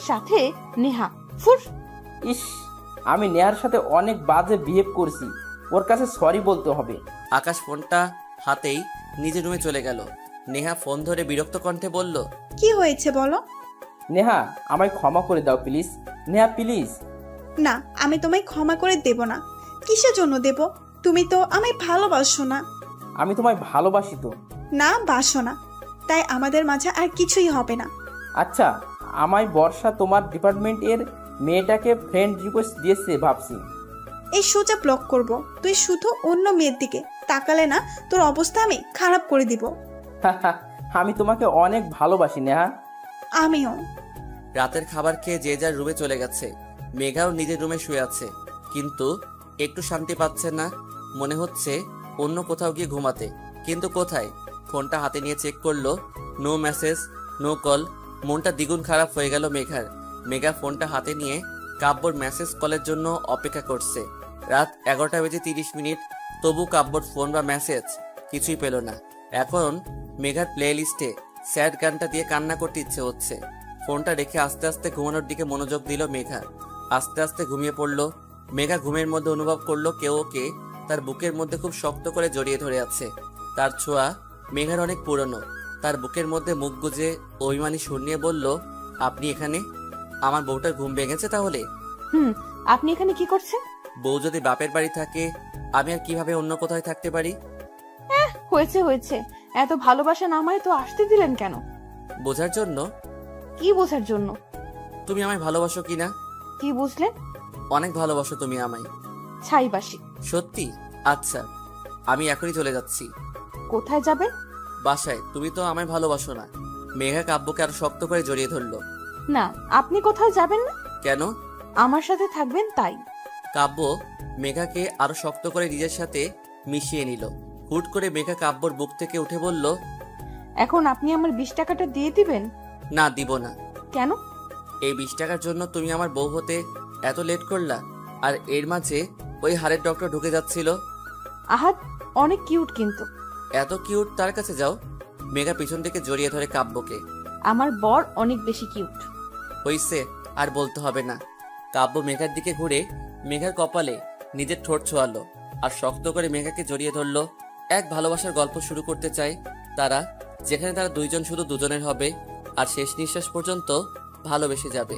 সাথে নেহা। ফুর। ইস, আমি নেহার সাথে অনেক বাজে বিহেভ করেছি, ওর কাছে সরি বলতে হবে। আকাশ ফোনটা হাতেই নিজের রুমে চলে গেল। নেহা ফোন ধরে বিরক্ত কণ্ঠে বলল, কি হয়েছে বলো? নেহা, আমায় ক্ষমা করে দাও প্লিজ। নেহা প্লিজ। না, আমি তোমায় ক্ষমা করে দেব না। কিসের জন্য দেব? তুমি তো আমায় ভালোবাসো না। আমি তোমায় ভালোবাসি তো। না, বাসো না, তাই আমাদের মাঝে আর কিছুই হবে না। আচ্ছা, আমায় বর্ষা তোমার ডিপার্টমেন্টের মেয়েটাকে ফ্রেন্ড রিকোয়েস্ট দিয়েছে ভাবছি। এই সোজা ব্লক করব। তুই শুধু অন্য মেয়ের দিকে তাকালে না, তোর অবস্থা আমি খারাপ করে দিব। আমি তোমাকে অনেক ভালোবাসি নেহা। আমিও। রাতের খাবার খেয়ে যে যার রুমে চলে গেছে। মেঘাও নিজের রুমে শুয়ে আছে, কিন্তু একটু শান্তি পাচ্ছে না। মনে হচ্ছে অন্য কোথাও গিয়ে ঘুমাতে, কিন্তু কোথায়? ফোনটা হাতে নিয়ে চেক করলো, নো মেসেজ, নো কল। মনটা দ্বিগুণ খারাপ হয়ে গেল মেঘার। মেঘা ফোনটা হাতে নিয়ে কাব্যর মেসেজ কলের জন্য অপেক্ষা করছে। রাত 11:30, তবু কাব্যর ফোন বা মেসেজ কিছুই পেল না। এখন মেঘার প্লে লিস্টে স্যাড গানটা দিয়ে কান্না করতে ইচ্ছে হচ্ছে। ফোনটা রেখে আস্তে আস্তে ঘুমানোর দিকে মনোযোগ দিল মেঘা। আস্তে আস্তে ঘুমিয়ে পড়ল মেঘা। ঘুমের মধ্যে অনুভব করলো কেউ ওকে তার বুকের মধ্যে খুব শক্ত করে জড়িয়ে ধরে আছে। তার ছোঁয়া মেঘার অনেক পুরনো। তার বুকের মধ্যে মুখ গুজে অভিমানী সুর নিয়ে বলল, আপনি এখানে? আমার বউটার ঘুম ভেঙেছে তাহলে? আপনি এখানে কি করছেন? বউ যদি বাপের বাড়ি থাকে, আমি আর কিভাবে অন্য কোথায় থাকতে পারি? হয়েছে হয়েছে, এত ভালোবাসা নামায় তো আসতে দিলেন কেন? বোঝার জন্য। কি বোঝার জন্য? তুমি আমায় ভালোবাসো কিনা। কি বুঝলেন? অনেক ভালোবাসো তুমি আমায়। ছাইবাসি। সত্যি? আচ্ছা, আমি এখনই চলে যাচ্ছি। কোথায় যাবেন? বাসায়। তুমি তো আমায় ভালোবাসো না। মেঘা কাব্যকে আরো শক্ত করে জড়িয়ে ধরলো। না, আপনি কোথাও যাবেন না। কেন? আমার সাথে থাকবেন তাই। কাব্য মেঘাকে আরো শক্ত করে নিজের সাথে মিশিয়ে নিল। হুট করে মেঘা কাব্যর বুক থেকে উঠে বলল, এখন আপনি আমার 20 টাকাটা দিয়ে দিবেন? না, দিব না। কেন? এই 20 টাকার জন্য তুমি আমার বউ হতে এত লেট করলা? আর এর মাঝে ওই হাড়ের ডক্টর ঢুকে যাচ্ছিল। আহাদ অনেক কিউট কিন্তু। এত কিউট তার কাছে যাও। মেঘা পিছন থেকে জড়িয়ে ধরে কাব্যকে। আমার বর অনেক বেশি কিউট। হইছে, আর বলতে হবে না। কাব্য মেঘার দিকে ঘুরে মেঘার কপালে নিজের ঠোঁট ছোঁয়ালো আর শক্ত করে মেঘাকে জড়িয়ে ধরলো। এক ভালোবাসার গল্প শুরু করতে চায় তারা, যেখানে তারা দুইজন শুধু দুজনের হবে আর শেষ নিঃশ্বাস পর্যন্ত ভালোবেসে যাবে।